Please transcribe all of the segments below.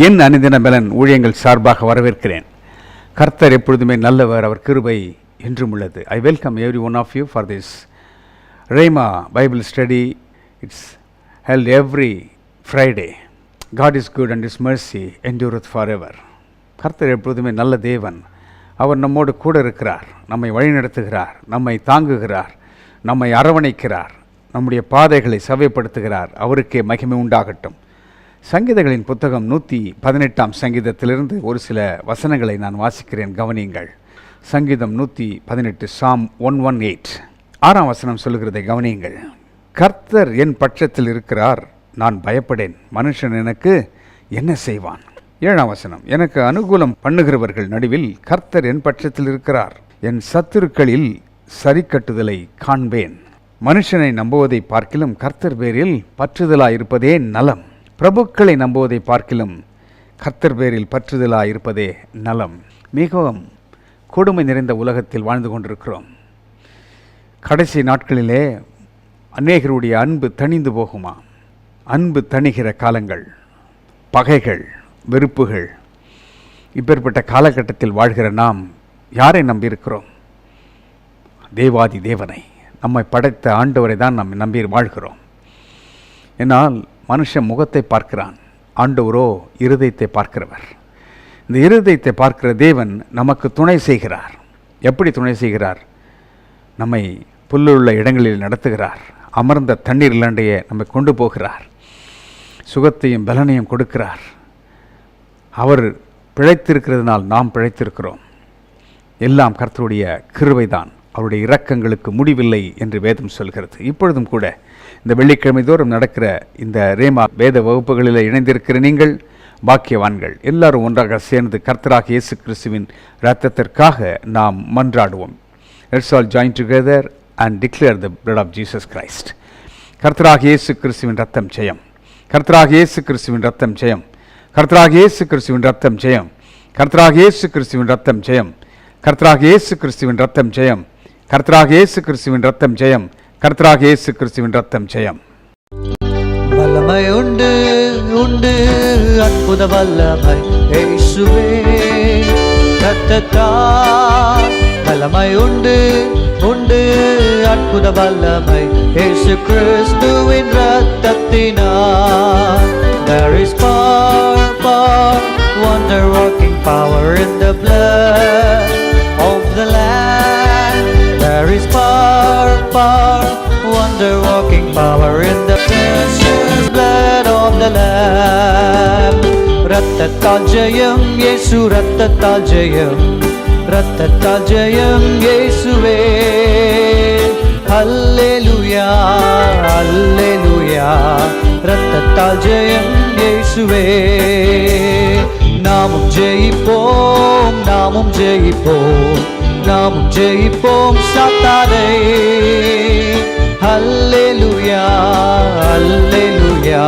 என் அனுதின பலன் ஊழியங்கள் சார்பாக வரவேற்கிறேன். கர்த்தர் எப்பொழுதுமே நல்லவர், அவர் கிருபை என்றும் உள்ளது. I welcome every one of you for this rhema Bible study. It's held every Friday. God is good and is mercy endureth for ever. கர்த்தர் எப்பொழுதுமே நல்ல தேவன். அவர் நம்மோடு கூட இருக்கிறார், நம்மை வழிநடத்துகிறார், நம்மை தாங்குகிறார், நம்மை அரவணைக்கிறார், நம்முடைய பாதைகளை சவைப்படுத்துகிறார். அவருக்கே மகிமை உண்டாகட்டும். சங்கீதங்களின் புத்தகம் 118 சங்கீதத்திலிருந்து ஒரு சில வசனங்களை நான் வாசிக்கிறேன், கவனியுங்கள். சங்கீதம் 118, சாம் 118, 6ஆம் வசனம் சொல்லுகிறதை கவனியுங்கள். கர்த்தர் என் பட்சத்தில் இருக்கிறார், நான் பயப்படேன், மனுஷன் எனக்கு என்ன செய்வான். 7ஆம் வசனம், எனக்கு அனுகூலம் பண்ணுகிறவர்கள் நடுவில் கர்த்தர் என் பட்சத்தில் இருக்கிறார், என் சத்துருக்களில் சரிக்கட்டுதலை காண்பேன். மனுஷனை நம்புவதை பார்க்கிலும் கர்த்தர் பேரில் பற்றுதலாயிருப்பதே நலம். பிரபுக்களை நம்புவதை பார்க்கிலும் கர்த்தர் பேரில் பற்றுதலாயிருப்பதே நலம். மிகவும் கொடுமை நிறைந்த உலகத்தில் வாழ்ந்து கொண்டிருக்கிறோம். கடைசி நாட்களிலே அநேகருடைய அன்பு தணிந்து போகுமா? அன்பு தணிகிற காலங்கள், பகைகள், வெறுப்புகள். இப்பேற்பட்ட காலகட்டத்தில் வாழ்கிற நாம் யாரை நம்பியிருக்கிறோம்? தேவாதி தேவனை, நம்மை படைத்த ஆண்டவரை தான் நாம் நம்பி வாழ்கிறோம். என்னால் மனுஷன் முகத்தை பார்க்கிறான், ஆண்டவரோ இருதயத்தை பார்க்கிறவர். இந்த இருதயத்தை பார்க்கிற தேவன் நமக்கு துணை செய்கிறார். எப்படி துணை செய்கிறார்? நம்மை புல்லுள்ள இடங்களில் நடத்துகிறார், அமர்ந்த தண்ணீர் இலண்டையே நம்மை கொண்டு போகிறார், சுகத்தையும் பலனையும் கொடுக்கிறார். அவர் பிழைத்திருக்கிறதுனால் நாம் பிழைத்திருக்கிறோம். எல்லாம் கர்த்தருடைய கிருபைதான், அவருடைய இரக்கங்களுக்கு முடிவில்லை என்று வேதம் சொல்கிறது. இப்பொழுதும் கூட இந்த வெள்ளிக்கிழமை தோறும் நடக்கிற இந்த ரேமா வேத வகுப்புகளில் இணைந்திருக்கிற நீங்கள் பாக்கியவான்கள். எல்லாரும் ஒன்றாக சேர்ந்து கர்த்தராக இயேசு கிறிஸ்துவின் இரத்தத்திற்காக நாம் மன்றாடுவோம். Let's all join together and declare the blood of Jesus Christ. கர்த்தராக இயேசு கிறிஸ்துவின் இரத்தம் ஜெயம், கர்த்தராக இயேசு கிறிஸ்துவின் இரத்தம் ஜெயம், கர்த்தராக இயேசு கிறிஸ்துவின் இரத்தம் ஜெயம், கர்த்தராக இயேசு கிறிஸ்துவின் இரத்தம் ஜெயம், கர்த்தராக இயேசு கிறிஸ்துவின் இரத்தம் ஜெயம், கர்த்தராக இயேசு கிறிஸ்துவின் இரத்தம் ஜெயம், கர்த்தராக இயேசு கிறிஸ்துவின் இரத்தம் ஜெயம். வல்லமை உண்டு உண்டு, அற்புத வல்லமை இயேசுவே இரத்தத்தால். வல்லமை உண்டு உண்டு, அற்புத வல்லமை இயேசு கிறிஸ்துவின் இரத்தத்தினால். There is power, power, wonder working power in the blood of the Lamb. There is power, power, wonder working power in the precious blood of the Lamb. இரத்தத்தால் ஜெயம் இயேசு, இரத்தத்தால் ஜெயம், இரத்தத்தால் ஜெயம் இயேசுவே. அல்லேலூயா அல்லேலூயா, இரத்தத்தால் ஜெயம் இயேசுவே. நாமும் ஜெயிப்போம், நாமும் ஜெயிப்போம், நாமும் ஜெயிப்போம் சாத்தானை. அல்லேலூயா அல்லேலூயா,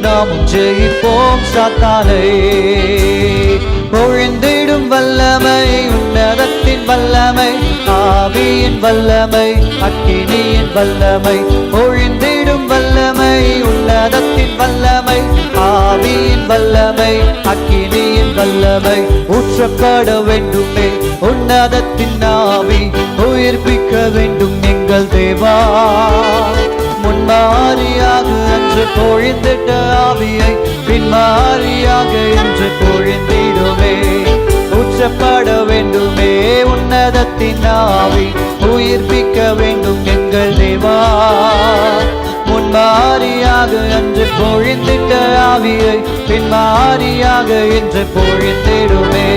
நாமும் ஜெயிப்போம் சாத்தானை. பொழிந்திடும் வல்லமை, உன்னதத்தின் வல்லமை, ஆவியின் வல்லமை, அக்கினியின் வல்லமை. பொழிந்திடும் வல்லமை, உன்னதத்தின் வல்லமை, ஆவியின் வல்லமை, அக்கினியின் வல்லமை. ஊற்றப்பட வேண்டுமே உன்னதத்தின் ஆவி, உயிர்ப்பிக்க வேண்டும் எங்கள் தேவா. முன்மாரியாக அன்று பொழிந்திட்ட ஆவியை பின்மாரியாக என்று பொழிந்திடுமே. ஊற்றப்பட வேண்டுமே உன்னதத்தின் ஆவி, உயிர்ப்பிக்க வேண்டும் எங்கள் தேவா. முன்மாரியாக அன்று பொழிந்திட்ட ஆவியை பின்மாரியாக என்று பொழிந்திடுமே.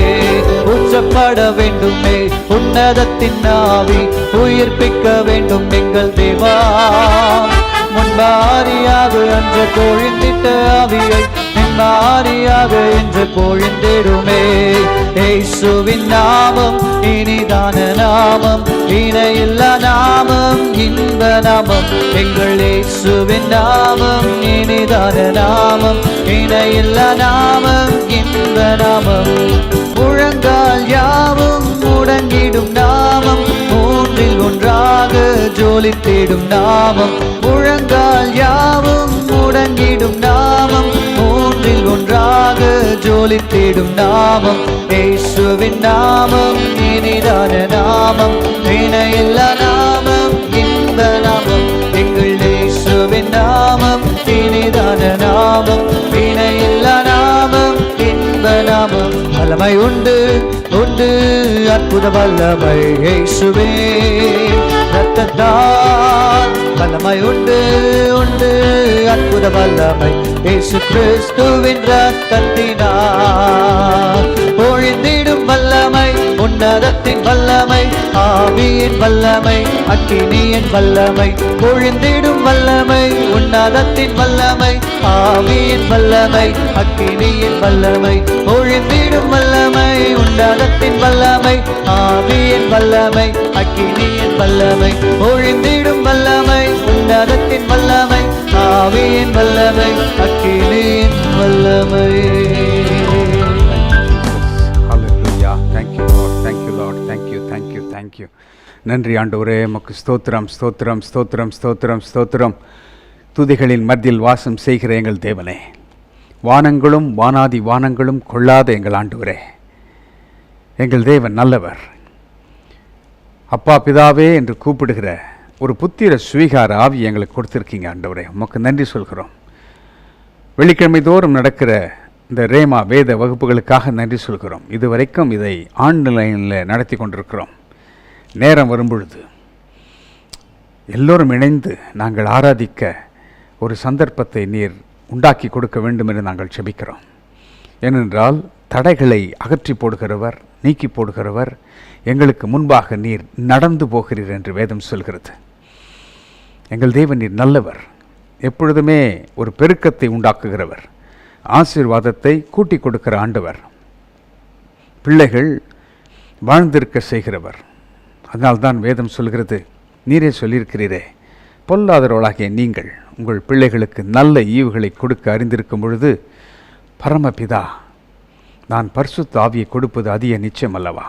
ஊற்றப்பட வேண்டுமே உன்னதத்தின் ஆவி, உயிர்ப்பிக்க வேண்டும் எங்கள் தேவா. முன்மாரியாக அன்று பொழிந்திட்ட ஆவியை பின்மாரியாக என்று பொழிந்திடுமே. இயேசுவின் நாமம் இனிதான நாமம், இணையில்லா நாமம், இன்ப நாமம். எங்கள் இயேசுவின் நாமம் இனிதான நாமம், இணையில்லா நாமம், இன்ப நாமம். முழங்கால் யாவும் முடங்கிடும் நாமம், மூன்றில் ஒன்றாக ஜொலித்திடும் நாமம். முழங்கால் யாவும் முடங்கிடும் நாமம், மூன்றில் ஒன்றாக ஜொலித்திடும் நாமம் இயேசுவின் நாமம் இனிதான நாமம் இணையில்லா நாமம் இன்ப நாமம் எங்கள் இயேசுவின் நாமம் இனிதான நாமம் இணையில்லா நாமம் இன்ப நாமம் வல்லமை உண்டு உண்டு அற்புத வல்லமை இயேசுவே ரத்தத்தால் வல்லமை உண்டு உண்டு அற்புத வல்லமை இயேசு கிறிஸ்துவின் ரத்தத்தினால் பொழிந்திடும் வல்லமை உன்னதத்தின் வல்லமை ஆவியின் வல்லமை அக்கினியின் வல்லமை பொழிந்திடும் வல்லமை உன்னதத்தின் வல்லமை ஆவியின் வல்லமை அக்கினியின் வல்லமை பொழிந்திடும் வல்லமை உன்னதத்தின் வல்லமை ஆவியின் வல்லமை அக்கினியின் வல்லமை பொழிந்திடும் வல்லமை உன்னதத்தின் வல்லமை ஆவியின் வல்லமை அக்கினியின் வல்லமை. Hallelujah. Thank you Lord. Thank you Lord. Thank you. Thank you. Thank you. நன்றி ஆண்டவரே, உமக்கு ஸ்தோத்திரம் ஸ்தோத்திரம் ஸ்தோத்திரம் ஸ்தோத்திரம் ஸ்தோத்திரம். துதிகளின் மத்தியில் வாசம் செய்கிற எங்கள் தேவனே, வானங்களும் வானாதி வானங்களும் கொள்ளாத எங்கள் ஆண்டவரே, எங்கள் தேவன் நல்லவர். அப்பா பிதாவே என்று கூப்பிடுகிற ஒரு புத்திர சுவீகார ஆவி எங்களுக்கு கொடுத்துருக்கீங்க ஆண்டவரே, உமக்கு நன்றி சொல்கிறோம். வெள்ளிக்கிழமை தோறும் நடக்கிற இந்த ரேமா வேத வகுப்புகளுக்காக நன்றி சொல்கிறோம். இதுவரைக்கும் இதை ஆன்லைனில் நடத்தி கொண்டிருக்கிறோம். நேரம் வரும்பொழுது எல்லோரும் இணைந்து நாங்கள் ஆராதிக்க ஒரு சந்தர்ப்பத்தை நீர் உண்டாக்கி கொடுக்க வேண்டும் என்று நாங்கள் செபிக்கிறோம். ஏனென்றால் தடைகளை அகற்றி போடுகிறவர், நீக்கி போடுகிறவர், எங்களுக்கு முன்பாக நீர் நடந்து போகிறீர் என்று வேதம் சொல்கிறது. எங்கள் தேவன் நீர் நல்லவர், எப்பொழுதுமே ஒரு பெருக்கத்தை உண்டாக்குகிறவர், ஆசீர்வாதத்தை கூட்டி கொடுக்கிற ஆண்டவர், பிள்ளைகள் வாழ்ந்திருக்க செய்கிறவர். அதனால்தான் வேதம் சொல்கிறது, நீரே சொல்லியிருக்கிறீரே, பொல்லாதவர்களாகிய நீங்கள் உங்கள் பிள்ளைகளுக்கு நல்ல ஈவுகளை கொடுக்க அறிந்திருக்கும் பொழுது பரமபிதா நான் பரிசுத்த ஆவியை கொடுப்பது அதிக நிச்சயம் அல்லவா?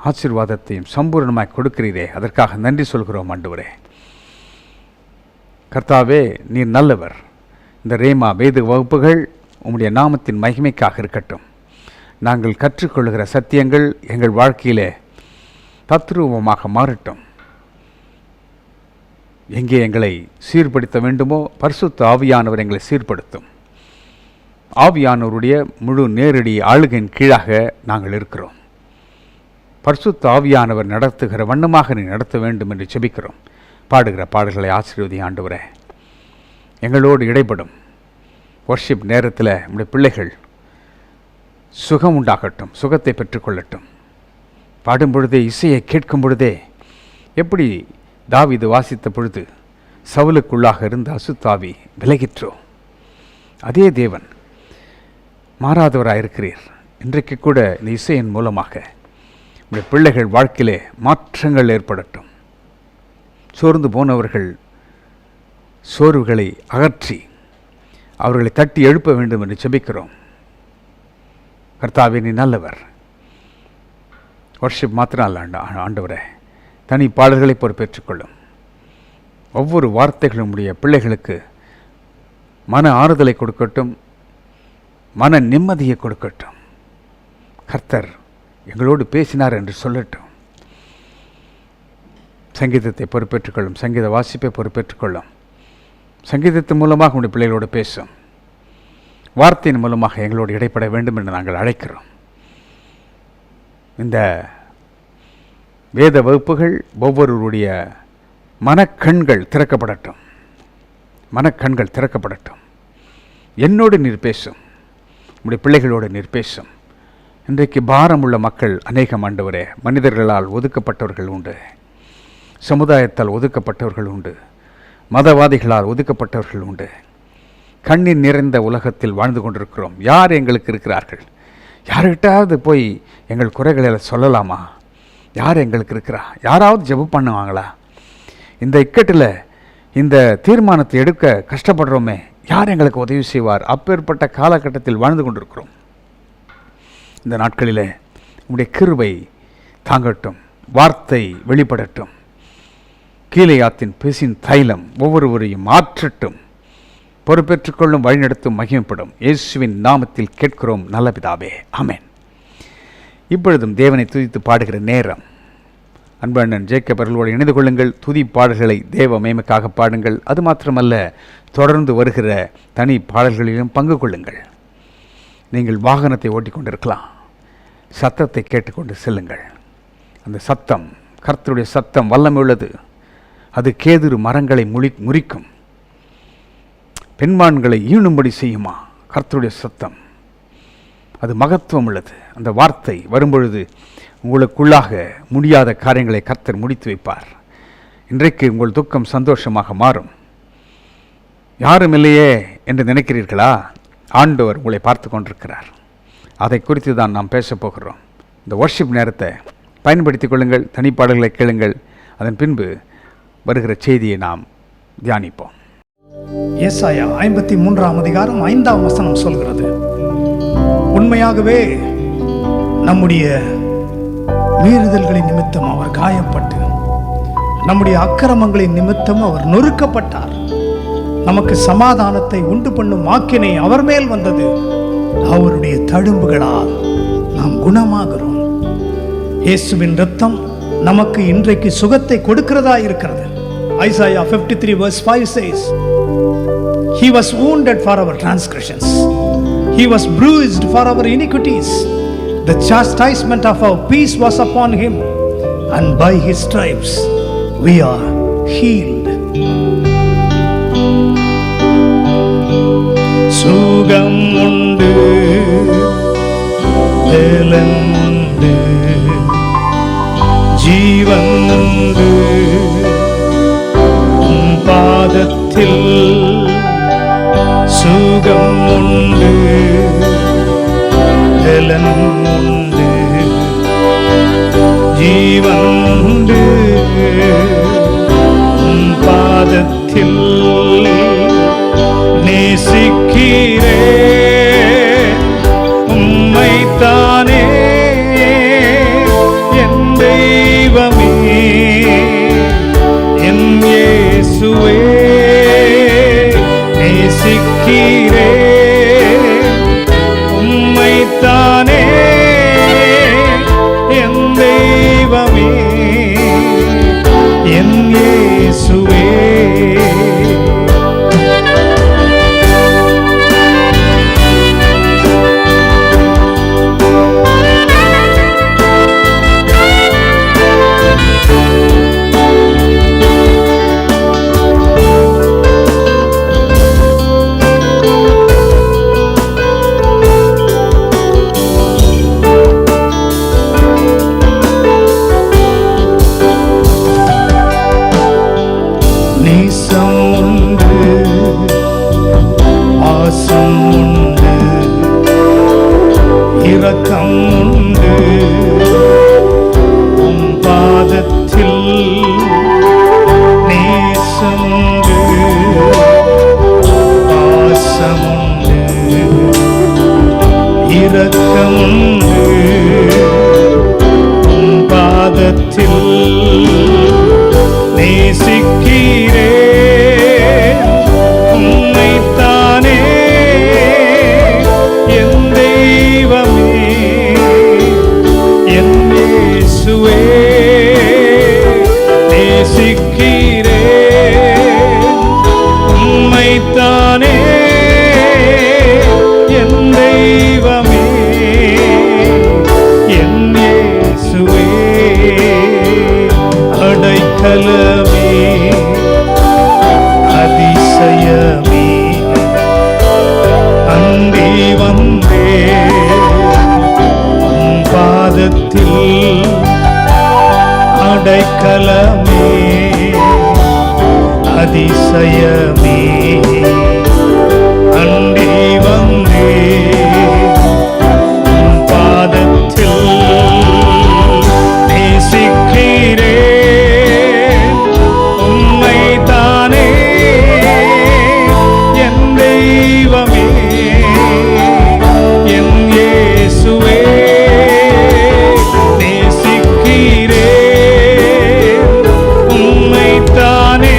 ஆசீர்வாதத்தையும் சம்பூர்ணமாய் கொடுக்கிறீரே, அதற்காக நன்றி சொல்கிறோம் ஆண்டவரே. கர்த்தாவே நீர் நல்லவர். இந்த ரேமா வேத வகுப்புகள் உம்முடைய நாமத்தின் மகிமைக்காக இருக்கட்டும். நாங்கள் கற்றுக்கொள்கிற சத்தியங்கள் எங்கள் வாழ்க்கையிலே தத்ரூபமாக மாறட்டும். எங்கே எங்களை சீர்படுத்த வேண்டுமோ பரிசுத்த ஆவியானவர் எங்களை சீர்படுத்தும். ஆவியானவருடைய முழு நேரடி ஆளுகையின் கீழாக நாங்கள் இருக்கிறோம். பரிசுத்த ஆவியானவர் நடத்துகிற வண்ணமாக நீ நடத்த வேண்டும் என்று செபிக்கிறோம். பாடுகிற பாடல்களை ஆசீர்வதி ஆண்டவரே, எங்களோடு இடைப்படும். வர்ஷிப் நேரத்தில் நம்முடைய பிள்ளைகள் சுகம் உண்டாகட்டும், சுகத்தை பெற்றுக்கொள்ளட்டும். பாடும் பொழுதே, இசையை கேட்கும் பொழுதே, எப்படி தாவீது வாசித்த பொழுது சவுலுக்குள்ளாக இருந்த அசுத்தாவி விலகிற்றோ, அதே தேவன் மாறாதவராயிருக்கிறீர். இன்றைக்கு கூட இந்த இசையின் மூலமாக நம்முடைய பிள்ளைகள் வாழ்க்கையிலே மாற்றங்கள் ஏற்படட்டும். சோர்ந்து போனவர்கள் சோர்வுகளை அகற்றி அவர்களை தட்டி எழுப்ப வேண்டும் என்று செபிக்கிறோம். கர்த்தாவே நீ நல்லவர். வர்ஷிப் மாத்திரம் அல்ல ஆண்டவரே, தனி பாடல்களை பொறுப்பேற்றுக்கொள்ளும். ஒவ்வொரு வார்த்தைகளும் உடைய பிள்ளைகளுக்கு மன ஆறுதலை கொடுக்கட்டும், மன நிம்மதியை கொடுக்கட்டும். கர்த்தர் எங்களோடு பேசினார் என்று சொல்லட்டும். சங்கீதத்தை பொறுப்பேற்றுக்கொள்ளும், சங்கீத வாசிப்பை பொறுப்பேற்றுக்கொள்ளும். சங்கீதத்தின் மூலமாக உடைய பிள்ளைகளோடு பேசும். வார்த்தையின் மூலமாக எங்களோடு இடைப்பட வேண்டும் என்று நாங்கள் அழைக்கிறோம். இந்த வேத வகுப்புகள் ஒவ்வொருவருடைய மனக்கண்கள் திறக்கப்படட்டும், மனக்கண்கள் திறக்கப்படட்டும். என்னோடு நீர் பேசும், உடைய பிள்ளைகளோடு நீர் பேசும். இன்றைக்கு பாரம் உள்ள மக்கள் அநேகம் ஆண்டவரே. மனிதர்களால் ஒதுக்கப்பட்டவர்கள் உண்டு, சமுதாயத்தால் ஒதுக்கப்பட்டவர்கள் உண்டு, மதவாதிகளால் ஒதுக்கப்பட்டவர்கள் உண்டு. கண்ணீர் நிறைந்த உலகத்தில் வாழ்ந்து கொண்டிருக்கிறோம். யார் எங்களுக்கு இருக்கிறார்கள்? யார்கிட்டாவது போய் எங்கள் குறைகளை சொல்லலாமா? யார் எங்களுக்கு இருக்கிறா? யாராவது ஜெபம் பண்ணுவாங்களா? இந்த இக்கட்டில் இந்த தீர்மானத்தை எடுக்க கஷ்டப்படுறோமே, யார் எங்களுக்கு உதவி செய்வார்? அப்பேற்பட்ட காலகட்டத்தில் வாழ்ந்து கொண்டிருக்கிறோம். இந்த நாட்களில் உங்களுடைய கிருபை தாங்கட்டும், வார்த்தை வெளிப்படட்டும். கீலேயாத்தின் பேசின் தைலம் ஒவ்வொருவரையும் மாற்றட்டும். பொறுப்பேற்றுக் கொள்ளும் வழிநடத்தும் மகிமைப்படும் இயேசுவின் நாமத்தில் கேட்கிறோம் நல்ல பிதாவே, ஆமென். இப்பொழுதும் தேவனை துதித்து பாடுகிற நேரம். அன்பு அண்ணன் ஜேக்கப் அவர்களோடு இணைந்து கொள்ளுங்கள். துதி பாடல்களை தேவ மகிமைக்காக பாடுங்கள். அது மாத்திரமல்ல, தொடர்ந்து வருகிற தனி பாடல்களிலும் பங்கு கொள்ளுங்கள். நீங்கள் வாகனத்தை ஓட்டிக்கொண்டிருக்கலாம், சத்தத்தை கேட்டுக்கொண்டு செல்லுங்கள். அந்த சத்தம், கர்த்தருடைய சத்தம் வல்லமை உள்ளது. அது கேதுரு மரங்களை முறிக்கும், பெண்மான்களை ஈணும்படி செய்யுமா. கர்த்தருடைய சத்தம் அது மகத்துவம் உள்ளது. அந்த வார்த்தை வரும்பொழுது உங்களுக்குள்ளாக முடியாத காரியங்களை கர்த்தர் முடித்து வைப்பார். இன்றைக்கு உங்கள் துக்கம் சந்தோஷமாக மாறும். யாரும் இல்லையே என்று நினைக்கிறீர்களா? ஆண்டவர் உங்களை பார்த்து கொண்டிருக்கிறார். அதை குறித்து தான் நாம் பேசப் போகிறோம். இந்த வர்ஷிப் நேரத்தை பயன்படுத்திக் கொள்ளுங்கள். தனிப்பாடல்களை கேளுங்கள். அதன் பின்பு வருகிற செய்தியை நாம் தியானிப்போம். ஏசாயா 53ஆம் அதிகாரம் 5ஆம் வசனம் சொல்கிறது, உண்மையாகவே நம்முடைய மீறுதல்களின் நிமித்தம் அவர் காயப்பட்டு, நம்முடைய அக்கிரமங்களின் நிமித்தம் அவர் நொறுக்கப்பட்டார். நமக்கு சமாதானத்தை உண்டு பண்ணும் ஆக்கினை அவர் மேல் வந்தது. அவருடைய தழும்புகளால் நாம் குணமாகிறோம். இயேசுவின் இரத்தம் நமக்கு இன்றைக்கு சுகத்தை கொடுக்கிறதா இருக்கிறது. Isaiah 53 verse 5 says, He was wounded for our transgressions, He was bruised for our iniquities. The chastisement of our peace was upon Him, and by His stripes we are healed. சுகம் உண்டு, பலன் உண்டு, ஜீவன் உண்டு பாதத்தில். சுகம் உண்டு, பலன் உண்டு, ஜீவன் உண்டு பாதத்தில். நேசிக்கிறே உம்மைத்தானே என் தெய்வமே, என் இயேசுவே. நேசிக்கிறே உம்மைத்தானே என் தெய்வமே, என் இயேசுவே. இரக்கம் உண்டு உம் பாதத்தில். நேசமுண்டு, பாசமுண்டு, இரக்கமுண்டு உம் பாதத்தில். நேசிக்கிறே உம்மைத்தானே என் தெய்வமே, என் இயேசுவே. நேசிக்கிறே உம்மைத்தானே என் தெய்வமே, என் இயேசுவே. அடைக்கலமே, அதிசயமே, அண்டி வந்தே உம் பாதத்தில். அடைக்கலமே, அதிசயமே, அண்டி வந்தே உம் பாதத்தில். நேசிக்கிறே உம்மைத்தானே என் தெய்வமே, என் இயேசுவே. நேசிக்கிறே உம்மைத்தானே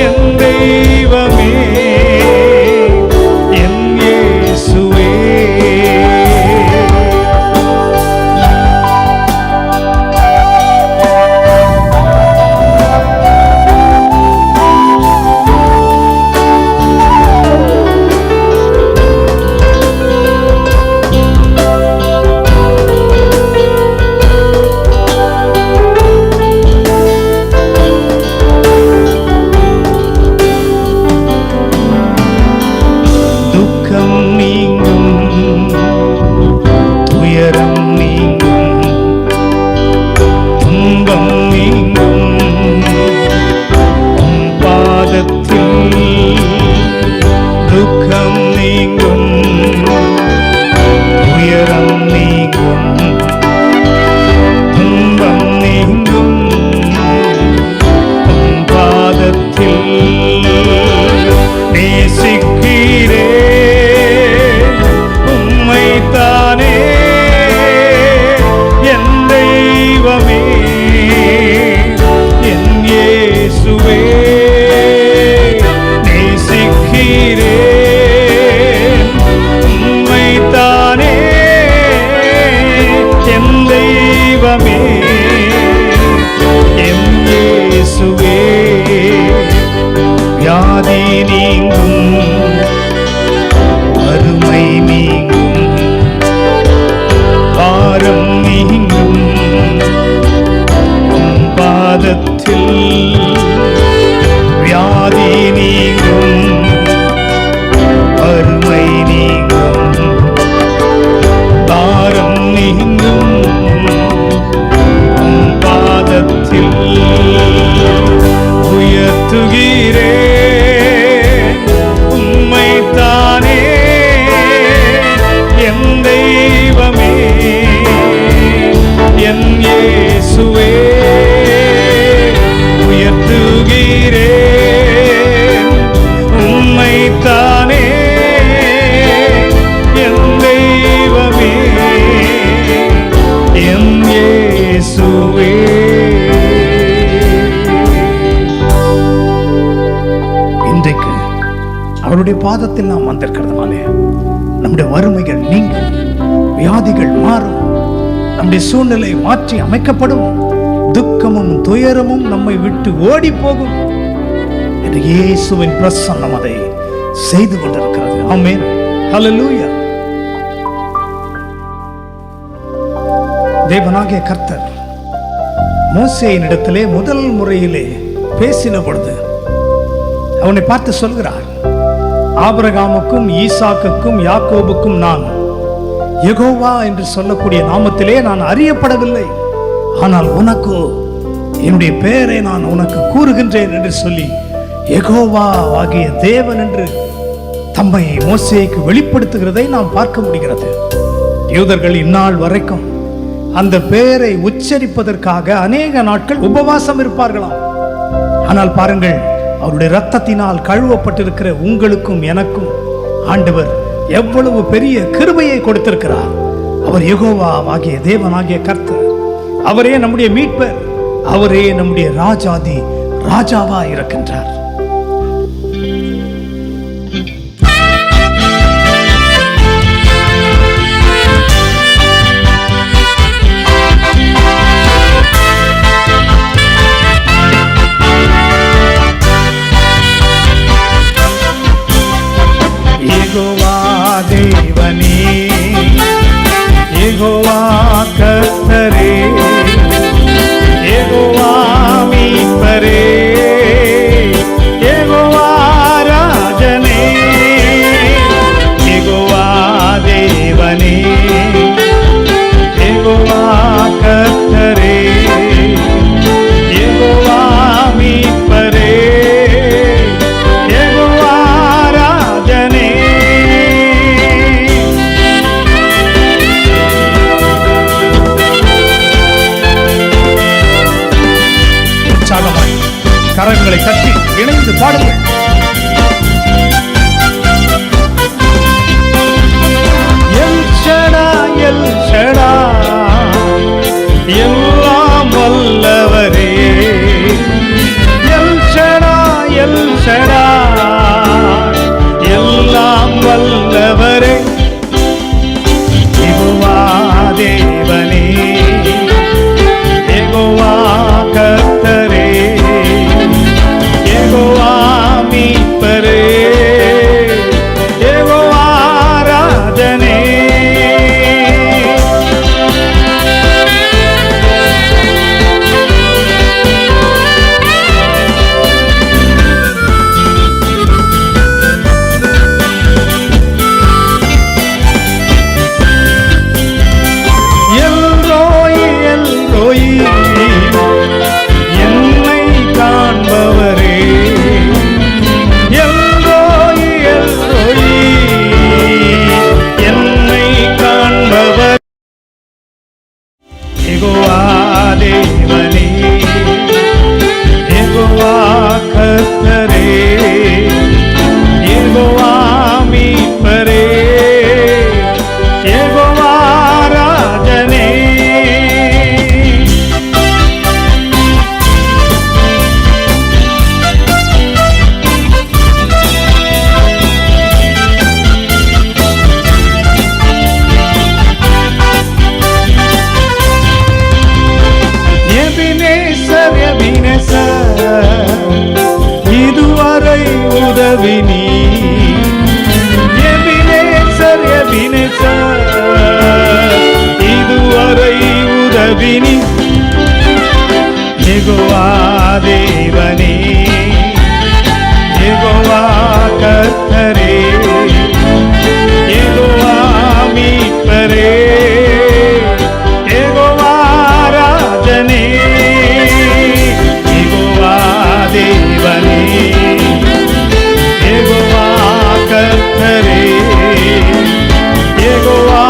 என் பாதத்தில் வியாதி நீங்கும், வறுமை நீங்கும், பாரம் நீங்கும். உம் பாதத்தில் உயர்த்துகிறே உம்மைத்தானே என் தெய்வமே, என் இயேசுவே. உயர்த்துகிறேன் உம்மைத்தானே என் தெய்வமே, என் இயேசுவே. இன்றைக்கு அவருடைய பாதத்தில் நாம் வந்திருக்கிறதுனாலே நம்முடைய வறுமைகள் நீங்கும், வியாதிகள் மாறும், நம்முடைய சூழ்நிலை மாற்றி அமைக்கப்படும், துக்கமும் துயரமும் நம்மை விட்டு ஓடி போகும் என்று இயேசுவின் பிரசன்னம் அதை செய்து கொண்டிருக்கிறது. ஆமென், ஹல்லேலூயா. தேவனாகிய கர்த்தர் மோசேயின் இடத்திலே முதல் முறையிலே பேசின பொழுது அவனை பார்த்து சொல்கிறார், ஆபிரகாமுக்கும் ஈசாக்குக்கும் யாக்கோபுக்கும் நான் யெகோவா என்று சொல்லக்கூடிய நாமத்திலே நான் அறியப்படவில்லை, ஆனால் உனக்கோ என்னுடைய பெயரை நான் உனக்கு கூறுகின்றேன் என்று சொல்லி யெகோவா ஆகிய தேவன் என்று தம்மை மோசேக்கு வெளிப்படுத்துகிறதை நாம் பார்க்க முடிகிறது. யூதர்கள் இந்நாள் வரைக்கும் அந்த பெயரை உச்சரிப்பதற்காக அநேக நாட்கள் உபவாசம் இருப்பார்களாம். ஆனால் பாருங்கள், அவருடைய இரத்தத்தினால் கழுவப்பட்டிருக்கிற உங்களுக்கும் எனக்கும் ஆண்டவர் எவ்வளவு பெரிய கிருபையை கொடுத்திருக்கிறார். அவர் யெகோவா ஆகிய தேவனாகிய கர்த்தர், அவரே நம்முடைய மீட்பர், அவரே நம்முடைய ராஜாதி ராஜாவா இருக்கின்றார். யெகோவா தேவனே, யெகோவா கர்த்தரே, யெகோவா மீட்பரே, யெகோவா ராஜனே, யெகோவா தேவனே, யெகோவா கர்த்தரே, யெகோவா மீட்பரே, யெகோவா ராஜனே. உற்சாகமாய் கரங்களை தட்டி இணைந்து பாடுங்கள். எல் ஷடாய், எல் ஷடாய், எல்லாம் வல்லவரே, எல் ஷடாய், எல் ஷடாய், எல்லாம் வல்லவரே, யெகோவா தேவனே, யெகோவா கர்த்தரே, யெகோவா யெகோவா தேவனே, யெகோவா கர்த்தரே, யெகோவா மீட்பரே, யெகோவா ராஜனே, யெகோவா தேவனே, யெகோவா கர்த்தரே, யெகோவா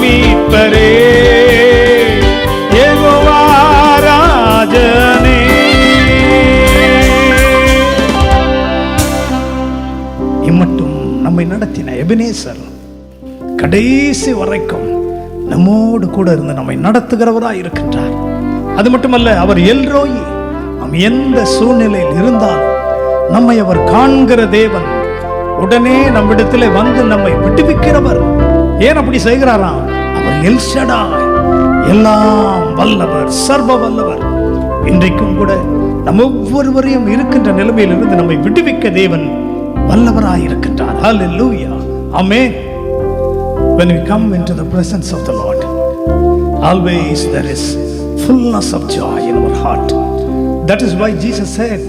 மீட்பரே, யெகோவா ராஜனே. இம்மட்டும் நம்மை நடத்தின எபினேசர் கடைசி வரைக்கும் நம்மோடு கூட இருந்து நம்மை நடத்துகிறவராய் இருக்கின்றார். அது மட்டுமல்ல, அவர் எல்ரோயி, நாம் எந்த சூழ்நிலையில் இருந்தாலும் நம்மை அவர் காண்கிற தேவன், உடனே நம்மிடத்திலே வந்து நம்மை விடுவிக்கிறவர். ஏன் அப்படி செய்கிறாராம்? அவர் எல்ஷடாய், எல்லாம் வல்லவர், சர்வ வல்லவர். இன்றைக்கும் கூட நம் ஒவ்வொருவரையும் இருக்கின்ற நிலைமையில் இருந்து நம்மை விடுவிக்க தேவன் வல்லவராய் இருக்கின்றார். ஹல்லேலூயா, ஆமென். When we come into the presence of the Lord, always there is fullness of joy in our heart. That is why Jesus said,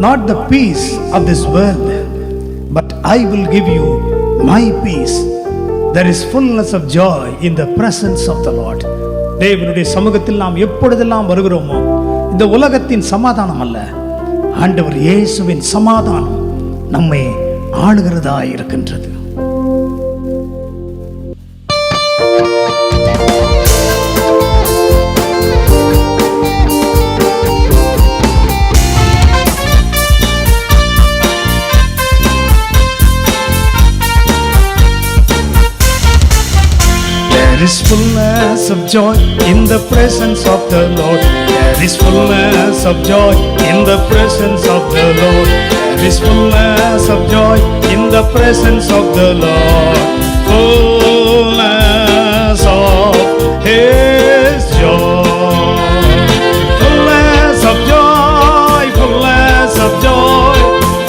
not the peace of this world, but I will give you my peace. There is fullness of joy in the presence of the Lord. தேவனுடைய சமூகத்தில் நாம் எப்பொழுதெல்லாம் வருகிறோமோ, இந்த உலகத்தின் சமாதானம் அல்ல, ஆண்டவர் இயேசுவின் சமாதானம் நம்மை ஆளுகிறதா இருக்கின்றது. There is fullness of joy in the presence of the Lord. There is fullness of joy in the presence of the Lord. There is fullness of joy in the presence of the Lord. Fullness of His joy. Fullness of joy, fullness of joy,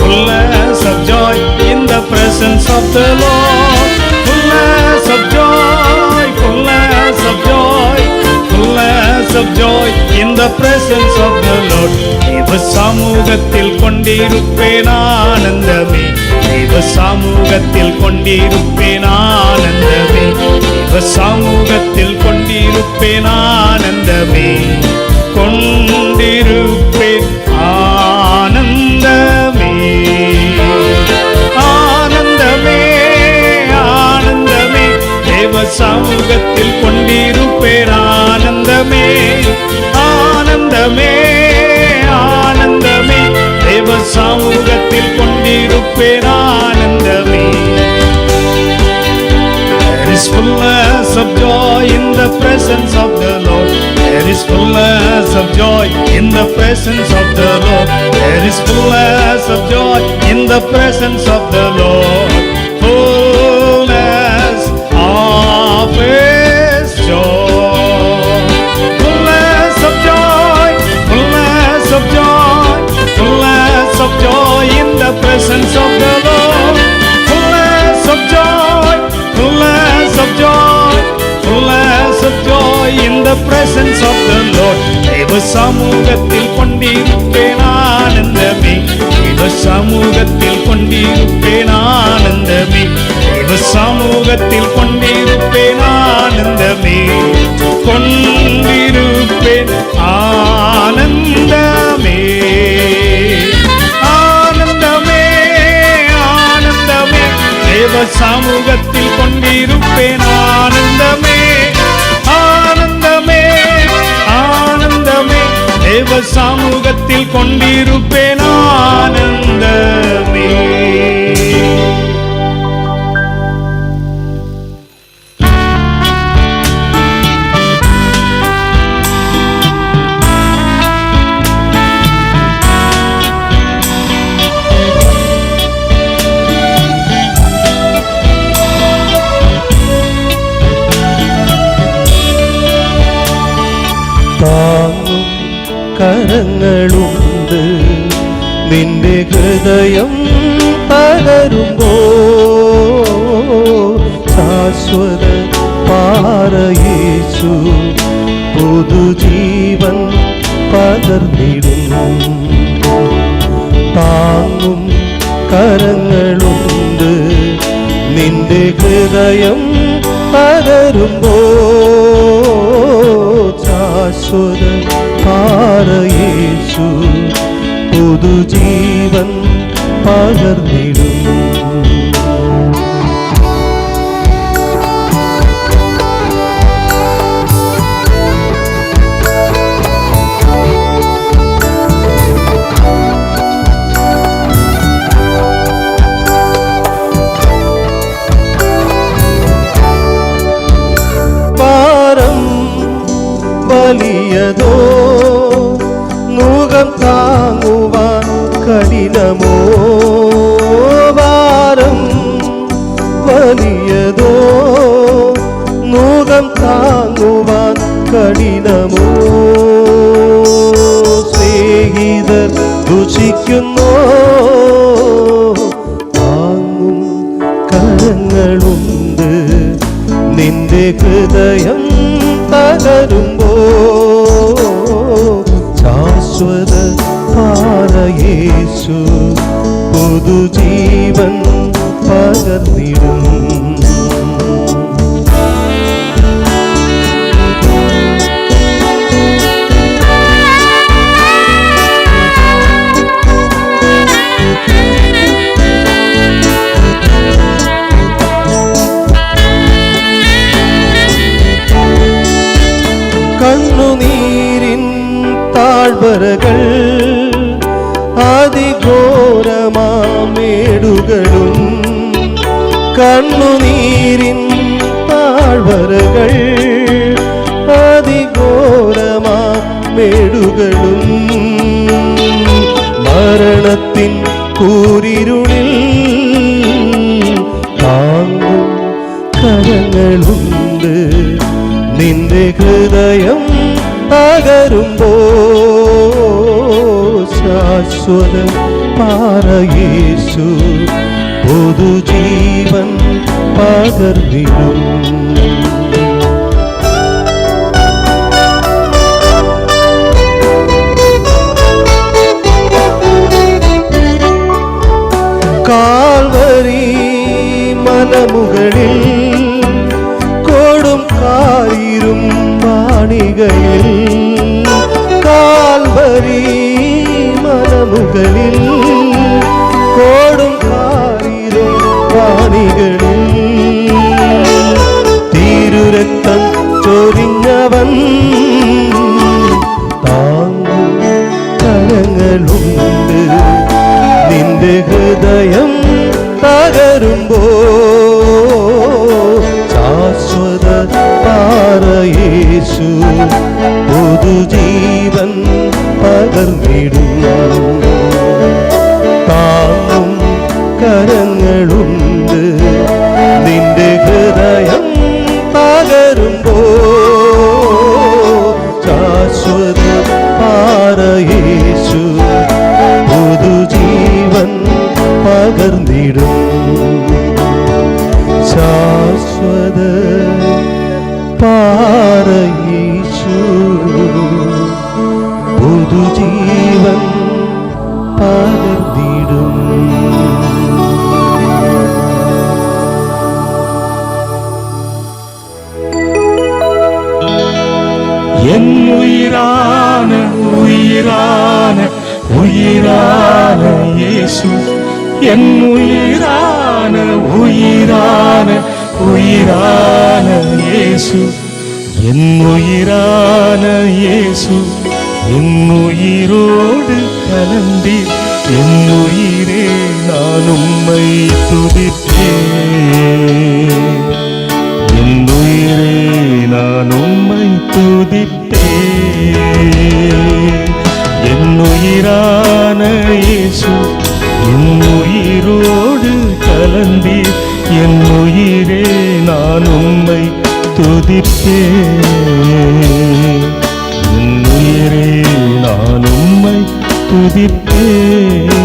fullness of joy in the presence of the Lord. Fullness of joy, fullness of joy, fullness of joy in the presence of the Lord. தேவ சமூகத்தில் கொண்டிருப்பேன் ஆனந்தமே, தேவ சமூகத்தில் கொண்டிருப்பேன் ஆனந்தமே, தேவ சமூகத்தில் கொண்டிருப்பேன் ஆனந்தமே, கொண்டிருப்பேன் ஆனந்தமே, ஆனந்தமே, ஆனந்தமே, தேவ சமூகத்தில் கொண்டிருப்பேன் ஆனந்தமே, ஆனந்தமே, ஆனந்தமே, தேவ சமூகத்தில் கொண்டிருப்பேன் ஆனந்தமே. There is fullness of joy in the presence of the Lord. There is fullness of joy in the presence of the Lord. There is fullness of joy in the presence of the Lord. Fullness of His joy. Fullness of joy, fullness of joy, fullness of joy in the presence of the Lord. Fullness of joy, fullness of joy, fullness of joy in the presence of the Lord. தேவ சமூகத்தில் கொண்டிருப்பேன் ஆனந்தமே, தேவ சமூகத்தில் கொண்டிருப்பேன் ஆனந்தமே, தேவ சமூகத்தில் கொண்டிருப்பேன் ஆனந்தமே, கொண்டிருப்பேன் ஆனந்தமே, ஆனந்தமே, ஆனந்தமே, தேவ சமூகத்தில் கொண்டிருப்பேன் ஆனந்தமே, ஆனந்தமே, ஆனந்தமே, தேவ சமூகத்தில் கொண்டிருப்பேன் ஆனந்தமே. താങ്ങും കരങ്ങളുണ്ട് നിന്റെ ഹൃദയം തകരുമ്പോ ശാശ്വത പാറയേശു പുതുജീവൻ പകർന്നിടും. താങ്ങും കരങ്ങളുണ്ട് നിന്റെ ഹൃദയം പകരുമ്പോ. ശാശ്വത യേശു പുതുജീവൻ പകർന്നിടും. വലിയതോ മുഖം താങ്ങുവാൻ കഠിനമോ. ഭാരം വലിയതോ മുഖം താങ്ങുവാൻ കഠിനമോ. സ്നേഹിതർ ദുഷിക്കുന്നോ താങ്ങും കരങ്ങളുണ്ട് നിന്റെ ഹൃദയം പകരുമ്പോ. ശാശ്വത യേശു പുതുജീവൻ പകർന്നിടും. കണ്ണുനീരിൻ താഴ്വരകൾ അതിഘോരമാമേടുകളും. കണ്ണുനീരിൻ താഴ്വരകൾ അതിഘോരമാമേടുകളും. മരണത്തിൻ കൂരിരുളിൽ താങ്ങും കരങ്ങളുണ്ട് നിന്റെ ഹൃദയം പകരുമ്പോ. ശാശ്വത യേശു പുതുജീവൻ പകർന്നിടും. കാൽവരി മലമുകളിൽ കൊടും കാരിരും വാണികളിൽ. കാൽവരി മലമുകളിൽ കൊടും കാരിരും വാണികളിൽ. തിരുരക്തം ചൊരിഞ്ഞവൻ താങ്ങും കരങ്ങളുണ്ട് നിന്റെ ഹൃദയം പകരുമ്പോ. ശാശ്വത യേശു പുതുജീവൻ പകർന്നിടും. താങ്ങും കരങ്ങളുണ്ട് നിന്റെ ഹൃദയം പകരുമ്പോ. ശാശ്വത യേശു പുതുജീവൻ പകർന്നിടും. ശാശ്വത യേശു പുതുജീവൻ പകർന്നിടും. ഉയിരാന ഉയിരാന ഉയിരാന യേശു. ഉയിരാന ഉയിരാന ഉയിരാന യേശു. ഉയിരാന യേசு என்னுயிரோடு கலந்தி என்னுயிரே நான் உம்மை துதிப்பேன். என்னுயிரே நான் உம்மை துதிப்பேன். என்னுயிரான இயேசு என்னுயிரோடு கலந்தி என்னுயிரே நான் உம்மை துதிப்பேன். என்னுயிரே நான் உம்மை துதிப்பேன்.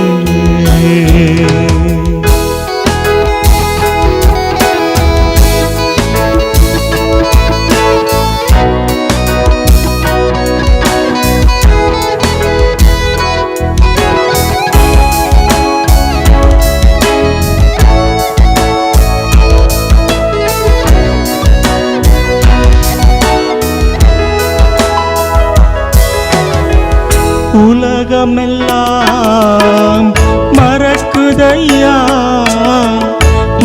உலகமெல்லாம் மறக்குதையா,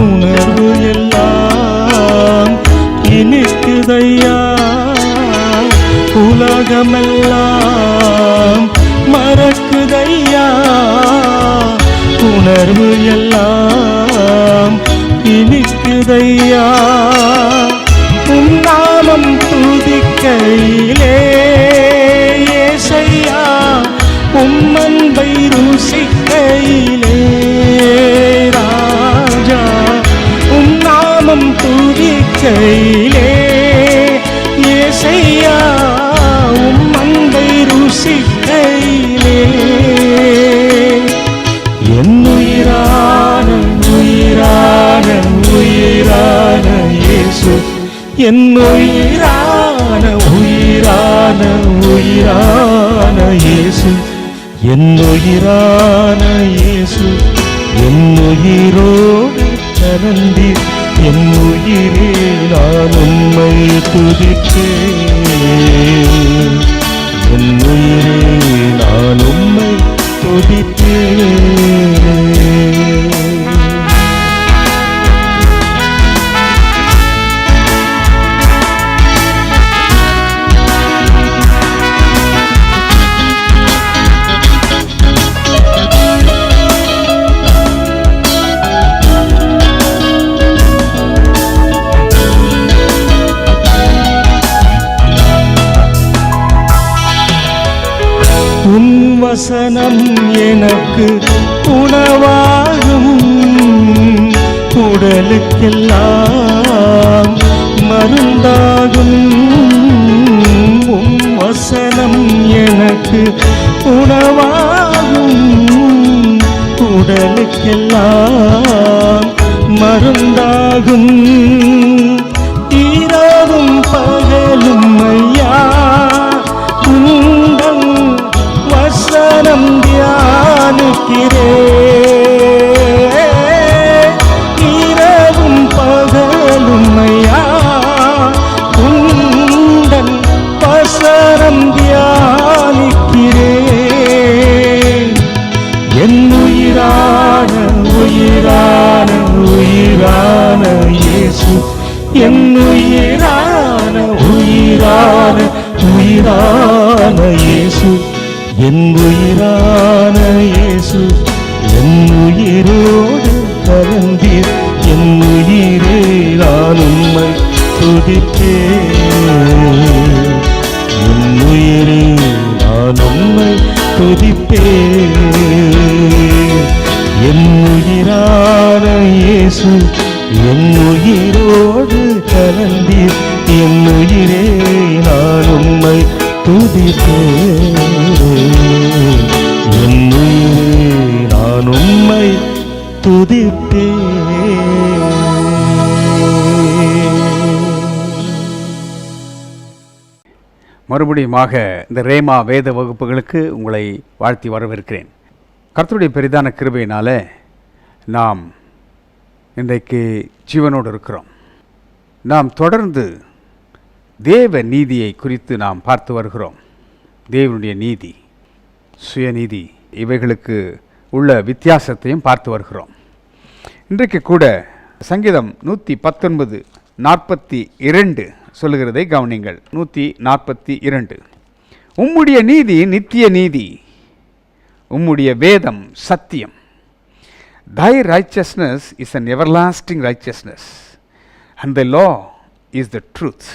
உணர்வு எல்லாம் இனிக்குதையா. உலகமெல்லாம் மறக்குதையா, உணர்வு எல்லாம் இனிக்குதையா. உம் நாமம் துதிக்கையிலே ஏசையா, உம் அன்பை ருசிக்கையிலே ராஜா. உம் நாமம் துதிக்கையிலே ஏசையா, உம் அன்பை ருசிக்கையிலே என் உயிரான உயிரான உயிரான இயேசு, என் உயிரான உயிரான உயிரான இயேசு, என் உயிரான இயேசு. என் உயிரோடு கலந்தி என் உயிரே நான் உம்மை துதிப்பேன். என் உயிரே நான் உம்மை துதிப்பேன். உன் வசனம் எனக்கு உணவாகும், உடலுக்கெல்லாம் மருந்தாகும். உன் வசனம் எனக்கு உணவாகும், உடலுக்கெல்லாம் மருந்தாகும். இரவும் பகலும் ஐயா உந்தன் வசனம் தியானிக்கிறேன். இரவும் பகலும் ஐயா உந்தன் வசனம் தியானிக்கிறேன். என் உயிரான உயிரான உயிரான இயேசு, என் உயிரான உயிரான உயிரான இயேசு, என் உயிரான இயேசு. என் உயிரோடு கலந்தீர் என் உயிரே நான் உம்மை துதிப்பேன். என் உயிரே நான் உம்மை துதிப்பேன். என் உயிரான இயேசு, என் உயிரோடு கலந்தீர் என் உயிரே நான் உம்மை துதிப்பேன். என் உயிரே நான் உம்மை மறுபடியுமாக இந்த ரேமா வேத வகுப்புகளுக்கு உங்களை வாழ்த்தி வரவேற்கிறேன். கர்த்தருடைய பெரிதான கிருபையினால நாம் இன்றைக்கு ஜீவனோடு இருக்கிறோம். நாம் தொடர்ந்து தேவ நீதியை குறித்து நாம் பார்த்து வருகிறோம். தேவனுடைய நீதி, சுயநீதி, இவைகளுக்கு உள்ள வித்தியாசத்தையும் பார்த்து வருகிறோம். இன்றைக்கு கூட சங்கீதம் 119:42 சொல்லுகிறதை கவனிங்கள். 142, உம்முடைய நீதி நித்திய நீதி, உம்முடைய வேதம் சத்தியம். Thy righteousness is an everlasting righteousness and the law is the truth.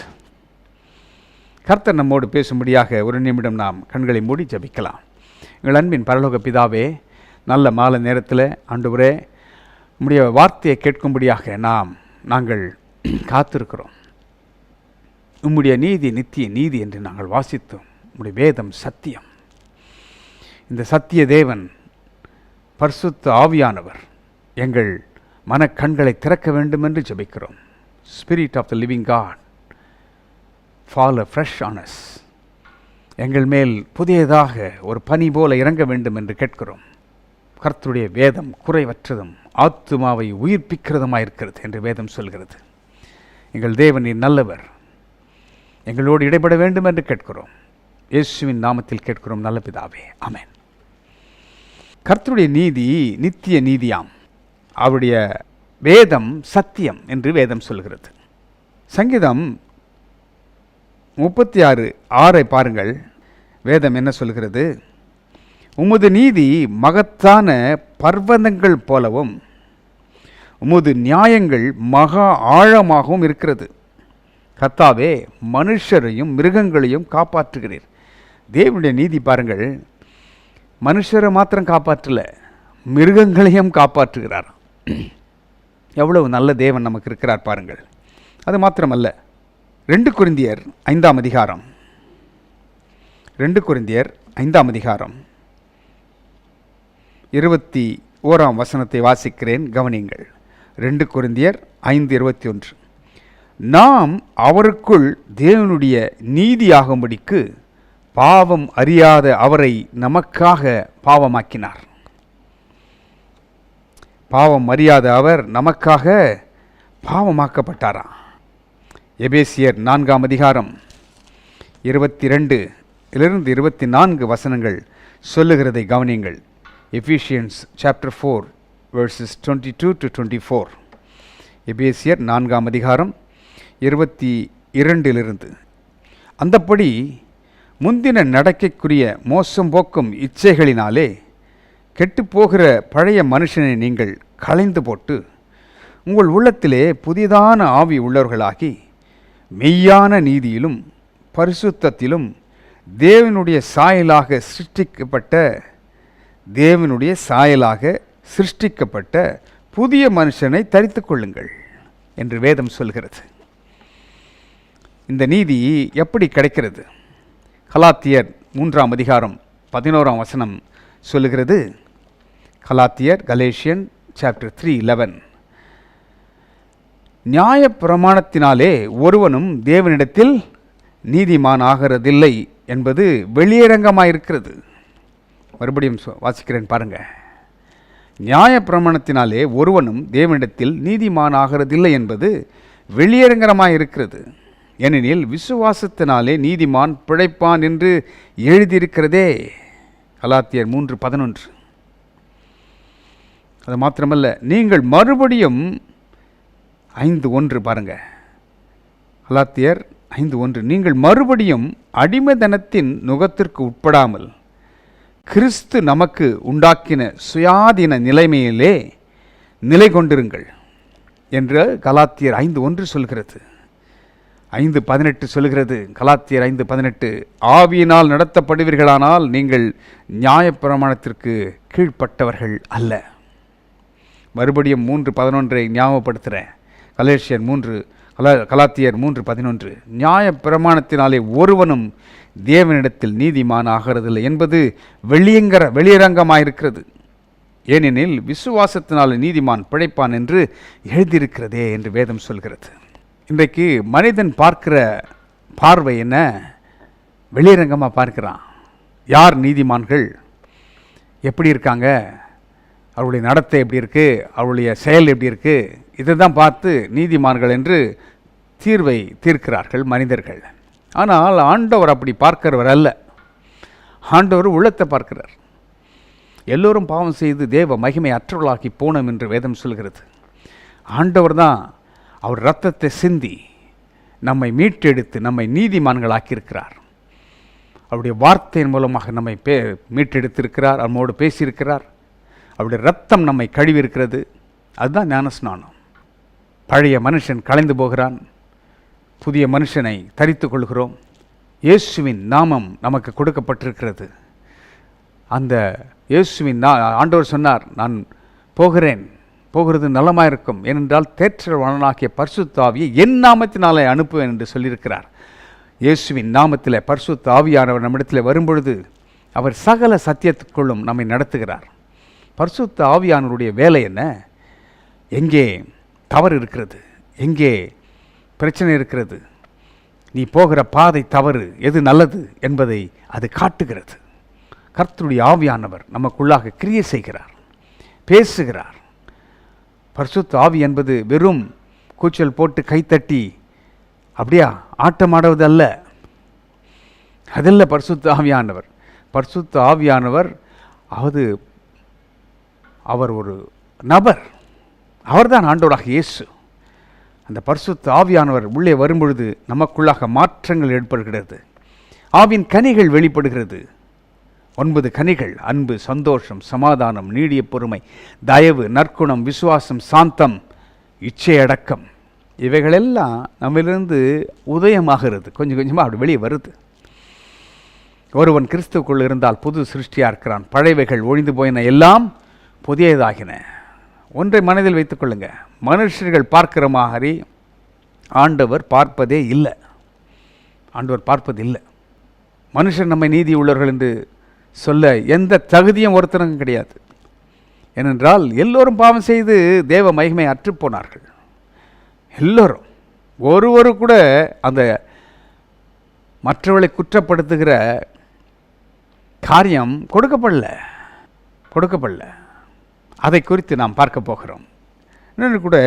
கர்த்தர் நம்மோடு பேசும்படியாக ஒரு நிமிடம் நாம் கண்களை மூடி ஜெபிக்கலாம். எங்கள் அன்பின் பரலோக பிதாவே, நல்ல மாலை நேரத்தில் ஆண்டவரே உம்முடைய வார்த்தையை கேட்கும்படியாக நாங்கள் காத்திருக்கிறோம். உம்முடைய நீதி நித்திய நீதி என்று நாங்கள் வாசித்தோம். உம்முடைய வேதம் சத்தியம். இந்த சத்திய தேவன் பரிசுத்த ஆவியானவர் எங்கள் மனக்கண்களை திறக்க வேண்டும் என்று ஜெபிக்கிறோம். Spirit of the living God fall afresh on us. எங்கள் மேல் புதியதாக ஒரு பனி போல இறங்க வேண்டும் என்று கேட்கிறோம். கர்த்தருடைய வேதம் குறைவற்றதும் ஆத்துமாவை உயிர்ப்பிக்கிறதுமாயிருக்கிறது என்று வேதம் சொல்கிறது. எங்கள் தேவன் நீர் நல்லவர், எங்களோடு இடைபட வேண்டும் என்று கேட்கிறோம். இயேசுவின் நாமத்தில் கேட்கிறோம் நல்ல பிதாவே, ஆமென். கர்த்தருடைய நீதி நித்திய நீதியாம். அவருடைய வேதம் சத்தியம் என்று வேதம் சொல்கிறது. சங்கீதம் 36:6 பாருங்கள். வேதம் என்ன சொல்கிறது? உமது நீதி மகத்தான பர்வதங்கள் போலவும் உமது நியாயங்கள் மகா ஆழமாகவும் இருக்கிறது. கர்த்தாவே, மனுஷரையும் மிருகங்களையும் காப்பாற்றுகிறீர். தேவனுடைய நீதி பாருங்கள், மனுஷரை மாத்திரம் காப்பாற்றல, மிருகங்களையும் காப்பாற்றுகிறார். எவ்வளவு நல்ல தேவன் நமக்கு இருக்கிறார் பாருங்கள். அது மாத்திரமல்ல, 2 கொரிந்தியர் 5ஆம் அதிகாரம் 2 கொரிந்தியர் 5ஆம் அதிகாரம் 21ஆம் வசனத்தை வாசிக்கிறேன், கவனியுங்கள். 2 கொரிந்தியர் 5:21. நாம் அவருக்குள் தேவனுடைய நீதியாகும்படிக்கு பாவம் அறியாத அவரை நமக்காக பாவமாக்கினார். பாவம் அறியாத அவர் நமக்காக பாவமாக்கப்பட்டாரா? எபேசியர் 4ஆம் அதிகாரம் 22 24 வசனங்கள் சொல்லுகிறதை கவனியுங்கள். Ephesians chapter 4 verses 22-24. எபேசியர் 4ஆம் அதிகாரம் 22. அந்தப்படி முந்தின நடக்கைக்குரிய மோசம் போக்கும் இச்சைகளினாலே கெட்டுப்போகிற பழைய மனுஷனை நீங்கள் களைந்து போட்டு உங்கள் உள்ளத்திலே புதிதான ஆவி உள்ளவர்களாகி மெய்யான நீதியிலும் பரிசுத்தத்திலும் தேவனுடைய சாயலாக சிருஷ்டிக்கப்பட்ட புதிய மனுஷனை தரித்து கொள்ளுங்கள் என்று வேதம் சொல்கிறது. இந்த நீதி எப்படி கிடைக்கிறது? கலாத்தியர் 3ஆம் அதிகாரம் 11ஆம் வசனம் சொல்லுகிறது. Galatians chapter 3:11. நியாய பிரமாணத்தினாலே ஒருவனும் தேவனிடத்தில் நீதிமான் ஆகிறதில்லை என்பது வெளியரங்கமாயிருக்கிறது. மறுபடியும் வாசிக்கிறேன் பாருங்க. நியாய பிரமாணத்தினாலே ஒருவனும் தேவனிடத்தில் நீதிமான் ஆகிறதில்லை என்பது வெளியரங்கமாயிருக்கிறது. ஏனெனில் விசுவாசத்தினாலே நீதிமான் பிழைப்பான் என்று எழுதியிருக்கிறதே. கலாத்தியர் 3:11. அது மாத்திரமல்ல, நீங்கள் மறுபடியும் 5:1 பாருங்க. கலாத்தியர் 5:1. நீங்கள் மறுபடியும் அடிமைத்தனத்தின் நுகத்திற்கு உட்படாமல் கிறிஸ்து நமக்கு உண்டாக்கின சுயாதீன நிலைமையிலே நிலை கொண்டிருங்கள் என்று கலாத்தியர் 5:1 சொல்கிறது. 5:18 சொல்கிறது. கலாத்தியர் 5:18. ஆவியினால் நடத்தப்படுவீர்களானால் நீங்கள் நியாயப்பிரமாணத்திற்கு கீழ்ப்பட்டவர்கள் அல்ல. மறுபடியும் 3:11 ஞாபகப்படுத்துகிறேன். கலாத்தியர் 3:11. நியாய பிரமாணத்தினாலே ஒருவனும் தேவனிடத்தில் நீதிமான் ஆகிறதில்லை என்பது வெளியரங்கமாயிருக்கிறது. ஏனெனில் விசுவாசத்தினாலே நீதிமான் பிழைப்பான் என்று எழுதியிருக்கிறதே என்று வேதம் சொல்கிறது. இன்றைக்கு மனிதன் பார்க்கிற பார்வை என்ன? வெளியரங்கமாக பார்க்கிறான். யார் நீதிமான்கள், எப்படி இருக்காங்க, அவருடைய நடத்தை எப்படி இருக்குது, அவருடைய செயல் எப்படி இருக்குது, இதை தான் பார்த்து நீதிமான்கள் என்று தீர்வை தீர்க்கிறார்கள் மனிதர்கள். ஆனால் ஆண்டவர் அப்படி பார்க்கிறவர் அல்ல. ஆண்டவர் உள்ளத்தை பார்க்கிறார். எல்லோரும் பாவம் செய்து தேவ மகிமை அற்றவர்களாகி போனோம் என்று வேதம் சொல்கிறது. ஆண்டவர் தான் அவர் இரத்தத்தை சிந்தி நம்மை மீட்டெடுத்து நம்மை நீதிமான்கள் ஆக்கியிருக்கிறார். அவருடைய வார்த்தையின் மூலமாக நம்மை மீட்டெடுத்திருக்கிறார். நம்மோடு பேசியிருக்கிறார். அவருடைய இரத்தம் நம்மை கழுவி இருக்கிறது. அதுதான் ஞானஸ்நானம். பழைய மனுஷன் கலைந்து போகிறான், புதிய மனுஷனை தரித்து கொள்கிறோம். இயேசுவின் நாமம் நமக்கு கொடுக்கப்பட்டிருக்கிறது. அந்த இயேசுவின் ஆண்டவர் சொன்னார், நான் போகிறது நலமாக இருக்கும், ஏனென்றால் தேற்றவாளனாகிய பரிசுத்த ஆவியை என் நாமத்தினாலே அனுப்புவேன் என்று சொல்லியிருக்கிறார். இயேசுவின் நாமத்தில் பரிசுத்த ஆவியானவர் நம்மிடத்தில் வரும்பொழுது அவர் சகல சத்தியத்துக்குள்ளும் நம்மை நடத்துகிறார். பரிசுத்த ஆவியானவருடைய வேலை என்ன? எங்கே தவறு இருக்கிறது, எங்கே பிரச்சனை இருக்கிறது, நீ போகிற பாதை தவறு, எது நல்லது என்பதை அது காட்டுகிறது. கர்த்தருடைய ஆவியானவர் நமக்குள்ளாக கிரியை செய்கிறார், பேசுகிறார். பரிசுத்த ஆவி என்பது வெறும் கூச்சல் போட்டு கைத்தட்டி அப்படியா ஆட்டமாடுவது அல்ல. அதில் பரிசுத்த ஆவியானவர். பரிசுத்த ஆவியானவர் அவர் ஒரு நபர், அவர்தான் ஆண்டவராக இயேசு. அந்த பரிசுத்த ஆவியானவர் உள்ளே வரும்பொழுது நமக்குள்ளாக மாற்றங்கள் ஏற்படுகிறது. ஆவின் கனிகள் வெளிப்படுகிறது. 9 கனிகள்: அன்பு, சந்தோஷம், சமாதானம், நீடிய பொறுமை, தயவு, நற்குணம், விசுவாசம், சாந்தம், இச்சையடக்கம். இவைகளெல்லாம் நம்மிலிருந்து உதயமாகிறது, கொஞ்சம் கொஞ்சமாக அப்படி வெளியே வருது. ஒருவன் கிறிஸ்துவுக்குள் இருந்தால் புது சிருஷ்டியாக இருக்கிறான், பழையவைகள் ஒழிந்து போயின, எல்லாம் புதியதாகின. ஒன்றை மனதில் வைத்துக் கொள்ளுங்க, மனுஷர்கள் பார்க்கிற மாதிரி ஆண்டவர் பார்ப்பதே இல்லை. ஆண்டவர் பார்ப்பதில்லை. மனுஷன் நம்மை நீதி உள்ளவர்கள் என்று சொல்ல எந்த தகுதியும் ஒருத்தருக்கும் கிடையாது. ஏனென்றால் எல்லோரும் பாவம் செய்து தேவ மகிமை அற்றுப்போனார்கள். எல்லோரும், ஒருவரு கூட அந்த மற்றவர்களை குற்றப்படுத்துகிற காரியம் கொடுக்கப்படல. அதை குறித்து நாம் பார்க்க போகிறோம். இன்னொன்று கூட,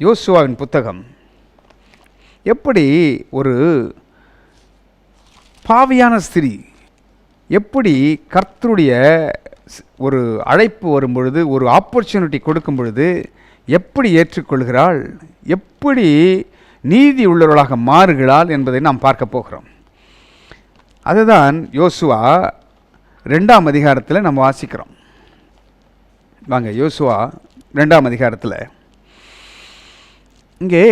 யோசுவாவின் புத்தகம் எப்படி ஒரு பாவியான ஸ்திரீ எப்படி கர்த்தருடைய ஒரு அழைப்பு வரும் பொழுது, ஒரு ஆப்பர்ச்சுனிட்டி கொடுக்கும் பொழுது எப்படி ஏற்றுக்கொள்கிறாள், எப்படி நீதி உள்ளவர்களாக மாறுகிறாள் என்பதை நாம் பார்க்க போகிறோம். அதுதான் யோசுவா 2ஆம் அதிகாரத்தில் நம்ம வாசிக்கிறோம். வாங்க, யோசுவா 2ஆம் அதிகாரத்தில் இங்கே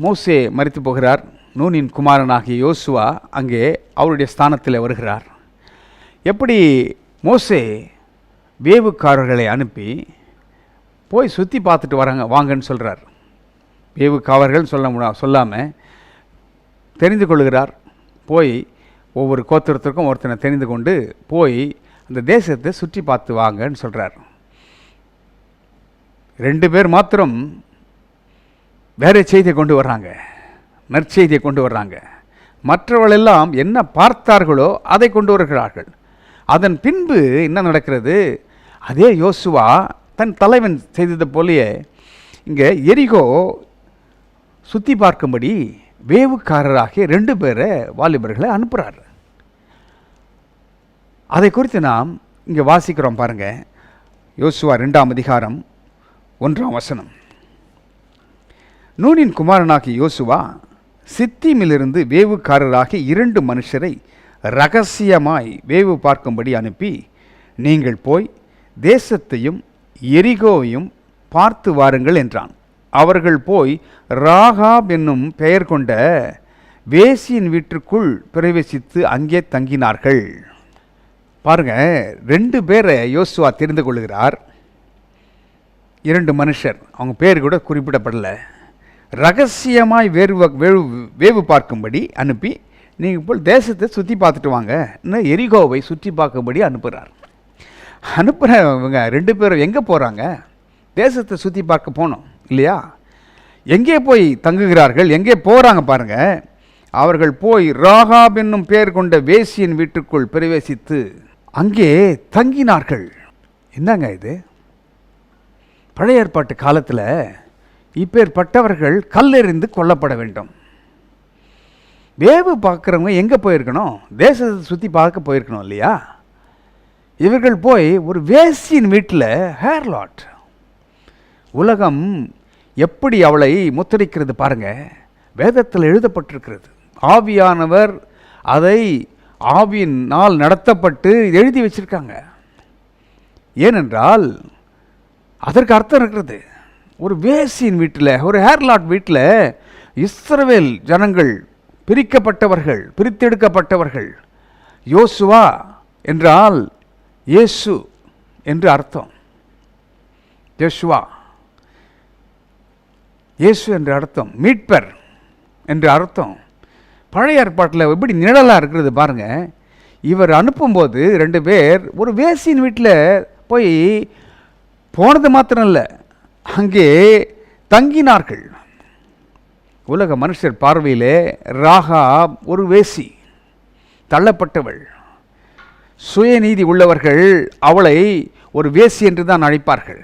மோசே மரித்து போகிறார். நூனின் குமாரனாகிய யோசுவா அங்கே அவருடைய ஸ்தானத்தில் வருகிறார். எப்படி மோசே வேவுக்காரர்களை அனுப்பி போய் சுற்றி பார்த்துட்டு வாங்கன்னு சொல்கிறார். வேவுக்காவர்கள் சொல்லாமல் தெரிந்து கொள்கிறார். போய் ஒவ்வொரு கோத்திரத்திற்கும் ஒருத்தனை தெரிந்து கொண்டு போய் அந்த தேசத்தை சுற்றி பார்த்து வாங்கன்னு சொல்கிறார். 2 பேர் மாத்திரம் வேறு செய்தியை கொண்டு வர்றாங்க, நற்செய்தியை கொண்டு வர்றாங்க. மற்றவர்களெல்லாம் என்ன பார்த்தார்களோ அதை கொண்டு வருகிறார்கள். அதன் பின்பு என்ன நடக்கிறது? அதே யோசுவா தன் தலைவன் செய்தது போலயே இங்கே எரிகோ சுற்றி பார்க்கும்படி வேவுக்காரராகிய 2 பேரை வாலிபர்களை அனுப்புகிறார். அதை குறித்து நாம் இங்கே வாசிக்கிறோம். பாருங்கள், யோசுவா 2ஆம் அதிகாரம் 1ஆம் வசனம். நூனின் குமாரனாகிய யோசுவா சித்தீமிலிருந்து வேவுக்காரராகிய 2 மனுஷரை இரகசியமாய் வேவு பார்க்கும்படி அனுப்பி, நீங்கள் போய் தேசத்தையும் எரிகோவையும் பார்த்து வாருங்கள் என்றான். அவர்கள் போய் ராகாப் என்னும் பெயர் கொண்ட வேசியின் வீட்டிற்குள் பிரவேசித்து அங்கே தங்கினார்கள். பாருங்க, 2 பேரை யோசுவா தெரிந்து கொள்கிறார். 2 மனுஷர், அவங்க பேர் கூட குறிப்பிடப்படலை. ரகசியமாய் வேவு பார்க்கும்படி அனுப்பி, நீங்கள் போல் தேசத்தை சுற்றி பார்த்துட்டு வாங்க, இன்னும் எரிகோவை சுற்றி பார்க்கும்படி அனுப்புகிறார். அனுப்புகிறவங்க 2 பேரும் எங்கே போகிறாங்க? தேசத்தை சுற்றி பார்க்க போனோம் இல்லையா? எங்கே போய் தங்குகிறார்கள், எங்கே போகிறாங்க பாருங்கள். அவர்கள் போய் ராகாப் என்னும் பெயர் கொண்ட வேசியின் வீட்டுக்குள் பிரவேசித்து அங்கே தங்கினார்கள். என்னங்க இது? பழைய ஏற்பாட்டு காலத்தில் இப்பேற்பட்டவர்கள் கல்லெறிந்து கொல்லப்பட வேண்டும். வேவு பார்க்குறவங்க எங்கே போயிருக்கணும்? தேசத்தை சுற்றி பார்க்க போயிருக்கணும் இல்லையா? இவர்கள் போய் ஒரு வேசியின் வீட்டில் ஹேர்லாட். உலகம் எப்படி அவளை முத்தரிக்கிறது பாருங்க. வேதத்தில் எழுதப்பட்டிருக்கிறது. ஆவியானவர் அதை ஆவியினால் நடத்தப்பட்டு எழுதி வச்சிருக்காங்க. ஏனென்றால் அதற்கு அர்த்தம் இருக்கிறது. ஒரு வேசியின் வீட்டில், ஒரு ஹேர்லாட் வீட்டில் இஸ்ரவேல் ஜனங்கள் பிரிக்கப்பட்டவர்கள், பிரித்தெடுக்கப்பட்டவர்கள். யோசுவா என்றால் இயேசு என்று அர்த்தம். யோசுவா இயேசு என்று அர்த்தம், மீட்பர் என்று அர்த்தம். பழைய ஏற்பாட்டில் எப்படி நிழலாக இருக்கிறது பாருங்க. இவர் அனுப்பும்போது 2 பேர் ஒரு வேசியின் வீட்டில் போய் போனது மாத்திரம் இல்லை, அங்கே தங்கினார்கள். உலக மனுஷர் பார்வையிலே ராகாப் ஒரு வேசி, தள்ளப்பட்டவள். சுயநீதி உள்ளவர்கள் அவளை ஒரு வேசி என்று தான் அழைப்பார்கள்.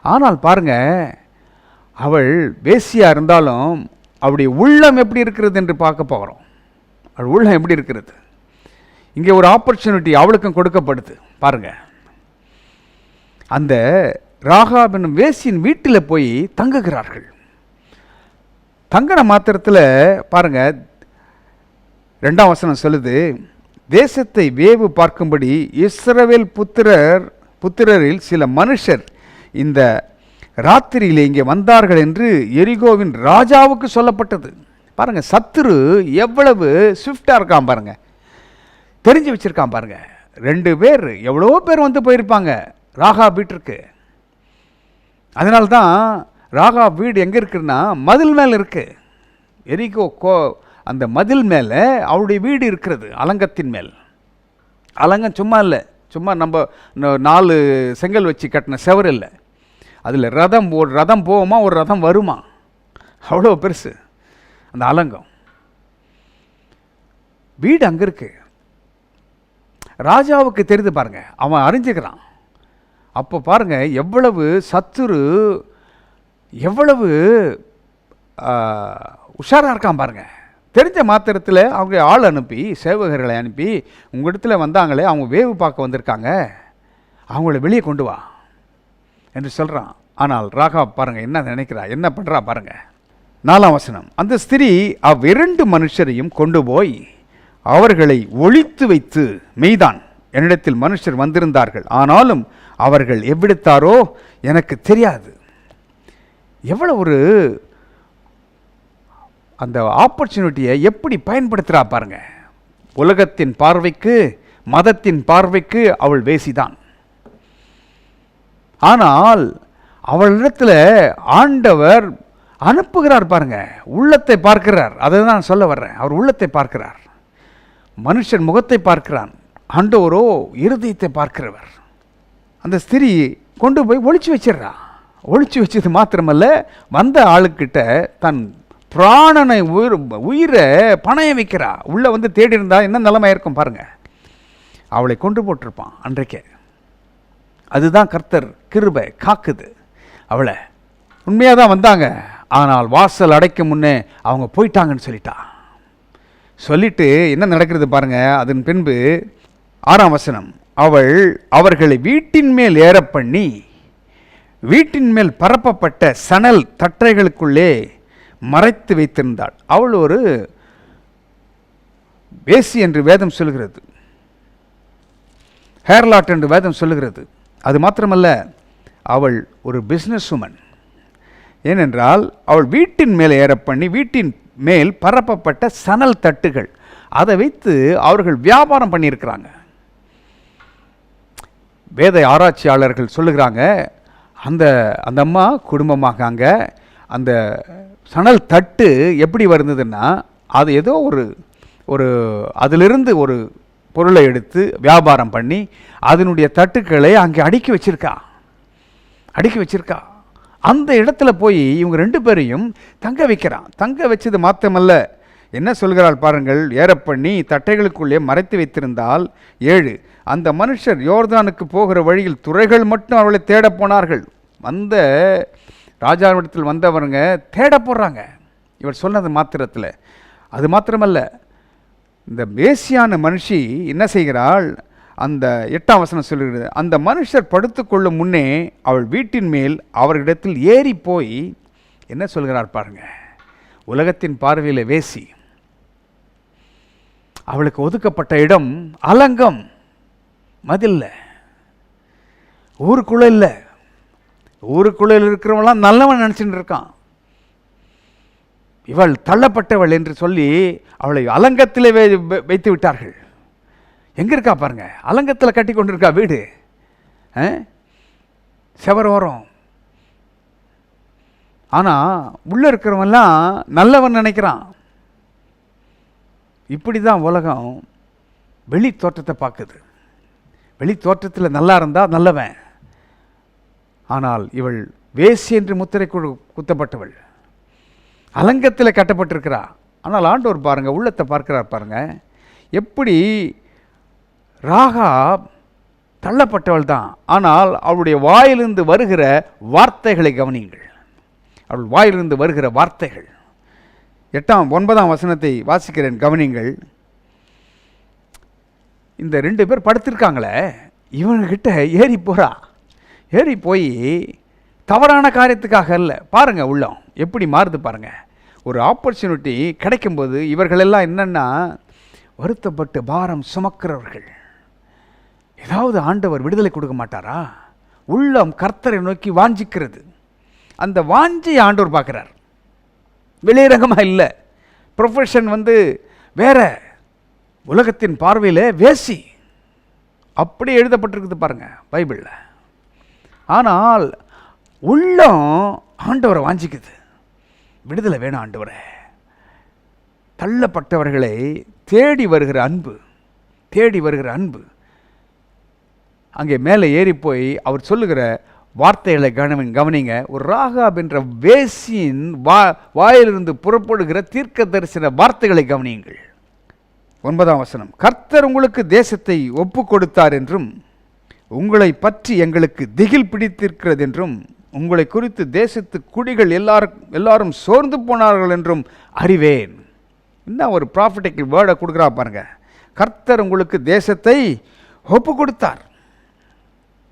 ஆனால் பாருங்க, அவள் வேசியாக இருந்தாலும் அவளுடைய உள்ளம் எப்படி இருக்கிறது என்று பார்க்க போகிறோம். அவள் உள்ளம் எப்படி இருக்கிறது? இங்கே ஒரு ஆப்பர்ச்சுனிட்டி அவளுக்கும் கொடுக்கப்படுது பாருங்க. அந்த ராகாப் என்னும் வேசியின் வீட்டில் போய் தங்குகிறார்கள். தங்கின மாத்திரத்தில் பாருங்க, 2ஆம் வசனம் சொல்லுது, தேசத்தை வேவு பார்க்கும்படி இஸ்ரவேல் புத்திரரில் சில மனுஷர் இந்த ராத்திரியிலே இங்கே வந்தார்கள் என்று எரிகோவின் ராஜாவுக்கு சொல்லப்பட்டது. பாருங்க, சத்துரு எவ்வளவு ஸ்விஃப்டாக இருக்கான் பாருங்க, தெரிஞ்சு வச்சிருக்கான் பாருங்க. 2 பேர் எவ்வளோ பேர் வந்து போயிருப்பாங்க ராகாப் வீட்டிற்கு. அதனால்தான் ராகாப் வீடு எங்கே இருக்குன்னா மதில் மேலே இருக்கு. எரிகோ அந்த மதில் மேலே அவளுடைய வீடு இருக்கிறது, அலங்கத்தின் மேல். அலங்கம் சும்மா இல்லை, சும்மா நம்ம 4 செங்கல் வச்சு கட்டின செவர் இல்லை. அதில் ஒரு ரதம் போகுமா, ஒரு ரதம் வருமா, அவ்வளோ பெருசு அந்த அலங்கம். வீடு அங்கே இருக்கு. ராஜாவுக்கு தெரிந்து பாருங்க, அவன் அறிஞ்சுக்கிறான். அப்போ பாருங்க எவ்வளவு சத்துரு எவ்வளவு உஷாராக இருக்கான் பாருங்க. தெரிஞ்ச மாத்திரத்தில் அவங்க ஆள் அனுப்பி, சேவகர்களை அனுப்பி, உங்கள் இடத்துல வந்தாங்களே, அவங்க வேவு பார்க்க வந்திருக்காங்க, அவங்கள வெளியே கொண்டு வா என்று சொல்கிறான். ஆனால் ராகாப் பாருங்க என்ன நினைக்கிறா, என்ன பண்ணுறா பாருங்க. 4ஆம் வசனம், அந்த ஸ்திரீ 2 மனுஷரையும் கொண்டு போய் அவர்களை ஒளித்து வைத்து, மெய்தான் என்னிடத்தில் மனுஷர் வந்திருந்தார்கள், ஆனாலும் அவர்கள் எவ்விடத்தாரோ எனக்கு தெரியாது. எவ்வளோ ஒரு அந்த ஆப்பர்ச்சுனிட்டியை எப்படி பயன்படுத்துகிறா பாருங்க. உலகத்தின் பார்வைக்கு, மதத்தின் பார்வைக்கு அவள் வேசிதான். ஆனால் அவளிடத்தில் ஆண்டவர் அனுப்புகிறார் பாருங்க, உள்ளத்தை பார்க்கிறார். அதை தான் சொல்ல வர்றேன். அவர் உள்ளத்தை பார்க்கிறார், மனுஷன் முகத்தை பார்க்கிறான், ஆண்டவரோ இருதயத்தை பார்க்கிறவர். அந்த ஸ்திரீ கொண்டு போய் ஒளிச்சு வச்சிடறா. ஒளிச்சு வச்சது மாத்திரமல்ல, வந்த ஆளுக்கிட்ட தன் பிராணனை உயிரை பணைய வைக்கிறா. உள்ளே வந்து தேடி இருந்தால் என்ன நிலைமை இருக்கும் பாருங்க. அவளை கொண்டு போட்டிருப்பான் அன்றைக்கே. அதுதான் கர்த்தர் கிருபை காக்குது. அவளை உண்மையாக தான் வந்தாங்க, ஆனால் வாசல் அடைக்கும் முன்னே அவங்க போயிட்டாங்கன்னு சொல்லிட்டு என்ன நடக்கிறது பாருங்க. அதன் பின்பு 6ஆம் வசனம், அவர்களை வீட்டின் மேல் ஏற பண்ணி, வீட்டின் மேல் பரப்பப்பட்ட சணல் தட்டைகளுக்குள்ளே மறைத்து வைத்திருந்தாள். அவள் ஒரு வேசி என்று வேதம் சொல்லுகிறது, ஹேர்லாட் என்று வேதம் சொல்லுகிறது. அது மாத்திரமல்ல, அவள் ஒரு பிஸ்னஸ் உமன். ஏனென்றால் அவள் வீட்டின் மேல் ஏற பண்ணி, வீட்டின் மேல் பரப்பப்பட்ட சணல் தட்டுகள், அதை வைத்து அவர்கள் வியாபாரம் பண்ணியிருக்கிறாங்க. வேத ஆராய்ச்சியாளர்கள் சொல்லுகிறாங்க, அந்த அம்மா குடும்பமாகாங்க. அந்த சணல் தட்டு எப்படி வருந்ததுன்னா, அது ஏதோ ஒரு அதிலிருந்து ஒரு பொருளை எடுத்து வியாபாரம் பண்ணி அதனுடைய தட்டுக்களை அங்கே அடுக்கி வச்சிருக்கா. அந்த இடத்துல போய் இவங்க 2 பேரையும் தங்க வைக்கிறான். தங்க வச்சது மாத்திரமல்ல, என்ன சொல்கிறாள் பாருங்கள், ஏற பண்ணி தட்டைகளுக்குள்ளே மறைத்து வைத்திருந்தால். 7, அந்த மனுஷர் யோர்தானுக்கு போகிற வழியில் துறைகள் மட்டும் அவளை தேட போனார்கள். வந்த ராஜாவிடத்தில் வந்தவருங்க தேட போடுறாங்க இவர் சொன்னது மாத்திரத்தில். அது மாத்திரமல்ல, இந்த வேசியான மனுஷி என்ன செய்கிறாள், அந்த 8ஆம் வசனம் சொல்லுகிறது, அந்த மனுஷர் படுத்துக்கொள்ளும் முன்னே அவள் வீட்டின் மேல் அவர்களிடத்தில் ஏறி போய் என்ன சொல்கிறார் பாருங்க. உலகத்தின் பார்வையில் வேசி. அவளுக்கு ஒதுக்கப்பட்ட இடம் அலங்கம், மதில்ல, ஊருக்குள்ள இல்லை. ஊருக்குள்ள இருக்கிறவங்களாம் நல்லவன் நினச்சிட்டு இருக்கான். இவள் தள்ளப்பட்டவள் என்று சொல்லி அவளை அலங்கத்திலே வைத்து விட்டார்கள். எங்கே இருக்கா பாருங்க, அலங்கத்தில் கட்டி கொண்டிருக்கா வீடு, செவரோரம். ஆனால் உள்ளே இருக்கிறவெல்லாம் நல்லவன் நினைக்கிறான். இப்படி தான் உலகம் வெளி தோற்றத்தை பார்க்குது. வெளி தோற்றத்தில் நல்லா இருந்தால் நல்லவன். ஆனால் இவள் வேசி என்று முத்திரை குத்தப்பட்டவள், அலங்கத்தில் கட்டப்பட்டிருக்கிறா. ஆனால் ஆண்டவர் பாருங்க உள்ளத்தை பார்க்கிறார் பாருங்க. எப்படி ராகாப் தள்ளப்பட்டவள் தான், ஆனால் அவளுடைய வாயிலிருந்து வருகிற வார்த்தைகளை கவனியுங்கள். அவள் வாயிலிருந்து வருகிற வார்த்தைகள். 9ஆம் வசனத்தை வாசிக்கிறேன், கவனிங்கள். இந்த 2 பேர் படுத்திருக்காங்களே, இவங்ககிட்ட ஏறி போய் தவறான காரியத்துக்காக அல்ல. பாருங்கள் உள்ளம் எப்படி மாறுது பாருங்கள். ஒரு ஆப்பர்ச்சுனிட்டி கிடைக்கும்போது இவர்களெல்லாம் என்னென்னா வருத்தப்பட்டு பாரம் சுமக்கிறவர்கள். ஏதாவது ஆண்டவர் விடுதலை கொடுக்க மாட்டாரா? உள்ளம் கர்த்தரை நோக்கி வாஞ்சிக்கிறது. அந்த வாஞ்சியை ஆண்டவர் பார்க்குறார், வெளியரங்கமாக இல்லை. ப்ரொஃபஷன் வேற, உலகத்தின் பார்வையில் வேசி, அப்படி எழுதப்பட்டிருக்குது பாருங்கள் பைபிளில். ஆனால் உள்ளம் ஆண்டவரை வாஞ்சிக்குது, விடுதலை வேணும் ஆண்டவரை. தள்ளப்பட்டவர்களை தேடி வருகிற அன்பு. அங்கே மேலே ஏறி போய் அவர் சொல்லுகிற வார்த்தைகளை கவனிங்க. ஒரு ராகாப் என்ற வேசியின் வாயிலிருந்து புறப்படுகிற தீர்க்க தரிசன வார்த்தைகளை கவனியுங்கள். 9ஆம் வசனம், கர்த்தர் உங்களுக்கு தேசத்தை ஒப்பு கொடுத்தார் என்றும் உங்களை பற்றி எங்களுக்கு திகில் பிடித்திருக்கிறது என்றும் உங்களை குறித்து தேசத்து குடிகள் எல்லாரும் சோர்ந்து போனார்கள் என்றும் அறிவேன். இன்னும் ஒரு ப்ராஃபிட்டிக்கல் வேர்டை கொடுக்குறா பாருங்க. கர்த்தர் உங்களுக்கு தேசத்தை ஒப்பு கொடுத்தார்.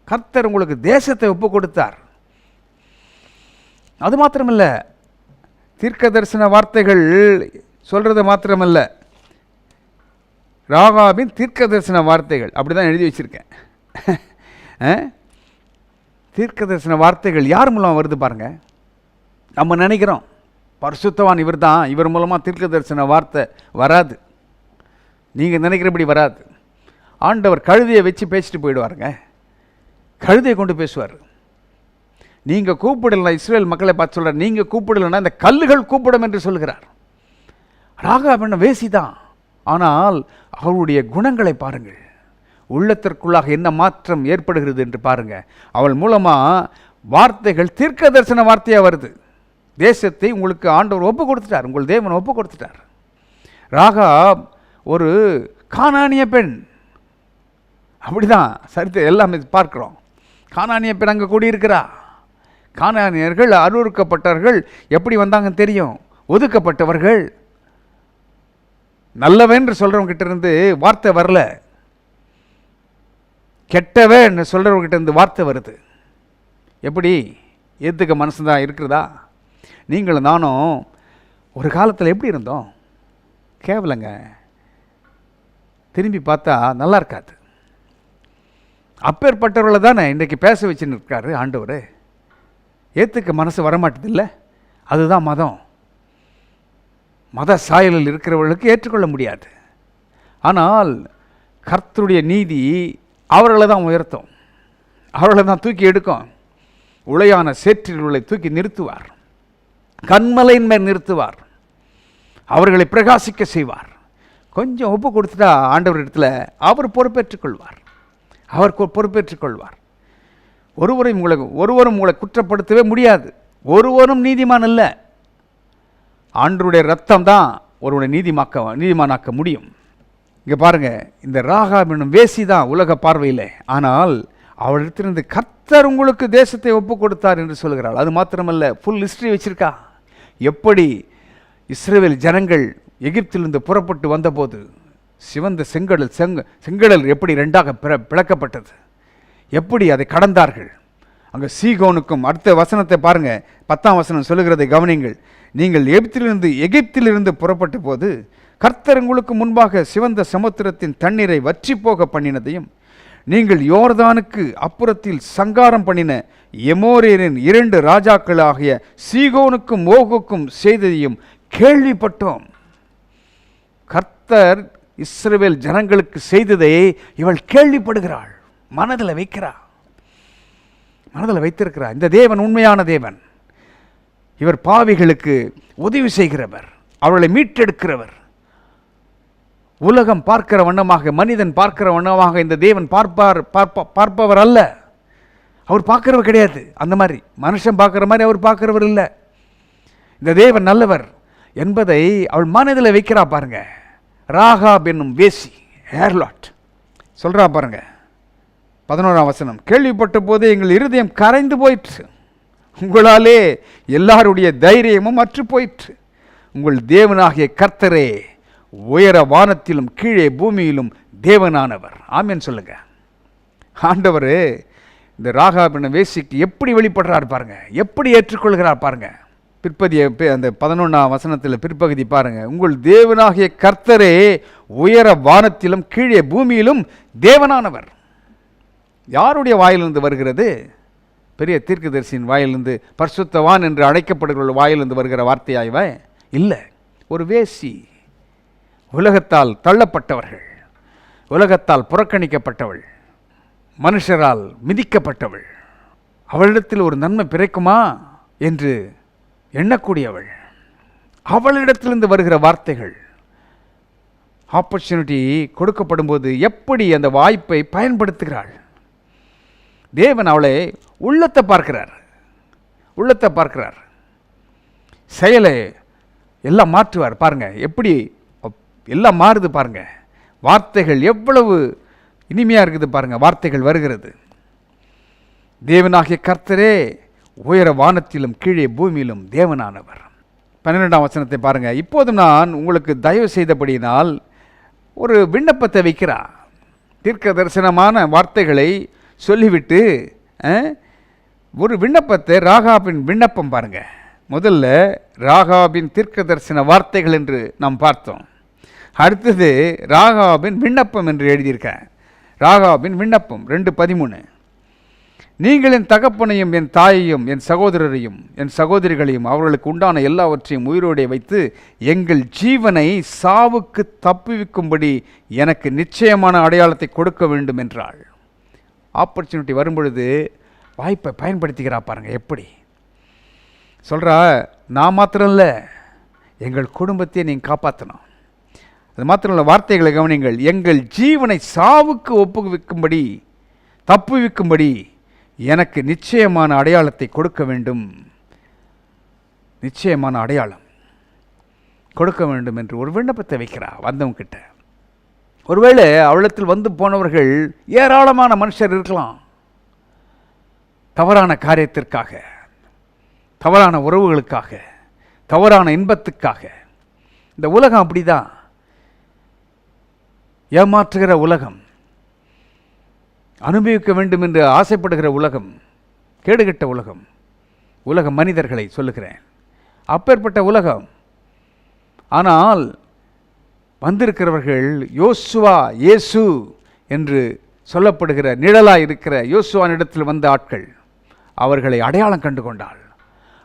கர்த்தர் உங்களுக்கு தேசத்தை ஒப்பு கொடுத்தார். அது மாத்திரமல்ல, தீர்க்க தரிசன வார்த்தைகள் சொல்றது மாத்திரமல்ல, ராகாபின் தீர்க்க தரிசன வார்த்தைகள் அப்படிதான் எழுதி வச்சிருக்கேன். தீர்க்க தரிசன வார்த்தைகள் யார் மூலம் வருது பாருங்க. நம்ம நினைக்கிறோம் பரிசுத்தவான் இவர் தான், இவர் மூலமாக தீர்க்க தரிசன வார்த்தை வராது. நீங்கள் நினைக்கிறபடி வராது. ஆண்டவர் கழுதையை வச்சு பேசிட்டு போயிடுவாருங்க. கழுதையை கொண்டு பேசுவார். நீங்கள் கூப்பிடலைன்னா, இஸ்ரேல் மக்களை பார்த்து சொல்கிறார், நீங்கள் கூப்பிடலைன்னா இந்த கல்லுகள் கூப்பிடும் என்று சொல்கிறார். ராகாப் என்ன வேசி தான், ஆனால் அவளுடைய குணங்களை பாருங்கள். உள்ளத்திற்குள்ளாக என்ன மாற்றம் ஏற்படுகிறது என்று பாருங்கள். அவள் மூலமாக வார்த்தைகள் தீர்க்க தரிசன வார்த்தையாக வருது. தேசத்தை உங்களுக்கு ஆண்டவர் ஒப்பு கொடுத்துட்டார், உங்கள் தேவன் ஒப்பு கொடுத்துட்டார். ராகாப் ஒரு கானானிய பெண், அப்படிதான் சரித்திரம் எல்லாமே பார்க்குறோம். கானானிய பெண் அங்கே கூடியிருக்கிறா. கானானியர்கள் அருவருக்கப்பட்டவர்கள். எப்படி வந்தாங்கன்னு தெரியும், ஒதுக்கப்பட்டவர்கள். நல்லவன் சொல்கிறவங்க கிட்ட இருந்து வார்த்தை வரல, கெட்டவன் சொல்கிறவங்க கிட்ட இருந்து வார்த்தை வருது. எப்படி ஏற்றுக்க மனசுதான் இருக்கிறதா? நீங்களும் நானும் ஒரு காலத்தில் எப்படி இருந்தோம்? கேவலங்க. திரும்பி பார்த்தா நல்லா இருக்காது. அப்பேற்பட்டவர்களை தானே இன்றைக்கு பேச வச்சுன்னு இருக்காரு ஆண்டவர். ஏற்றுக்க மனசு வரமாட்டது இல்லை. அதுதான் மதம். மத சாயலில் இருக்கிறவர்களுக்கு ஏற்றுக்கொள்ள முடியாது. ஆனால் கர்த்தருடைய நீதி அவர்களை தான் உயர்த்தும், அவர்களை தான் தூக்கி எடுக்கும். உளையான சேற்றில்களை தூக்கி நிறுத்துவார், கண்மலையின் மேல் நிறுத்துவார், அவர்களை பிரகாசிக்க செய்வார். கொஞ்சம் ஒப்பு கொடுத்துட்டா ஆண்டவர் இடத்துல அவர் பொறுப்பேற்றுக்கொள்வார். ஒருவரும் உங்களை குற்றப்படுத்தவே முடியாது. ஒருவரும் நீதிமான் அல்ல. ஆண்டவருடைய ரத்தம் தான் ஒருவனை நீதிமானாக்க முடியும். இங்கே பாருங்க, இந்த ராகாப் என்னும் வேசி தான் உலக பார்வையில். ஆனால் அவளிடத்திலிருந்து கர்த்தர் உங்களுக்கு தேசத்தை ஒப்பு கொடுத்தார் என்று சொல்கிறாள். அது மாத்திரமல்ல, ஃபுல் ஹிஸ்டரி வச்சிருக்கா. எப்படி இஸ்ரவேல் ஜனங்கள் எகிப்திலிருந்து புறப்பட்டு வந்தபோது சிவந்த செங்கடல் எப்படி ரெண்டாக பிளக்கப்பட்டது, எப்படி அதை கடந்தார்கள். அங்கே சீகோனுக்கும் அடுத்த வசனத்தை பாருங்க, 10ஆம் வசனம் சொல்லுகிறதை கவனிங்கள். நீங்கள் எகிப்திலிருந்து புறப்பட்ட போது கர்த்தர் உங்களுக்கு முன்பாக சிவந்த சமுத்திரத்தின் தண்ணீரை வற்றி போக பண்ணினதையும், நீங்கள் யோர்தானுக்கு அப்புறத்தில் சங்காரம் பண்ணின எமோரியரின் 2 ராஜாக்களாகிய சீகோனுக்கும் ஓகுக்கும் செய்ததையும் கேள்விப்பட்டோம். கர்த்தர் இஸ்ரவேல் ஜனங்களுக்கு செய்ததை இவள் கேள்விப்படுகிறாள், மனதில் வைத்திருக்கிறார். இந்த தேவன் உண்மையான தேவன். இவர் பாவிகளுக்கு உதவி செய்கிறவர், அவர்களை மீட்டெடுக்கிறவர். உலகம் பார்க்கிற வண்ணமாக, மனிதன் பார்க்கிற வண்ணமாக இந்த தேவன் பார்ப்பவர் அல்ல. அவர் பார்க்கிறவர் கிடையாது. அந்த மாதிரி மனுஷன் பார்க்குற மாதிரி அவர் பார்க்கிறவர் இல்லை. இந்த தேவன் நல்லவர் என்பதை அவள் மனதில் வைக்கிறா பாருங்க. ராகாப் என்னும் வேசி, ஏர்லாட் சொல்றா பாருங்க. 11ஆம் வசனம், கேள்விப்பட்ட போதே எங்கள் இருதயம் கரைந்து போயிற்று, உங்களாலே எல்லாருடைய தைரியமும் அற்று போயிற்று. உங்கள் தேவனாகிய கர்த்தரே உயர வானத்திலும் கீழே பூமியிலும் தேவனானவர். ஆமென் சொல்லுங்க. ஆண்டவர் இந்த ராகாபின் வேசிக்கு எப்படி வெளிப்படுறார் பாருங்க, எப்படி ஏற்றுக்கொள்கிறார் பாருங்க. அந்த 11ஆம் வசனத்தில் பிற்பகுதி பாருங்க. உங்கள் தேவனாகிய கர்த்தரே உயர வானத்திலும் கீழே பூமியிலும் தேவனானவர். யாருடைய வாயிலிருந்து வருகிறது? பெரிய தீர்க்கதரிசியின் வாயிலிருந்து, பரிசுத்தவான் என்று அழைக்கப்படுகிற வாயிலிருந்து வருகிற வார்த்தையாய்வ இல்லை. ஒரு வேசி, உலகத்தால் தள்ளப்பட்டவர்கள், உலகத்தால் புறக்கணிக்கப்பட்டவள், மனுஷரால் மிதிக்கப்பட்டவள், அவளிடத்தில் ஒரு நன்மை பிறக்குமா என்று எண்ணக்கூடியவள், அவளிடத்திலிருந்து வருகிற வார்த்தைகள், ஆப்பர்ச்சுனிட்டி கொடுக்கப்படும் போது எப்படி அந்த வாய்ப்பை பயன்படுத்துகிறாள். தேவன் அவளை உள்ளத்தை பார்க்கிறார், உள்ளத்தை பார்க்கிறார், செயலை எல்லாம் மாற்றுவார். பாருங்க எப்படி எல்லாம் மாறுது பாருங்க. வார்த்தைகள் எவ்வளவு இனிமையாக இருக்குது பாருங்க. வார்த்தைகள் வருகிறது. தேவனாகிய கர்த்தரே உயர வானத்திலும் கீழே பூமியிலும் தேவனானவர். 12ஆம் வசனத்தை பாருங்க. இப்போது நான் உங்களுக்கு தயவு செய்தபடியினால் ஒரு விண்ணப்பத்தை வைக்கிறார். தீர்க்க தரிசனமான வார்த்தைகளை சொல்லிவிட்டு ஒரு விண்ணப்பத்தை, ராகாபின் விண்ணப்பம் பாருங்க. முதல்ல ராகாபின் தீர்க்க தரிசன வார்த்தைகள் என்று நாம் பார்த்தோம். அடுத்தது ராகாபின் விண்ணப்பம் என்று எழுதியிருக்கேன். ராகாபின் விண்ணப்பம் 2:13. நீங்கள் என் தகப்பனையும் என் தாயையும் என் சகோதரரையும் என் சகோதரிகளையும் அவர்களுக்கு உண்டான எல்லாவற்றையும் உயிரோடே வைத்து எங்கள் ஜீவனை சாவுக்கு தப்புவிக்கும்படி எனக்கு நிச்சயமான அடையாளத்தை கொடுக்க வேண்டும் என்றாள். ஆப்பர்ச்சுனிட்டி வரும்பொழுது வாய்ப்பை பயன்படுத்திக்கிறா பாருங்க. எப்படி சொல்கிறா, நான் மாத்திரம் இல்லை, எங்கள் குடும்பத்தையே நீங்கள் காப்பாற்றணும். அது மாத்திரம் இல்லை, வார்த்தைகளை கவனிங்கள். எங்கள் ஜீவனை சாவுக்கு ஒப்புவிக்கும்படி தப்புவிக்கும்படி எனக்கு நிச்சயமான அடையாளத்தை கொடுக்க வேண்டும், நிச்சயமான அடையாளம் கொடுக்க வேண்டும் என்று ஒரு விண்ணப்பத்தை வைக்கிறா வந்தவங்க கிட்ட. ஒருவேளை அவளத்தில் வந்து போனவர்கள் ஏராளமான மனுஷர் இருக்கலாம். தவறான காரியத்திற்காக, தவறான உறவுகளுக்காக, தவறான இன்பத்துக்காக. இந்த உலகம் அப்படிதான், ஏமாற்றுகிற உலகம், அனுபவிக்க வேண்டும் என்று ஆசைப்படுகிற உலகம், கேடுகட்ட உலகம். உலக மனிதர்களை சொல்லுகிறேன், அப்பேற்பட்ட உலகம். ஆனால் வந்திருக்கிறவர்கள் யோசுவா, இயேசு என்று சொல்லப்படுகிற நிழலாய் இருக்கிற யோசுவானிடத்தில் வந்த ஆட்கள். அவர்களை அடையாளம் கண்டு கொண்டாள்.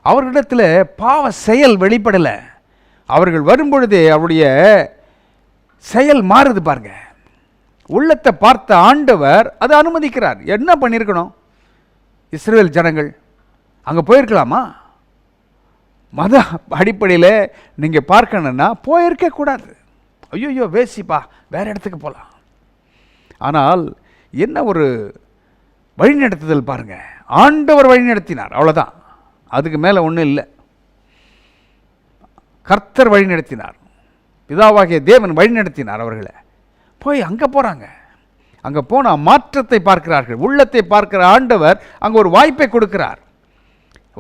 அவர்களிடத்தில் பாவ செயல் வெளிப்படலை. அவர்கள் வரும்பொழுதே அவருடைய செயல் மாறுது பாருங்க. உள்ளத்தை பார்த்த ஆண்டவர் அதை அனுமதிக்கிறார். என்ன பண்ணியிருக்கணும்? இஸ்ரவேல் ஜனங்கள் அங்கே போயிருக்கலாமா? மத அடிப்படையில் நீங்கள் பார்க்கணுன்னா போயிருக்க கூடாது. ஐயோ வேசிப்பா, வேற இடத்துக்கு போகலாம். ஆனால் என்ன ஒரு வழிநடத்துதல் பாருங்க. ஆண்டவர் வழிநடத்தினார், அவ்வளோதான். அதுக்கு மேலே ஒன்றும் இல்லை. கர்த்தர் வழிநடத்தினார், பிதாவாகிய தேவன் வழிநடத்தினார் அவர்களை. போய் அங்கே போகிறாங்க. அங்கே போனால் மாற்றத்தை பார்க்கிறார்கள், உள்ளத்தை பார்க்கிற ஆண்டவர் அங்கே ஒரு வாய்ப்பை கொடுக்கிறார்.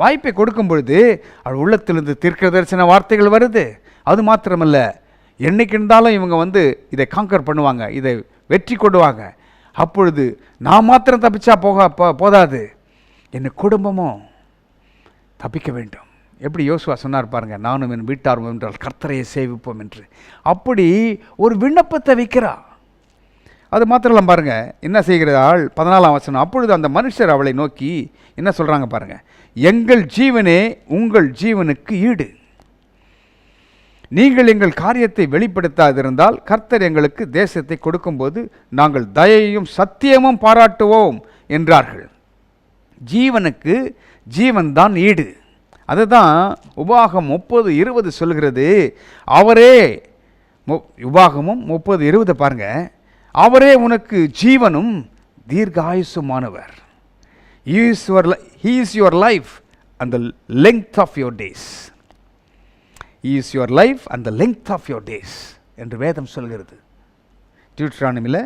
வாய்ப்பை கொடுக்கும் பொழுது அவர் உள்ளத்திலிருந்து தீர்க்க தரிசன வார்த்தைகள் வருது. அது மாத்திரமல்ல, என்னைக்கு இருந்தாலும் இவங்க இதை காங்கர் பண்ணுவாங்க, இதை வெற்றி கொண்டுவாங்க. அப்பொழுது நான் மாத்திரம் தப்பிச்சா போதாது, என் குடும்பமும் தப்பிக்க வேண்டும். எப்படி யோசுவா சொன்னார் பாருங்க, நானும் என் வீட்டாரும் என்றால் கர்த்தரையை சேவிப்போம் என்று. அப்படி ஒரு விண்ணப்பத்தை வைக்கிறா. அது மாத்திரம் பாருங்க என்ன செய்கிறாள். 14ஆம் வசனம். அப்பொழுது அந்த மனுஷர் அவளை நோக்கி என்ன சொல்றாங்க பாருங்க, எங்கள் ஜீவனே உங்கள் ஜீவனுக்கு ஈடு, நீங்கள் எங்கள் காரியத்தை வெளிப்படுத்தாதிருந்தால் கர்த்தர் எங்களுக்கு தேசத்தை கொடுக்கும்போது நாங்கள் தயையும் சத்தியமும் பாராட்டுவோம் என்றார்கள். ஜீவனுக்கு ஜீவன்தான் ஈடு. அதுதான் உபாகம் 30:20 சொல்கிறது. அவரே, உபாகமும் 30:20 பாருங்க, அவரே உனக்கு ஜீவனும் தீர்காயுசுமானவர். He is your life and the length of your days. He is your life and the length of your days என்று வேதம் சொல்கிறது. டியூட்ரானமியில்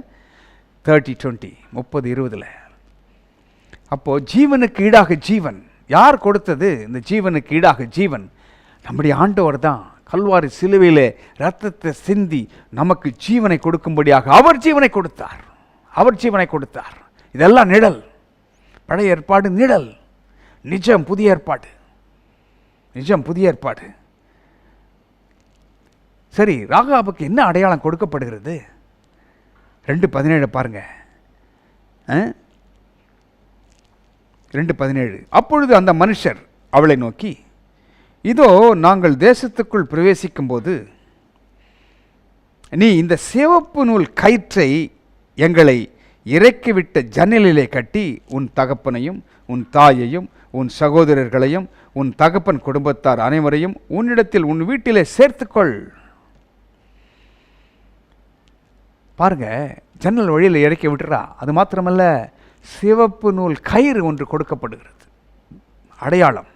30:20, 30:20. அப்போ ஜீவனுக்கு ஈடாக ஜீவன் யார் கொடுத்தது? இந்த ஜீவனுக்கு ஈடாக ஜீவன் நம்முடைய ஆண்டவர் தான் கல்வாரி சிலுவையிலே இரத்தத்தை சிந்தி நமக்கு ஜீவனை கொடுக்கும்படியாக அவர் ஜீவனை கொடுத்தார். அவர் ஜீவனை கொடுத்தார். இதெல்லாம் நிழல். பழைய ஏற்பாடு நிழல், நிஜம் புதிய ஏற்பாடு. நிஜம் புதிய ஏற்பாடு. சரி, ராகாபுக்கு என்ன அடையாளம் கொடுக்கப்படுகிறது? 2:17 பாருங்க. 2:17. அப்பொழுது அந்த மனுஷர் அவளை நோக்கி, இதோ நாங்கள் தேசத்துக்குள் பிரவேசிக்கும் போது நீ இந்த சிவப்பு நூல் கயிற்றை எங்களை இறக்கிவிட்ட ஜன்னலிலே கட்டி உன் தகப்பனையும் உன் தாயையும் உன் சகோதரர்களையும் உன் தகப்பன் குடும்பத்தார் அனைவரையும் உன்னிடத்தில் உன் வீட்டிலே சேர்த்துக்கொள். பாருங்க, ஜன்னல் வழியில் இறக்கி விட்டுறா. அது மாத்திரமல்ல, சிவப்பு நூல் கயிறு ஒன்று கொடுக்கப்படுகிறது. அடையாளம்.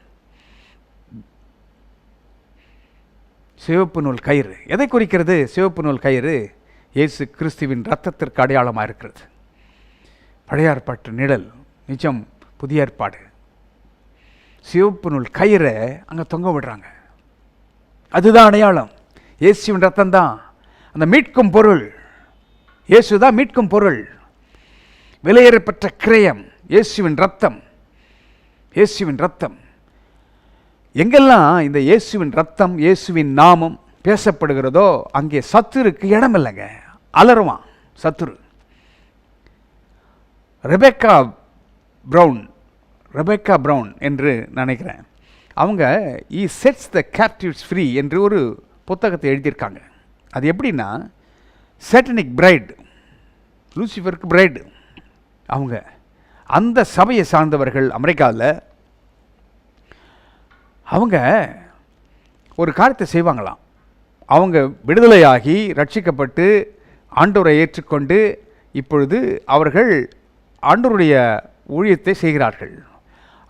சிவப்பு நூல் கயிறு எதை குறிக்கிறது? சிவப்பு நூல் கயிறு இயேசு கிறிஸ்துவின் இரத்தத்திற்கு அடையாளமாக இருக்கிறது. பழைய ஏற்பாட்டு நிழல், நிஜம் புதிய ஏற்பாடு. சிவப்பு நூல் கயிறை அங்கே தொங்க விடுறாங்க. அதுதான் அடையாளம். இயேசுவின் ரத்தம் தான் அந்த மீட்கும் பொருள். இயேசுதான் மீட்கும் பொருள். விலையேறப்பெற்ற கிரயம் இயேசுவின் ரத்தம். இயேசுவின் ரத்தம். எங்கெல்லாம் இந்த இயேசுவின் ரத்தம், இயேசுவின் நாமம் பேசப்படுகிறதோ அங்கே சத்துருக்கு இடம் இல்லைங்க. அலறுவான் சத்துரு. ரெபேக்கா பிரவுன் என்று நினைக்கிறேன். அவங்க ஈ செட்ஸ் த கேப்டிவ்ஸ் ஃப்ரீ என்று ஒரு புத்தகத்தை எழுதியிருக்காங்க. அது எப்படின்னா, சேட்டனிக் பிரைட், லூசிஃபருக்கு பிரைடு அவங்க. அந்த சபையை சார்ந்தவர்கள் அமெரிக்காவில் அவங்க ஒரு காரியத்தை செய்வாங்களாம். அவங்க விடுதலையாகி ரட்சிக்கப்பட்டு ஆண்டவரை ஏற்றுக்கொண்டு இப்பொழுது அவர்கள் ஆண்டவருடைய ஊழியத்தை செய்கிறார்கள்.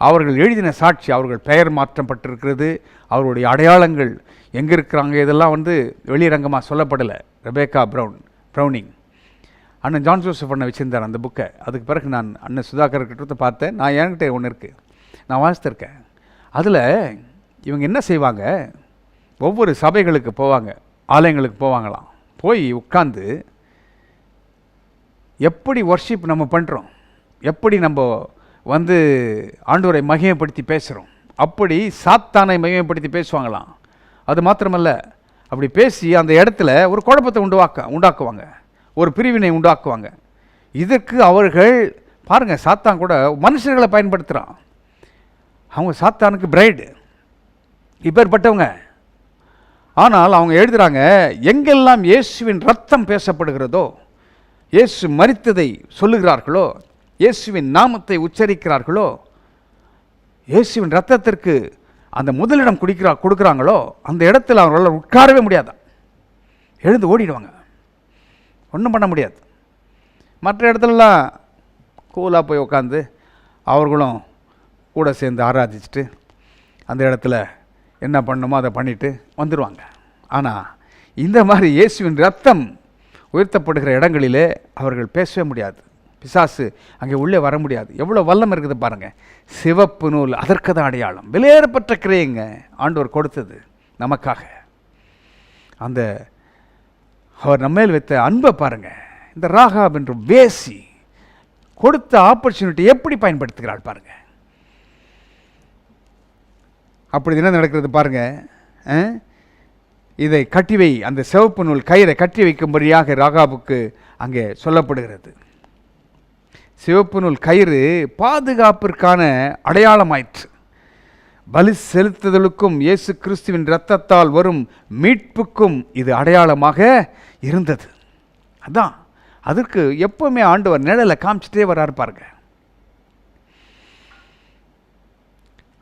அவர்கள் எழுதின சாட்சி, அவர்கள் பெயர் மாற்றப்பட்டிருக்கிறது. அவருடைய அடையாளங்கள் எங்கே இருக்கிறாங்க இதெல்லாம் வெளிரங்கமாக சொல்லப்படலை. ரெபேக்கா ப்ரௌனிங் அண்ணன் ஜான் ஜோசப் அண்ணன் வச்சுருந்தார் அந்த புக்கை. அதுக்கு பிறகு நான் அண்ணன் சுதாகர் கிட்ட பார்த்தேன். நான் என்கிட்ட ஒன்று இருக்குது, நான் வாசித்திருக்கேன். அதில் இவங்க என்ன செய்வாங்க, ஒவ்வொரு சபைகளுக்கு போவாங்க, ஆலயங்களுக்கு போவாங்களாம். போய் உட்கார்ந்து எப்படி வர்ஷிப் நம்ம பண்ணுறோம், எப்படி நம்ம ஆண்டவரை மகிமைப்படுத்தி பேசுகிறோம், அப்படி சாத்தானை மகிமைப்படுத்தி பேசுவாங்களாம். அது மாத்திரமல்ல, அப்படி பேசி அந்த இடத்துல ஒரு குழப்பத்தை உண்டாக்குவாங்க, ஒரு பிரிவினை உண்டாக்குவாங்க. இதற்கு அவர்கள் பாருங்கள், சாத்தான் கூட மனுஷர்களை பயன்படுத்துகிறான். அவங்க சாத்தானுக்கு பிரைடு இப்பேற்பட்டவங்க. ஆனால் அவங்க எழுதுகிறாங்க, எங்கெல்லாம் இயேசுவின் ரத்தம் பேசப்படுகிறதோ, இயேசு மரித்ததை சொல்லுகிறார்களோ, இயேசுவின் நாமத்தை உச்சரிக்கிறார்களோ, இயேசுவின் ரத்தத்திற்கு அந்த முதலிடம் கொடுக்குறாங்களோ, அந்த இடத்துல அவங்களால் உட்காரவே முடியாதான், எழுந்து ஓடிடுவாங்க, ஒன்றும் பண்ண முடியாது. மற்ற இடத்துலலாம் கூலாக போய் உட்காந்து அவர்களும் கூட சேர்ந்து ஆராதிச்சுட்டு அந்த இடத்துல என்ன பண்ணணுமோ அதை பண்ணிவிட்டு வந்துடுவாங்க. ஆனால் இந்த மாதிரி இயேசுவின் ரத்தம் உயர்த்தப்படுகிற இடங்களிலே அவர்கள் பேசவே முடியாது. பிசாசு அங்கே உள்ளே வர முடியாது. எவ்வளோ வல்லம் இருக்குது பாருங்கள். சிவப்பு நூல் அதற்கு தான் அடையாளம். விலையேறப்பட்ட கிரயங்க ஆண்டவர் கொடுத்தது நமக்காக. அந்த அவர் நம்மேல் வைத்த அன்பை பாருங்கள். இந்த ராகாப் என்ற வேசி கொடுத்த ஆப்பர்ச்சுனிட்டி எப்படி பயன்படுத்துகிறாள் பாருங்கள். அப்படி என்ன நடக்கிறது பாருங்கள். இதை கட்டிவை, அந்த சிவப்பு நூல் கயிறை கட்டி வைக்கும்படியாக ராகாபுக்கு அங்கே சொல்லப்படுகிறது. சிவப்பு நூல் கயிறு பாதுகாப்பிற்கான அடையாளமாயிற்று. பலி செலுத்துதலுக்கும் இயேசு கிறிஸ்துவின் இரத்தத்தால் வரும் மீட்புக்கும் இது அடையாளமாக இருந்தது. அதான் அதற்கு எப்பவுமே ஆண்டவர் நிழலை காமிச்சிட்டே வராரு பாருங்க.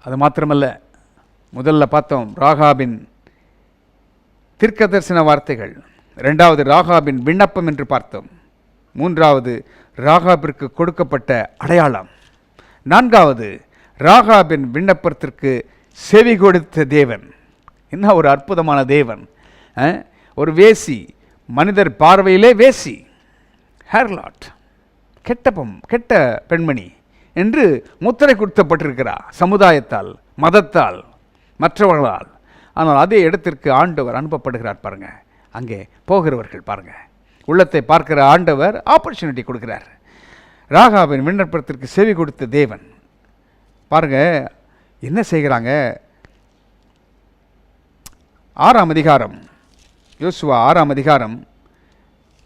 அது மாத்திரமல்ல, முதல்ல பார்த்தோம் ராகாபின் தீர்க்க தரிசன வார்த்தைகள், இரண்டாவது ராகாபின் விண்ணப்பம் என்று பார்த்தோம், மூன்றாவது ராகாபிற்கு கொடுக்கப்பட்ட அடையாளம், நான்காவது ராகாபின் விண்ணப்பத்திற்கு செவி கொடுத்த தேவன். என்ன ஒரு அற்புதமான தேவன். ஒரு வேசி, மனிதர் பார்வையிலே வேசி, ஹேர்லாட், கெட்ட பெண்மணி என்று முத்திரை கொடுத்தப்பட்டிருக்கிறார். சமுதாயத்தால், மதத்தால், மற்றவர்களால். ஆனால் அதே இடத்திற்கு ஆண்டவர் அனுப்பப்படுகிறார் பாருங்க. அங்கே போகிறவர்கள் பாருங்க, உள்ளத்தை பார்க்கிற ஆண்டவர் ஆப்பர்ச்சுனிட்டி கொடுக்கிறார். ராகாபின் விண்ணப்பத்திற்கு செவி கொடுத்த தேவன் பாருங்க என்ன செய்கிறாங்க. 6ஆம் அதிகாரம், யோசுவா 6ஆம் அதிகாரம்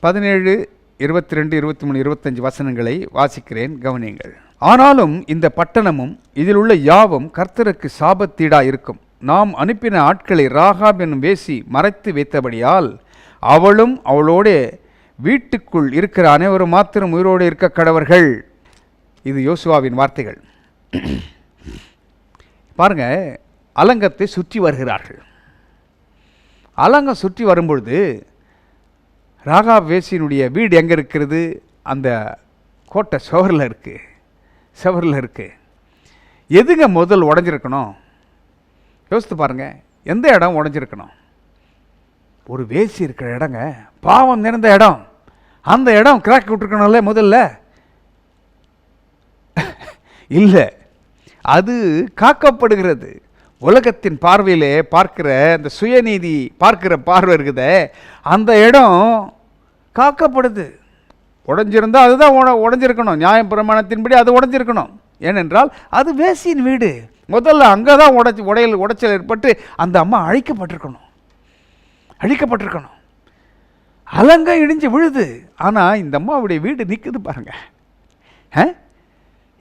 17, 22, 23, 25 வசனங்களை வாசிக்கிறேன், கவனியுங்கள். ஆனாலும் இந்த பட்டணமும் இதில் உள்ள யாவும் கர்த்தருக்கு சாபத்தீடா இருக்கும். நாம் அனுப்பின ஆட்களை ராகாப் என்னும் வேசி மறைத்து வைத்தபடியால் அவளும் அவளோட வீட்டுக்குள் இருக்கிற அனைவரும் மாத்திரம் உயிரோடு இருக்க கடவர்கள். இது யோசுவாவின் வார்த்தைகள். பாருங்க, அலங்கத்தை சுற்றி வருகிறார்கள். அலங்கம் சுற்றி வரும்பொழுது ராகாப் வேசியினுடைய வீடு எங்கே இருக்கிறது? அந்த கோட்டை சுவரில் இருக்கு. எதுங்க முதல் உடஞ்சிருக்கணும்? யோசித்து பாருங்க, எந்த இடம் உடஞ்சிருக்கணும்? ஒரு வேசி இருக்கிற இடங்க, பாவம் நிறைந்த இடம். அந்த இடம் கிராக் விட்டுருக்கணும்ல முதல்ல. இல்லை, அது காக்கப்படுகிறது. உலகத்தின் பார்வையிலே பார்க்கிற அந்த சுயநீதி பார்க்கிற பார்வை இருக்குதே, அந்த இடம் காக்கப்படுது. உடஞ்சிருந்தால் அதுதான் உடஞ்சிருக்கணும். நியாய பிரமாணத்தின்படி அது உடஞ்சிருக்கணும். ஏனென்றால் அது வேசியின் வீடு. முதல்ல அங்கே தான் உடைச்சல் ஏற்பட்டு அந்த அம்மா அழிக்கப்பட்டிருக்கணும். அலங்கம் இடிஞ்சு விழுது. ஆனால் இந்த அம்மாவுடைய வீடு நிற்குது பாருங்க.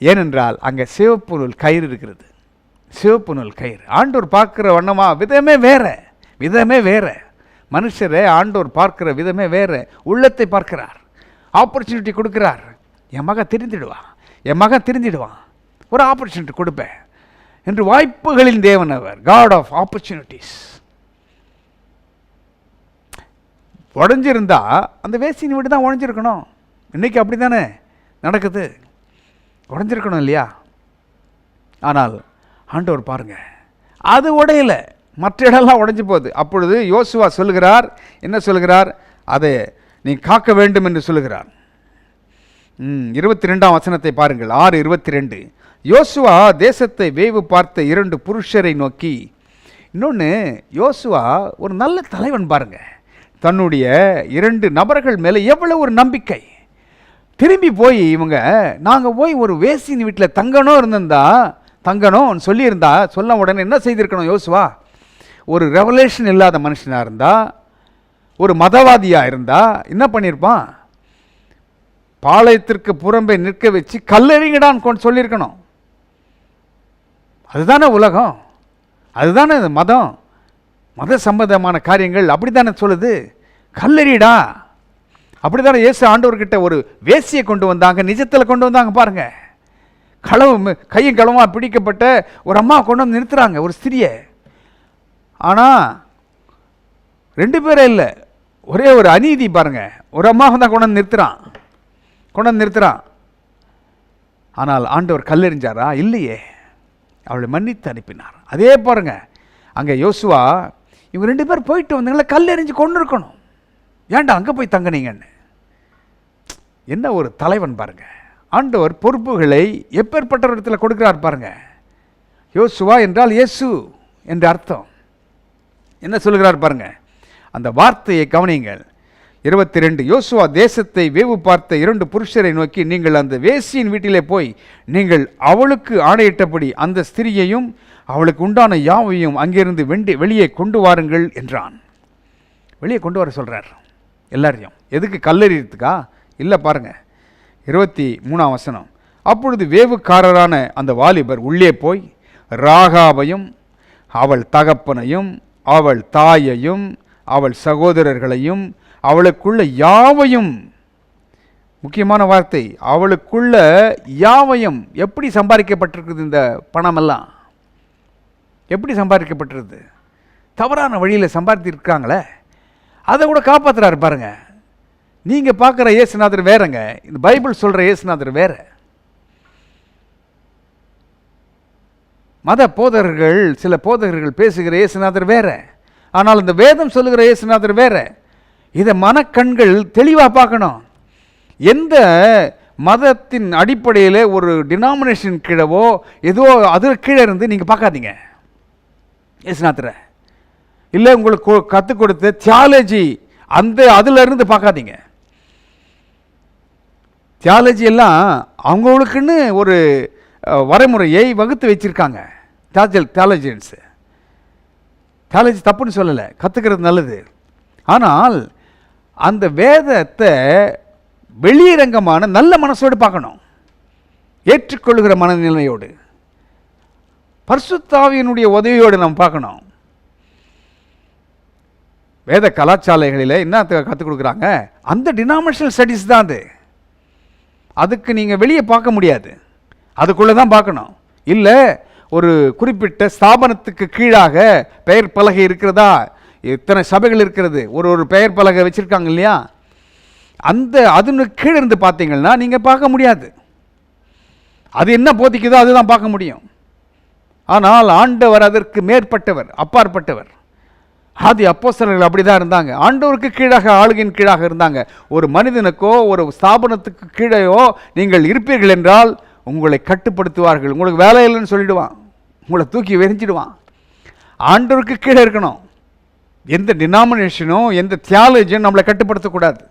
ஏனென்றால் அங்கே சிவப்பு நூல் கயிறு இருக்கிறது. சிவப்பு நூல் கயிறு. ஆண்டோர் பார்க்குற வண்ணமா விதமே வேற. மனுஷரை ஆண்டோர் பார்க்கிற விதமே வேற. உள்ளத்தை பார்க்கிறார், ஆப்பர்ச்சுனிட்டி கொடுக்கிறார். என் மகன் திருந்திடுவான், ஒரு ஆப்பர்ச்சுனிட்டி கொடுப்பேன் என்று வாய்ப்புகளின் தேவன் அவர். God of opportunities. உடஞ்சிருந்தா அந்த வேசியின் வீடு தான் உடஞ்சிருக்கணும். இன்னைக்கு அப்படி தானே நடக்குது, உடஞ்சிருக்கணும் இல்லையா? ஆனால் ஆண்டவர் பாருங்க, அது உடையல, மற்ற இடம்லாம் உடைஞ்சு போகுது. அப்பொழுது யோசுவா சொல்லுகிறார், என்ன சொல்லுகிறார்? அதை நீ காக்க வேண்டும் என்று சொல்லுகிறார். 22ஆம் வசனத்தை பாருங்கள். 6:22. யோசுவா தேசத்தை வேவு பார்த்த 2 புருஷரை நோக்கி. இன்னொன்று, யோசுவா ஒரு நல்ல தலைவன் பாருங்க. தன்னுடைய 2 நபர்கள் மேலே எவ்வளவு ஒரு நம்பிக்கை. திரும்பி போய் இவங்க நாங்கள் போய் ஒரு வேசின் வீட்டில் தங்கணும் சொல்லியிருந்தா, சொல்ல உடனே என்ன செய்திருக்கணும் யோசுவா? ஒரு ரெவலேஷன் இல்லாத மனுஷனாக இருந்தா, ஒரு மதவாதியாக இருந்தா என்ன பண்ணியிருப்பான்? பாளையத்திற்கு புறம்பே நிற்க வச்சு கல்லெறிங்கடான்னு சொல்லியிருக்கணும். அதுதானே உலகம், அதுதானே மத சம்பந்தமான காரியங்கள் அப்படி தானே சொல்லுது. கல்லெறிடா. அப்படி தானே இயேசு ஆண்டவர்கிட்ட ஒரு வேசியை கொண்டு வந்தாங்க, நிஜத்தில் கொண்டு வந்தாங்க பாருங்க. கையும் களவுமா பிடிக்கப்பட்ட ஒரு அம்மா கொண்டு வந்து நிறுத்துறாங்க, ஒரு ஸ்திரியை. ஆனால் 2 பேரே இல்லை, ஒரே ஒரு அநீதி பாருங்க. ஒரு அம்மாவை தான் கொண்டு வந்து நிறுத்துறான். ஆனால் ஆண்டவர் கல்லெறிஞ்சாரா? இல்லையே, அவளை மன்னித்து அனுப்பினார். அதே பாருங்க, அங்கே யோசுவா இவங்க 2 பேர் போயிட்டு வந்தாங்களே, கல்லெறிஞ்சு கொண்டு இருக்கணும். ஏன்டா அங்கே போய் தங்கினீங்கன்னு. என்ன ஒரு தலைவன் பாருங்க. ஆண்டவர் பொறுப்புகளை எப்பேற்பட்ட இடத்துல கொடுக்கிறார் பாருங்க. யோசுவா என்றால் இயேசு என்று அர்த்தம். என்ன சொல்லுகிறார் பாருங்க, அந்த வார்த்தையை கவனியுங்கள். 22. யோசுவா தேசத்தை வேவு பார்த்த 2 புருஷரை நோக்கி, நீங்கள் அந்த வேசியின் வீட்டிலே போய் நீங்கள் அவளுக்கு ஆணையிட்டபடி அந்த ஸ்திரியையும் அவளுக்கு உண்டான யாவையும் அங்கிருந்து வெளியே கொண்டு வாருங்கள் என்றான். வெளியே கொண்டு வர சொல்றார் எல்லாரையும். எதுக்கு? கல்லெறியத்துக்கா? இல்லை பாருங்க, 23ஆம் வசனம். அப்பொழுது வேவுக்காரரான அந்த வாலிபர் உள்ளே போய் ராகாபையும் அவள் தகப்பனையும் அவள் தாயையும் அவள் சகோதரர்களையும் அவளுக்குள்ள யாவையும், முக்கியமான வார்த்தை, அவளுக்குள்ள யாவையும். எப்படி சம்பாதிக்கப்பட்டிருக்குது இந்த பணமெல்லாம்? எப்படி சம்பாதிக்கப்பட்டிருக்குது? தவறான வழியில் சம்பாதித்திருக்காங்களே, அதை கூட காப்பாற்றுறாரு பாருங்க. நீங்கள் பார்க்குற இயேசுநாதர் வேறங்க, இந்த பைபிள் சொல்கிற இயேசுநாதர் வேற. மத போதகர்கள், சில போதகர்கள் பேசுகிற இயேசுநாதர் வேற. ஆனால் இந்த வேதம் சொல்லுகிற இயேசுநாதர் வேற. இதை மனக்கண்கள் தெளிவாக பார்க்கணும். எந்த மதத்தின் அடிப்படையில் ஒரு டினாமினேஷன் கீழவோ ஏதோ அது கீழே இருந்து நீங்கள் பார்க்காதீங்க இயேசுநாதரை. இல்லை உங்களுக்கு கற்றுக் கொடுத்த தியாலஜி அதில் இருந்து பார்க்காதீங்க. தியாலஜி எல்லாம் அவங்களுக்குன்னு ஒரு வரைமுறையை வகுத்து வச்சிருக்காங்க. தியாலஜியன்ஸு தியாலஜி தப்புன்னு சொல்லலை, கற்றுக்கிறது நல்லது. ஆனால் அந்த வேதத்தை வெளியரங்கமான நல்ல மனசோடு பார்க்கணும், ஏற்றுக்கொள்கிற மனநிலையோடு, பரிசுத்த ஆவியினுடைய உதவியோடு நம்ம பார்க்கணும். வேத கலாச்சாலைகளில் என்ன கற்றுக் கொடுக்குறாங்க? அந்த டினாமினேஷனல் ஸ்டடீஸ் தான் அது. அதுக்கு நீங்கள் வெளியே பார்க்க முடியாது, அதுக்குள்ளே தான் பார்க்கணும். இல்லை ஒரு குறிப்பிட்ட ஸ்தாபனத்துக்கு கீழாக பெயர் பலகை இருக்கிறதா, இத்தனை சபைகள் இருக்கிறது, ஒரு பெயர் பலகை வச்சுருக்காங்க இல்லையா, அதுன்னு கீழே இருந்து பார்த்தீங்கன்னா நீங்கள் பார்க்க முடியாது. அது என்ன போதிக்குதோ அதுதான் பார்க்க முடியும். ஆனால் ஆண்டவர் அதற்கு மேற்பட்டவர், அப்பாற்பட்டவர். ஆதி அப்போஸ்தலர்கள் அப்படி தான் இருந்தாங்க. ஆண்டவருக்கு கீழாக, ஆளுகையின் கீழாக இருந்தாங்க. ஒரு மனிதனுக்கோ ஒரு ஸ்தாபனத்துக்கு கீழேயோ நீங்கள் இருப்பீர்கள் என்றால் உங்களை கட்டுப்படுத்துவார்கள். உங்களுக்கு வேலை இல்லைன்னு சொல்லிடுவான், உங்களை தூக்கி வெறிஞ்சிடுவான். ஆண்டவருக்கு கீழே இருக்கணும். எந்த டினாமினேஷனோ எந்த தியாலஜியும் நம்மளை கட்டுப்படுத்தக்கூடாது.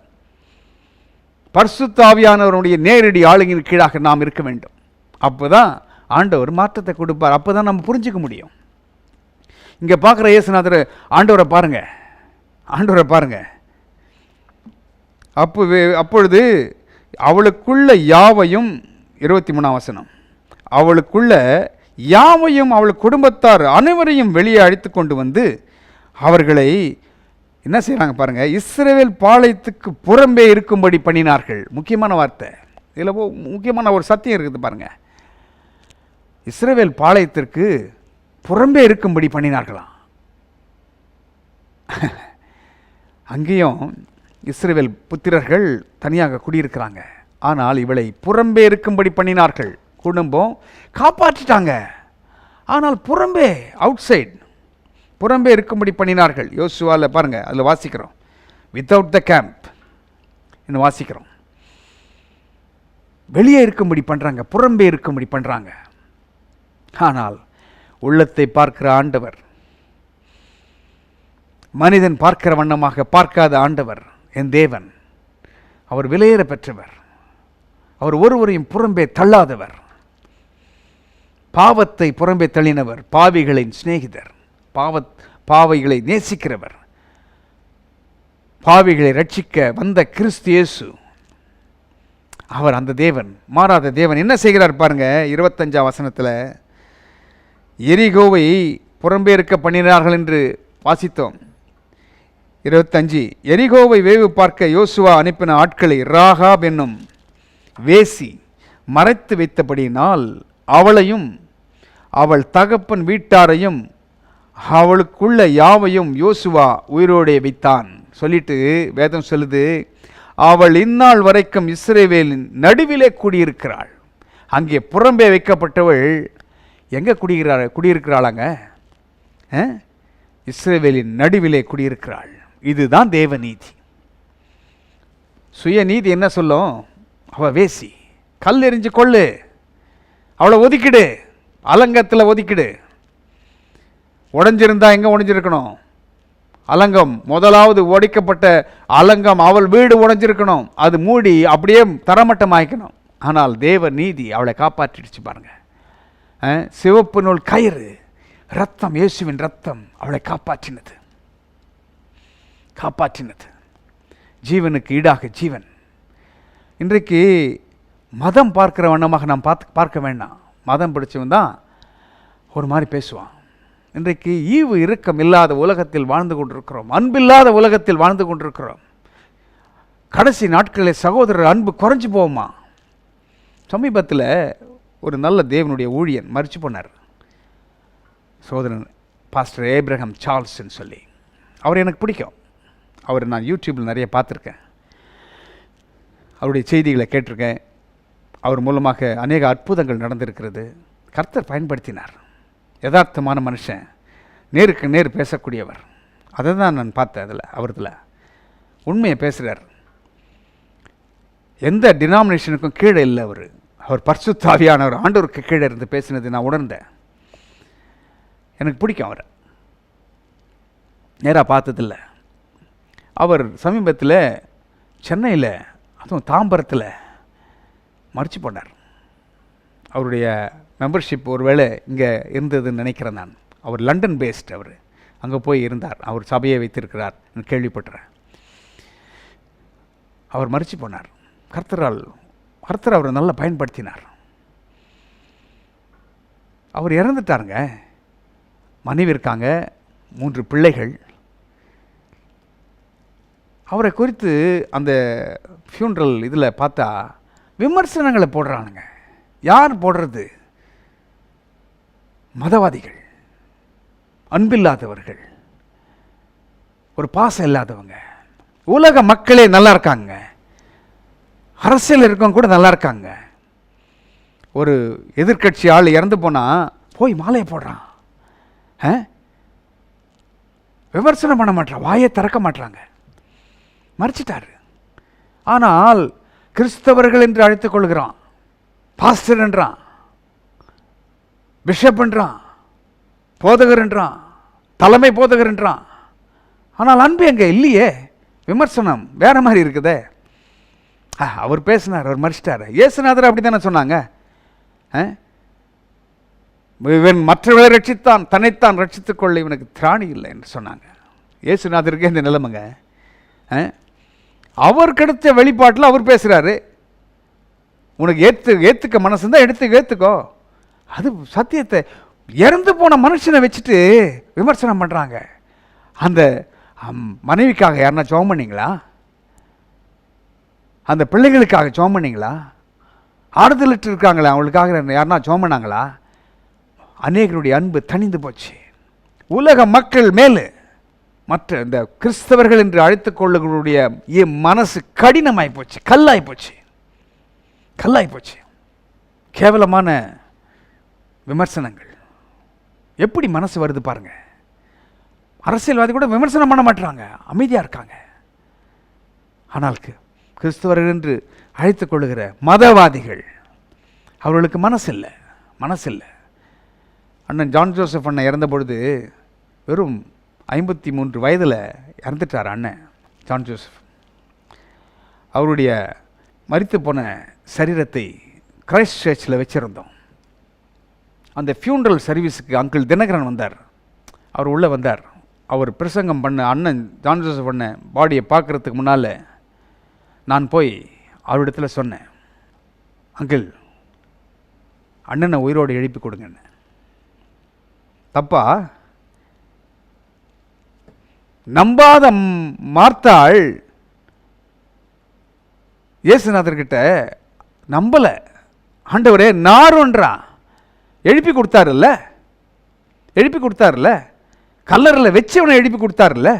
பரிசுத்த ஆவியானவருடைய நேரடி ஆளுகையின் கீழாக நாம் இருக்க வேண்டும். அப்போ தான் ஆண்டவர் மாற்றத்தை கொடுப்பார். அப்போ தான் நம்ம புரிஞ்சிக்க முடியும். இங்கே பார்க்குற இயேசுநாதர் ஆண்டவரை பாருங்க, ஆண்டவரை பாருங்க. அப்பொழுது அவளுக்குள்ள யாவையும், 23ஆம் வசனம், அவளுக்குள்ள யாவையும் அவள் குடும்பத்தார் அனைவரையும் வெளியே அழைத்து கொண்டு வந்து அவர்களை என்ன செய்கிறாங்க பாருங்க, இஸ்ரவேல் பாளையத்துக்கு புறம்பே இருக்கும்படி பண்ணினார்கள். முக்கியமான வார்த்தை இதில், முக்கியமான ஒரு சத்தியம் இருக்குது பாருங்க. இஸ்ரவேல் பாளையத்திற்கு புறம்பே இருக்கும்படி பண்ணினார்களாம். அங்கேயும் இஸ்ரவேல் புத்திரர்கள் தனியாக குடியிருக்கிறாங்க. ஆனால் இவளை புறம்பே இருக்கும்படி பண்ணினார்கள். குடும்பம் காப்பாற்றிட்டாங்க, ஆனால் புறம்பே, அவுட் சைட், புறம்பே இருக்கும்படி பண்ணினார்கள். யோசுவாவில் பாருங்கள், அதில் வாசிக்கிறோம், வித்தவுட் த கேம்ப் இன்னும் வாசிக்கிறோம். வெளியே இருக்கும்படி பண்ணுறாங்க, புறம்பே இருக்கும்படி பண்ணுறாங்க. ஆனால் உள்ளத்தை பார்க்கிற ஆண்டவர், மனிதன் பார்க்கிற வண்ணமாக பார்க்காத ஆண்டவர் என் தேவன். அவர் விலையேற பெற்றவர். அவர் ஒருவரையும் புறம்பே தள்ளாதவர். பாவத்தை புறம்பே தள்ளினவர், பாவிகளின் சிநேகிதர், பாவிகளை நேசிக்கிறவர், பாவிகளை ரட்சிக்க வந்த கிறிஸ்து இயேசு. அவர் அந்த தேவன், மாறாத தேவன். என்ன செய்கிறார் பாருங்க, 25ஆம் வசனத்தில், எரிகோவை புறம்பே இருக்க பண்ணினார்கள் என்று வாசித்தோம். 25, எரிகோவை வேவு பார்க்க யோசுவா அனுப்பின ஆட்களை ராகாப் என்னும் வேசி மறைத்து வைத்தபடியினால் அவளையும் அவள் தகப்பன் வீட்டாரையும் அவளுக்குள்ள யாவையும் யோசுவா உயிரோடே வைத்தான். சொல்லிட்டு வேதம் சொல்லுது, அவள் இந்நாள் வரைக்கும் இஸ்ரவேலின் நடுவிலே குடியிருக்கிறாள். அங்கே புறம்பே வைக்கப்பட்டவள் எங்கே குடியிருக்கிறாளாங்க? இஸ்ரவேலின் நடுவிலே குடியிருக்கிறாள். இதுதான் தேவநீதி. சுயநீதி என்ன சொல்லும்? அவள் வேசி, கல் எறிஞ்சு கொள்ளு, அவளை ஒதுக்கிடு, அலங்கத்தில் ஒதுக்கிடு. உடைஞ்சிருந்தா எங்கே உடைஞ்சிருக்கணும்? அலங்கம், முதலாவது ஒடிக்கப்பட்ட அலங்கம், அவள் வீடு உடைஞ்சிருக்கணும், அது மூடி அப்படியே தரமட்டம் ஆயிக்கணும். ஆனால் தேவ நீதி அவளை காப்பாற்றிடுச்சு பாருங்க. சிவப்பு நூல் கயிறு, ரத்தம், இயேசுவின் ரத்தம் அவளை காப்பாற்றினது, காப்பாற்றினது. ஜீவனுக்கு ஈடாக ஜீவன். இன்றைக்கு மதம் பார்க்கிற வண்ணமாக நாம் பார்க்க வேண்டாம். மதம் பிடிச்சவன் தான் ஒரு மாதிரி பேசுவான். இன்றைக்கு ஈவு இரக்கம் இல்லாத உலகத்தில் வாழ்ந்து கொண்டிருக்கிறோம், அன்பில்லாத உலகத்தில் வாழ்ந்து கொண்டிருக்கிறோம். கடைசி நாட்களில் சகோதரர் அன்பு குறைஞ்சி போகுமா? சமீபத்தில் ஒரு நல்ல தேவனுடைய ஊழியன் மரிச்சு போனார், சகோதரன் பாஸ்டர் ஏப்ரஹாம் சார்ல்ஸ்ன்னு சொல்லி. அவர் எனக்கு பிடிக்கும். அவர் நான் யூடியூப்பில் நிறைய பார்த்துருக்கேன், அவருடைய செய்திகளை கேட்டிருக்கேன். அவர் மூலமாக அநேக அற்புதங்கள் நடந்திருக்கிறது. கர்த்தர் பயன்படுத்தினார். யதார்த்தமான மனுஷன், நேருக்கு நேர் பேசக்கூடியவர். அதை தான் நான் பார்த்தேன் அதில். அவரதில் உண்மையை பேசுகிறார். எந்த டினாமினேஷனுக்கும் கீழே இல்லை அவர். அவர் பரிசுத்த ஆவியானவர், ஆண்டவருக்கு கீழே இருந்து பேசினது நான் உணர்ந்தேன். எனக்கு பிடிக்கும் அவரை. நேராக பார்த்ததில்ல. அவர் சமீபத்தில் சென்னையில், அதுவும் தாம்பரத்தில் மறித்து போனார். அவருடைய மெம்பர்ஷிப் ஒருவேளை இங்கே இருந்ததுன்னு நினைக்கிறேன் நான். அவர் லண்டன் பேஸ்ட், அவர் அங்கே போய் இருந்தார். அவர் சபையை வைத்திருக்கிறார் கேள்விப்பட்டுறேன். அவர் மறித்து போனார். கர்த்தர் அவரை நல்லா பயன்படுத்தினார். அவர் இறந்துட்டாருங்க. மனைவி இருக்காங்க, 3 பிள்ளைகள். அவரை குறித்து அந்த ஃபியூனரல் இதில் பார்த்தா விமர்சனங்களை போடுறானுங்க. யார் போடுறது? மதவாதிகள், அன்பில்லாதவர்கள், ஒரு பாசம் இல்லாதவங்க. உலக மக்களே நல்லா இருக்காங்க, அரசியல் இருக்கவங்க கூட நல்லா இருக்காங்க. ஒரு எதிர்கட்சி ஆள் இறந்து போனால் போய் மாலையை போடுறான், விமர்சனம் பண்ண மாட்டான், வாயை திறக்க மாட்டாங்க. மறைச்சிட்டாரு. ஆனால் கிறிஸ்தவர்கள் என்று அழைத்துக் கொள்கிறான், பாஸ்டர் என்றான், பிஷப் என்றான், போதகர் என்றான், தலைமை போதகர் என்றான். ஆனால் அன்பு எங்க இல்லையே, விமர்சனம் வேற மாதிரி இருக்குதே. அவர் பேசினார், அவர் மறிச்சிட்டார். இயேசுநாதர் அப்படி தானே சொன்னாங்க, இவன் மற்றவர்களை ரட்சித்தான், தன்னைத்தான் ரட்சித்துக் கொள்ள இவனுக்கு திராணி இல்லை என்று சொன்னாங்க. இயேசுநாதருக்கு இந்த நிலைமைங்க. அவர் கிடைச்ச வெளிப்பாட்டில் அவர் பேசுகிறாரு. உனக்கு ஏற்றுக்க மனசு இருந்தால் ஏற்றுக்கோ. அது சத்தியத்தை இறந்து போன மனுஷனை வச்சுட்டு விமர்சனம் பண்ணுறாங்க. அந்த மனைவிக்காக யாருன்னா ஜெபம் பண்ணீங்களா? அந்த பிள்ளைகளுக்காக ஜெபம் பண்ணீங்களா? ஆறுதலிட்டு இருக்காங்களா, அவங்களுக்காக யாருன்னா ஜெபம் பண்ணாங்களா? அநேகருடைய அன்பு தணிந்து போச்சு. உலக மக்கள் மேலே மற்ற இந்த கிறிஸ்தவர்கள் என்று அழைத்துக் கொள்ளுடைய மனசு கடினமாய் போச்சு, கல்லாய் போச்சு. கேவலமான விமர்சனங்கள். எப்படி மனசு வருது பாருங்க. அரசியல்வாதி கூட விமர்சனம் பண்ண மாட்டாங்க, அமைதியாக இருக்காங்க. ஆனால் கிறிஸ்தவர்கள் என்று அழைத்துக் கொள்ளுகிற மதவாதிகள், அவர்களுக்கு மனசு இல்லை. அண்ணன் ஜான் ஜோசப் அண்ணன் இறந்த பொழுது வெறும் 53 வயதில் இறந்துட்டார் அண்ணன் ஜான் ஜோசப். அவருடைய மரித்து போன சரீரத்தை கிரைஸ்ட் சர்ச்சில் வச்சுருந்தோம். அந்த ஃபியூனரல் சர்வீஸுக்கு அங்கிள் தினகரன் வந்தார். அவர் உள்ளே வந்தார். அவர் பிரசங்கம் பண்ண அண்ணன் ஜான் ஜோசப் பண்ண பாடியை பார்க்குறதுக்கு முன்னால் நான் போய் அவரிடத்தில் சொன்னேன், அங்கிள் அண்ணனை உயிரோடு எழுப்பி கொடுங்கன்னு. தப்பா? நம்பாத மார்த்தாள் இயேசுநாதர்கிட்ட நம்பலை. ஆண்டவரே நாருன்றான். எழுப்பி கொடுத்தாருல்ல, கல்லறையில் வச்சவனை எழுப்பி கொடுத்தாருல்ல.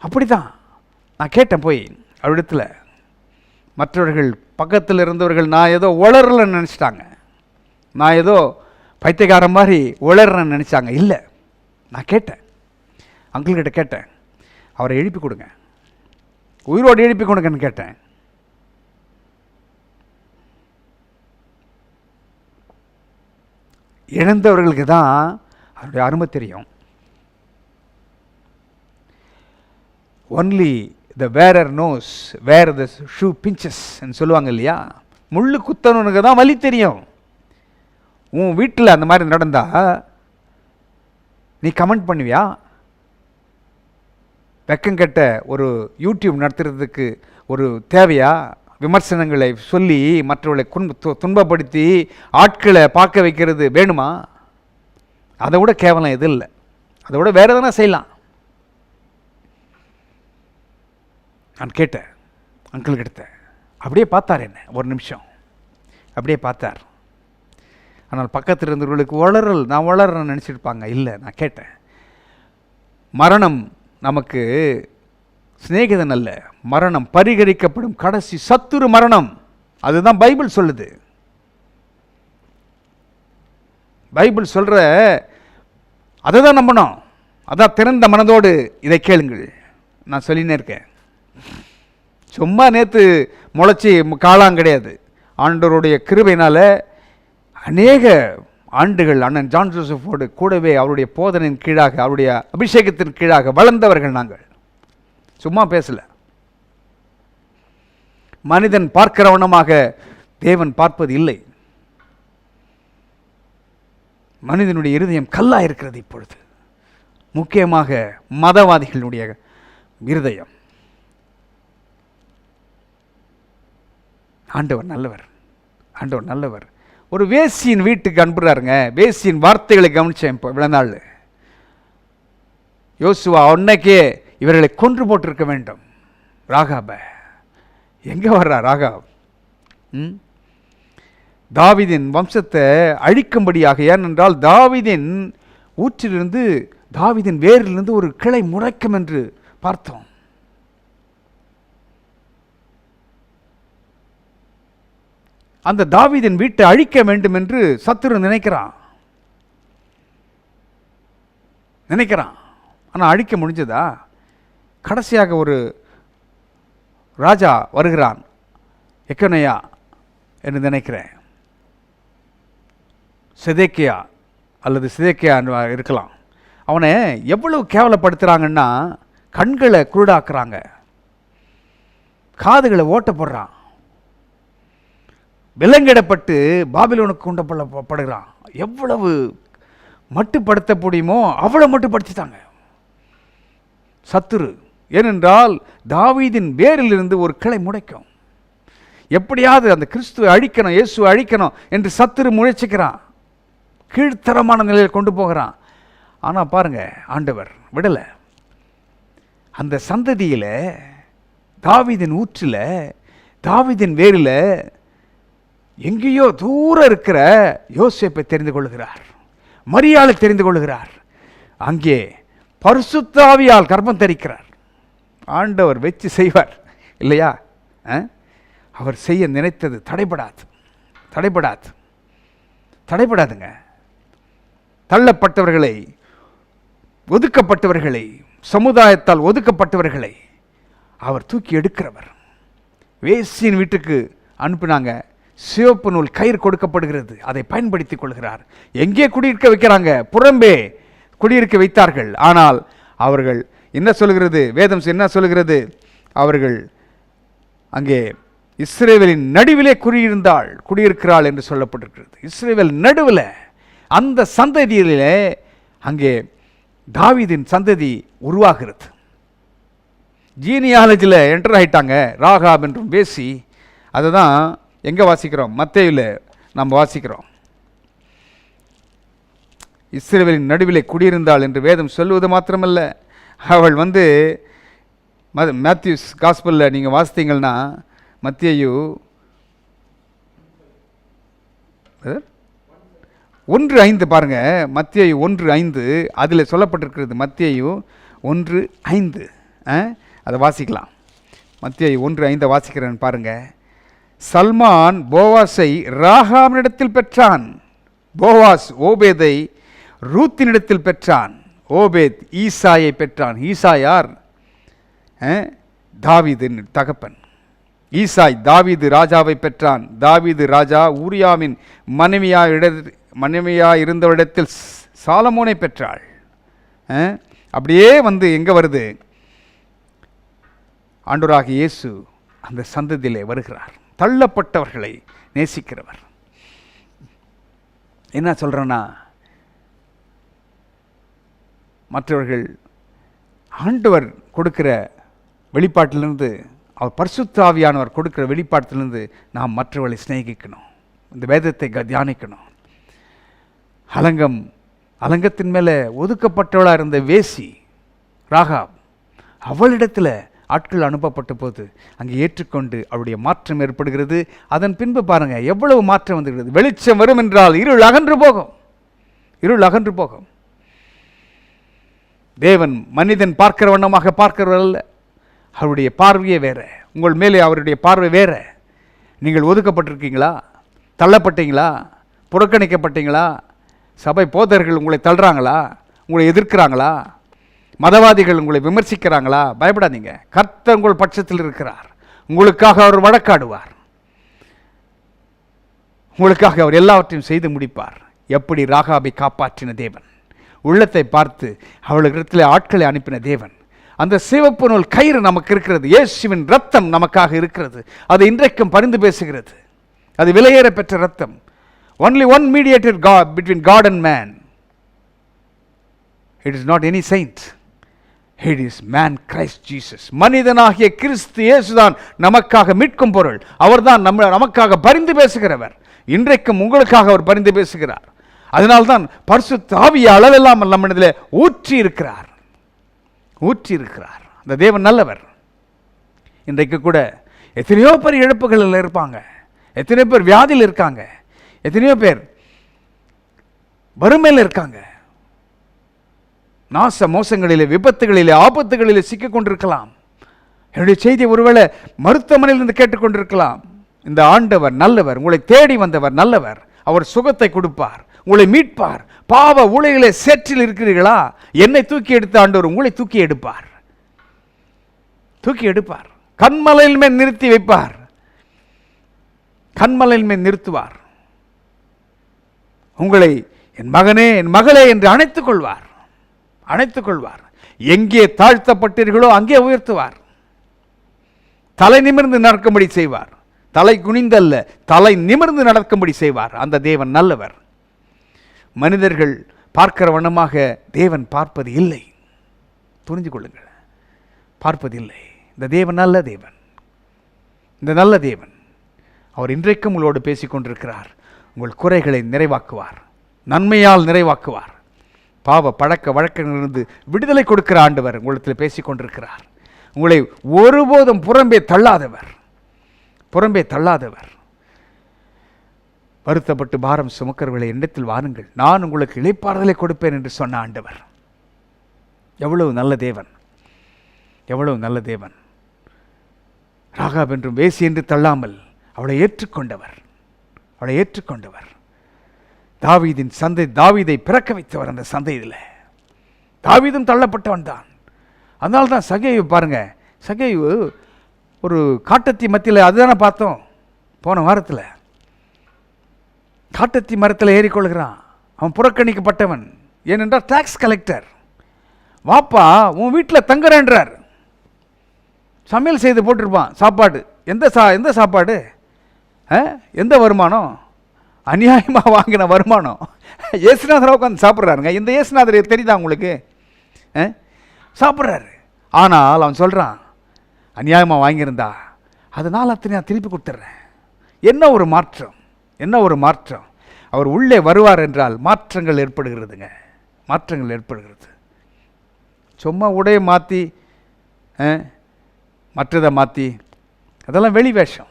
அப்படிதான் நான் கேட்டேன் போய் அவரிடத்தில். மற்றவர்கள் பக்கத்தில் இருந்தவர்கள் நான் ஏதோ உளறலன்னு நினச்சிட்டாங்க, நான் ஏதோ பைத்தியக்காரன் மாதிரி உளறன்னு நினச்சாங்க. இல்லை, நான் கேட்டேன், அங்கிள்கிட்ட கேட்டேன், அவரை எழுப்பி கொடுங்க, உயிரோடு எழுப்பி கொடுங்கன்னு கேட்டேன். இழந்தவர்களுக்கு தான் அவருடைய அருமை தெரியும். Only the wearer knows where the shoe pinches ன்னு சொல்லுவாங்க இல்லையா? முள்ளு குத்தவனுக்கு தான் வலி தெரியும். உன் வீட்டில் அந்த மாதிரி நடந்தா நீ கமெண்ட் பண்ணுவியா? வெக்கங்கெட்ட ஒரு யூடியூப் நடத்துறதுக்கு ஒரு தேவையா? விமர்சனங்களை சொல்லி மற்றவர்களை துன்பப்படுத்தி ஆட்களை பார்க்க வைக்கிறது வேணுமா? அதை விட கேவலம் எது இல்லை. அதை விட வேறு எதனா செய்யலாம். நான் கேட்டேன் அங்கிள் கிட்ட. அப்படியே பார்த்தார் என்ன, ஒரு நிமிஷம் அப்படியே பார்த்தார். ஆனால் பக்கத்தில் இருந்தவர்களுக்கு நான் வளர்றேன்னு நினச்சிருப்பாங்க. இல்லை, நான் கேட்டேன், மரணம் நமக்கு சிநேகிதன் அல்ல, மரணம் பரிகரிக்கப்படும் கடைசி சத்துரு மரணம். அதுதான் பைபிள் சொல்லுது. பைபிள் சொல்கிற அதை தான் நம்பணும். அதான் திறந்த மனதோடு இதை கேளுங்கள். நான் சொல்லினே இருக்கேன். சும்மா நேற்று முளைச்சி காளாம் கிடையாது. ஆண்டவருடைய கிருபையினால் அநேக ஆண்டுகள் அண்ணன் ஜான் ஜோசஃபோடு கூடவே அவருடைய போதனையின் கீழாக, அவருடைய அபிஷேகத்தின் கீழாக வளர்ந்தவர்கள் நாங்கள். சும்மா பேசல. மனிதன் பார்க்கிறவனமாக தேவன் பார்ப்பது இல்லை. மனிதனுடைய இருதயம் கல்லா இருக்கிறது இப்பொழுது, முக்கியமாக மதவாதிகளுடைய இருதயம். ஆண்டவர் நல்லவர், ஆண்டவர் நல்லவர். ஒரு வேசியின் வீட்டுக்கு அனுப்புறாருங்க. வேசியின் வார்த்தைகளை கவனிச்சேன் இப்போ விளநாள். யோசுவா அன்னைக்கே இவர்களை கொன்று போட்டிருக்க வேண்டும். ராகாப எங்கே வர்றா ராகாப்? தாவீதின் வம்சத்தை அழிக்கும்படியாக. ஏனென்றால் தாவீதின் ஊற்றிலிருந்து, தாவீதின் வேரிலிருந்து ஒரு கிளை முளைக்கும் என்று பார்த்தோம். அந்த தாவீதின் வீட்டை அழிக்க வேண்டும் என்று சத்துரு நினைக்கிறான். ஆனால் அழிக்க முடிஞ்சதா? கடைசியாக ஒரு ராஜா வருகிறான், எக்கனையா என்று நினைக்கிறேன், சிதேக்கியா அல்லது சிதேக்கியா இருக்கலாம். அவனை எவ்வளவு கேவலப்படுத்துகிறாங்கன்னா, கண்களை குருடாக்குறாங்க, காதுகளை ஓட்ட போடுறான், விலங்கிடப்பட்டு பாபிலோனுக்கு கொண்டப்படுகிறான். எவ்வளவு மட்டுப்படுத்த முடியுமோ அவ்வளோ மட்டுப்படுத்திட்டாங்க சத்துரு. ஏனென்றால் தாவீதின் வேரிலிருந்து ஒரு கிளை முளைக்கும். எப்படியாவது அந்த கிறிஸ்துவை அழிக்கணும், இயேசுவை அழிக்கணும் என்று சத்துரு முயற்சிக்கிறான். கீழ்த்தரமான நிலையில் கொண்டு போகிறான். ஆனால் பாருங்க, ஆண்டவர் விடலை. அந்த சந்ததியில், தாவீதின் ஊற்றில், தாவீதின் வேரில் எங்கேயோ தூரம் இருக்கிற யோசேப்பை தெரிந்து கொள்கிறார், மரியாளை தெரிந்து கொள்கிறார். அங்கே பரிசுத்த ஆவியால் கர்ப்பம் தரிக்கிறார். ஆண்டவர் வெச்சு செய்வார் இல்லையா? அவர் செய்ய நினைத்தது தடைபடாதுங்க. தள்ளப்பட்டவர்களை, ஒதுக்கப்பட்டவர்களை, சமுதாயத்தால் ஒதுக்கப்பட்டவர்களை அவர் தூக்கி எடுக்கிறவர். வேசியின் வீட்டுக்கு அனுப்பினாங்க. சிவப்பு நூல் கயிறு கொடுக்கப்படுகிறது, அதை பயன்படுத்திக் கொள்கிறார். எங்கே குடியிருக்க வைக்கிறாங்க? புறம்பே குடியிருக்க வைத்தார்கள். ஆனால் அவர்கள் என்ன சொல்கிறது? வேதம் என்ன சொல்கிறது? அவர்கள் அங்கே இஸ்ரவேலின் நடுவிலே குடியிருக்கிறாள் என்று சொல்லப்பட்டிருக்கிறது. இஸ்ரவேல் நடுவில், அந்த சந்ததியிலே அங்கே தாவீதின் சந்ததி உருவாகிறது. ஜீனியாலஜியில் என்டர் ஆகிட்டாங்க ராகாப் என்றும் பேசி. அதை தான் எங்கே வாசிக்கிறோம்? மத்தேயுவில் நாம் வாசிக்கிறோம். இஸ்ரவேலின் நடுவிலே குடியிருந்தாள் என்று வேதம் சொல்லுவது மாத்திரமல்ல, அவள் மேத்யூஸ் காஸ்பலில் நீங்கள் வாசித்தீங்கன்னா, மத்தேயு 1:5 பாருங்க. மத்தேயு 1:5 அதில் சொல்லப்பட்டிருக்கிறது. மத்தேயு 1:5 அதை வாசிக்கலாம். மத்தேயு 1:5 வாசிக்கிறேன் பாருங்க. சல்மான் போவாஸை ராகாமினிடத்தில் பெற்றான். போவாஸ் ஓபேதை ரூத்தினிடத்தில் பெற்றான். ஓபேத் ஈசாயை பெற்றான். ஈசா யார்? தாவீதின் தகப்பன். ஈசாய் தாவீது ராஜாவை பெற்றான். தாவீது ராஜா ஊரியாவின் மனைவியா இருந்தவரிடத்தில் சாலமோனை பெற்றாள். அப்படியே எங்கே வருது? ஆண்டவராகிய இயேசு அந்த சந்ததியிலே வருகிறார். தள்ளப்பட்டவர்களை நேசிக்கிறவர். என்ன சொல்கிறேன்னா, மற்றவர்கள் ஆண்டவர் கொடுக்கிற வெளிப்பாட்டிலிருந்து, அவர் பரிசுத்த ஆவியானவர் கொடுக்கிற வெளிப்பாட்டிலிருந்து நாம் மற்றவர்களை சிநேகிக்கணும், இந்த வேதத்தை தியானிக்கணும். அலங்கத்தின் மேலே ஒதுக்கப்பட்டவளாக இருந்த வேசி ராகாப், அவளிடத்தில் ஆட்கள் அனுப்பப்பட்ட போது அங்கே ஏற்றுக்கொண்டு அவருடைய மாற்றம் ஏற்படுகிறது. அதன் பின்பு பாருங்க எவ்வளவு மாற்றம் வந்துகிறது. வெளிச்சம் வரும் என்றால் இருள் அகன்று போகும். தேவன் மனிதன் பார்க்கிற வண்ணமாக பார்க்கிறவர் அல்ல. அவருடைய பார்வையே வேற. உங்கள் மேலே அவருடைய பார்வை வேற. நீங்கள் ஒதுக்கப்பட்டிருக்கீங்களா? தள்ளப்பட்டீங்களா? புறக்கணிக்கப்பட்டீங்களா? சபை போதர்கள் உங்களை தள்ளுறாங்களா? உங்களை எதிர்க்கிறாங்களா? மதவாதிகள் உங்களை விமர்சிக்கிறாங்களா? பயப்படாதீங்க. கர்த்தர் உங்கள் பட்சத்தில் இருக்கிறார். உங்களுக்காக அவர் வழக்காடுவார். உங்களுக்காக அவர் எல்லாவற்றையும் செய்து முடிப்பார். எப்படி ராகாபை காப்பாற்றின தேவன், உள்ளத்தை பார்த்து அவளிடத்தில் ஆட்களை அனுப்பின தேவன். அந்த சிவப்பு நூல் கயிறு நமக்கு இருக்கிறது, இயேசுவின் ரத்தம் நமக்காக இருக்கிறது. அது இன்றைக்கும் பரிந்து பேசுகிறது. அது விலையேற பெற்ற ரத்தம். Only one mediator God between God and man. It is not any saint. It is man Christ Jesus. மனிதனாகிய கிறிஸ்து இயேசுதான் நமக்காக மீட்கும் பொருள். அவர்தான் நமக்காக பரிந்து பேசுகிறவர். இன்றைக்கும் உங்களுக்காக அவர் பரிந்து பேசுகிறார். அதனால்தான் பரிசுத்த ஆவியை அளவில்லாமல் நம்மிடத்தில் ஊற்றி இருக்கிறார். அந்த தேவன் நல்லவர். இன்றைக்கு கூட எத்தனையோ பேர் இழப்புகளில் இருப்பாங்க, எத்தனையோ பேர் வியாதியில் இருக்காங்க, எத்தனையோ பேர் வறுமையில் இருக்காங்க, நாச மோசங்களிலே, விபத்துகளிலே, ஆபத்துகளிலே சிக்கிக் கொண்டிருக்கலாம். என்னுடைய செய்தி ஒருவேளை மருத்துவமனையிலிருந்து கேட்டுக்கொண்டிருக்கலாம். இந்த ஆண்டவர் நல்லவர், உங்களை தேடி வந்தவர் நல்லவர். அவர் சுகத்தை கொடுப்பார், உங்களை மீட்பார். பாவ உலகிலே சேற்றில் இருக்கிறீர்களா, என்னை தூக்கி எடுத்த ஆண்டவர் உங்களை தூக்கி எடுப்பார். கண்மலையில் மேல் நிறுத்தி வைப்பார், கண்மலையில் மேல் நிறுத்துவார். உங்களை என் மகனே, என் மகளே என்று அணைத்துக் கொள்வார். எங்கே தாழ்த்தப்பட்டீர்களோ அங்கே உயர்த்துவார். தலை நிமிர்ந்து நடக்கும்படி செய்வார். தலை குனிந்தல்ல, தலை நிமிர்ந்து நடக்கும்படி செய்வார். அந்த தேவன் நல்லவர். மனிதர்கள் பார்க்கிற வண்ணமாக தேவன் பார்ப்பது இல்லை. புரிஞ்சு கொள்ளுங்கள், பார்ப்பதில்லை. இந்த தேவன் நல்ல தேவன். இந்த நல்ல தேவன் அவர் இன்றைக்கும் உங்களோடு பேசிக்கொண்டிருக்கிறார். உங்கள் குறைகளை நிறைவாக்குவார், நன்மையால் நிறைவாக்குவார். பாவ பழக்க வழக்கங்களிலிருந்து விடுதலை கொடுக்கிற ஆண்டவர் உங்களிடத்தில் பேசிக்கொண்டிருக்கிறார். உங்களை ஒருபோதும் புறம்பே தள்ளாதவர். வருத்தப்பட்டு பாரம் சுமக்கிறவர்களை என்னிடத்தில் வாருங்கள், நான் உங்களுக்கு இளைப்பாறுதலை கொடுப்பேன் என்று சொன்ன ஆண்டவர். எவ்வளவு நல்ல தேவன். ராகாப் என்றும் வேசி என்று தள்ளாமல் அவளை ஏற்றுக்கொண்டவர். தாவீதின் சந்தை, தாவீதை பிறக்க வைத்தவர். அந்த சந்தையில் தாவீதும் தள்ளப்பட்டவன் தான். அதனால்தான் சகேயு பாருங்க, சகேயு ஒரு காட்டத்தி மத்தியில், அதுதானே பார்த்தோம் போன வாரத்தில். காட்டத்தி மரத்தில் ஏறிக்கொள்கிறான். அவன் புறக்கணிக்கப்பட்டவன். ஏனென்றால் டாக்ஸ் கலெக்டர். வாப்பா உன் வீட்டில் தங்குறேன்றார். சமையல் செய்து போட்டிருப்பான் சாப்பாடு. எந்த சாப்பாடு, எந்த வருமானம், அநியாயமாக வாங்கின வருமானம். இயேசுநாதரை உட்காந்து சாப்பிட்றாருங்க. இந்த இயேசுநாதர் தெரியுதா உங்களுக்கு? சாப்பிட்றாரு. ஆனால் அவன் சொல்கிறான், அநியாயமாக வாங்கியிருந்தா அதனால் அத்தனை நான் திருப்பி கொடுத்துட்றேன். என்ன ஒரு மாற்றம். அவர் உள்ளே வருவார் என்றால் மாற்றங்கள் ஏற்படுகிறது. சும்மா உடைய மாற்றி மற்றதை மாற்றி, அதெல்லாம் வெளி வேஷம்.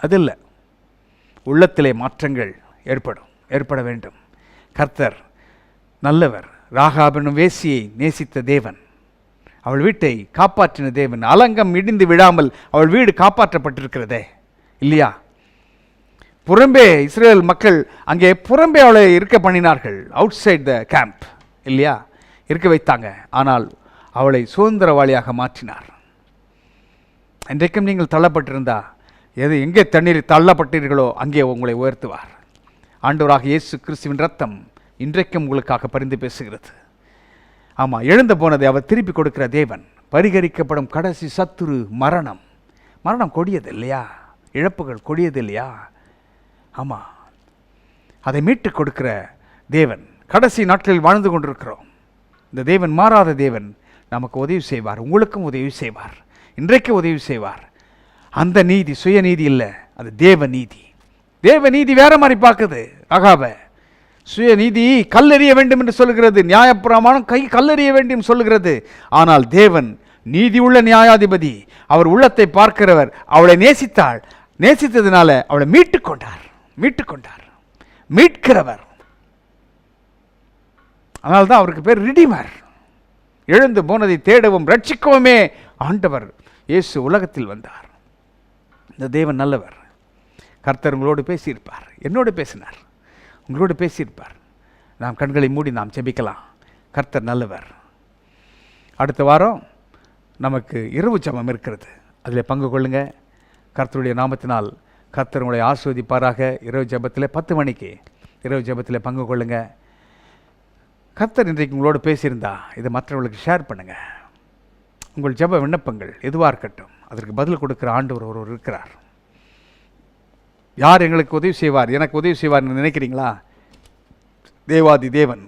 அது இல்லை. உள்ளத்திலே மாற்றங்கள் ஏற்பட வேண்டும். கர்த்தர் நல்லவர். ராகாப் என்னும் வேசியை நேசித்த தேவன், அவள் வீட்டை காப்பாற்றின தேவன். அலங்கம் இடிந்து விழாமல் அவள் வீடு காப்பாற்றப்பட்டிருக்கிறதே இல்லையா? புறம்பே இஸ்ரேல் மக்கள் அங்கே புறம்பே அவளை இருக்க பண்ணினார்கள், அவுட் சைட் த கேம்ப் இல்லையா, இருக்க வைத்தாங்க. ஆனால் அவளை சுதந்திரவாளியாக மாற்றினார். இன்றைக்கும் நீங்கள் தள்ளப்பட்டிருந்தா, எங்கே தண்ணீர் தள்ளப்பட்டீர்களோ அங்கே உங்களை உயர்த்துவார். ஆண்டவராக இயேசு கிறிஸ்துவின் ரத்தம் இன்றைக்கும் உங்களுக்காக பரிந்து பேசுகிறது. ஆமாம், எழுந்து போனதை அவர் திருப்பி கொடுக்கிற தேவன். பரிகரிக்கப்படும் கடைசி சத்துரு மரணம். கொடியது இல்லையா? இழப்புகள் கொடியது இல்லையா? ஆமாம், அதை மீட்டு கொடுக்கிற தேவன். கடைசி நாட்களில் வாழ்ந்து கொண்டிருக்கிறோம். இந்த தேவன் மாறாத தேவன். நமக்கு உதவி செய்வார், உங்களுக்கும் உதவி செய்வார், இன்றைக்கு உதவி செய்வார். அந்த நீதி சுயநீதி இல்லை, அது தேவநீதி. தேவநீதி வேற மாதிரி பார்க்குது ராகாபை. சுயநீதி கல்லெறிய வேண்டும் என்று சொல்லுகிறது, நியாயப்பிரமாணம் கல்லெறிய வேண்டும் சொல்லுகிறது. ஆனால் தேவன் நீதி உள்ள நியாயாதிபதி. அவர் உள்ளத்தை பார்க்கிறவர். அவளை நேசித்ததுனால அவளை மீட்டுக்கொண்டார். மீட்கிறவர். அதனால்தான் அவருக்கு பேர் ரிடீமர். எழுந்து போனதை தேடவும் ரட்சிக்கவுமே ஆண்டவர் இயேசு உலகத்தில் வந்தார். இந்த தேவன் நல்லவர். கர்த்தர் உங்களோடு பேசியிருப்பார், என்னோடு பேசினார், உங்களோடு பேசியிருப்பார். நாம் கண்களை மூடி நாம் ஜெபிக்கலாம். கர்த்தர் நல்லவர். அடுத்த வாரம் நமக்கு இரவு ஜெபம் இருக்கிறது, அதில் பங்கு கொள்ளுங்க. கர்த்தருடைய நாமத்தினால் கர்த்தர் உங்களை ஆசீர்வதிப்பாராக. இரவு ஜெபத்தில் 10 மணிக்கு இரவு ஜெபத்தில் பங்கு கொள்ளுங்க. கர்த்தர் இன்றைக்கு உங்களோடு பேசியிருந்தா இதை மற்றவர்களுக்கு ஷேர் பண்ணுங்கள். உங்கள் ஜெப விண்ணப்பங்கள் எதுவாக இருக்கட்டும், அதற்கு பதில் கொடுக்குற ஆண்டவர் ஒருவர் இருக்கிறார். யார் எங்களுக்கு உதவி செய்வார், எனக்கு உதவி செய்வார்னு நினைக்கிறீங்களா? தேவாதி தேவன்,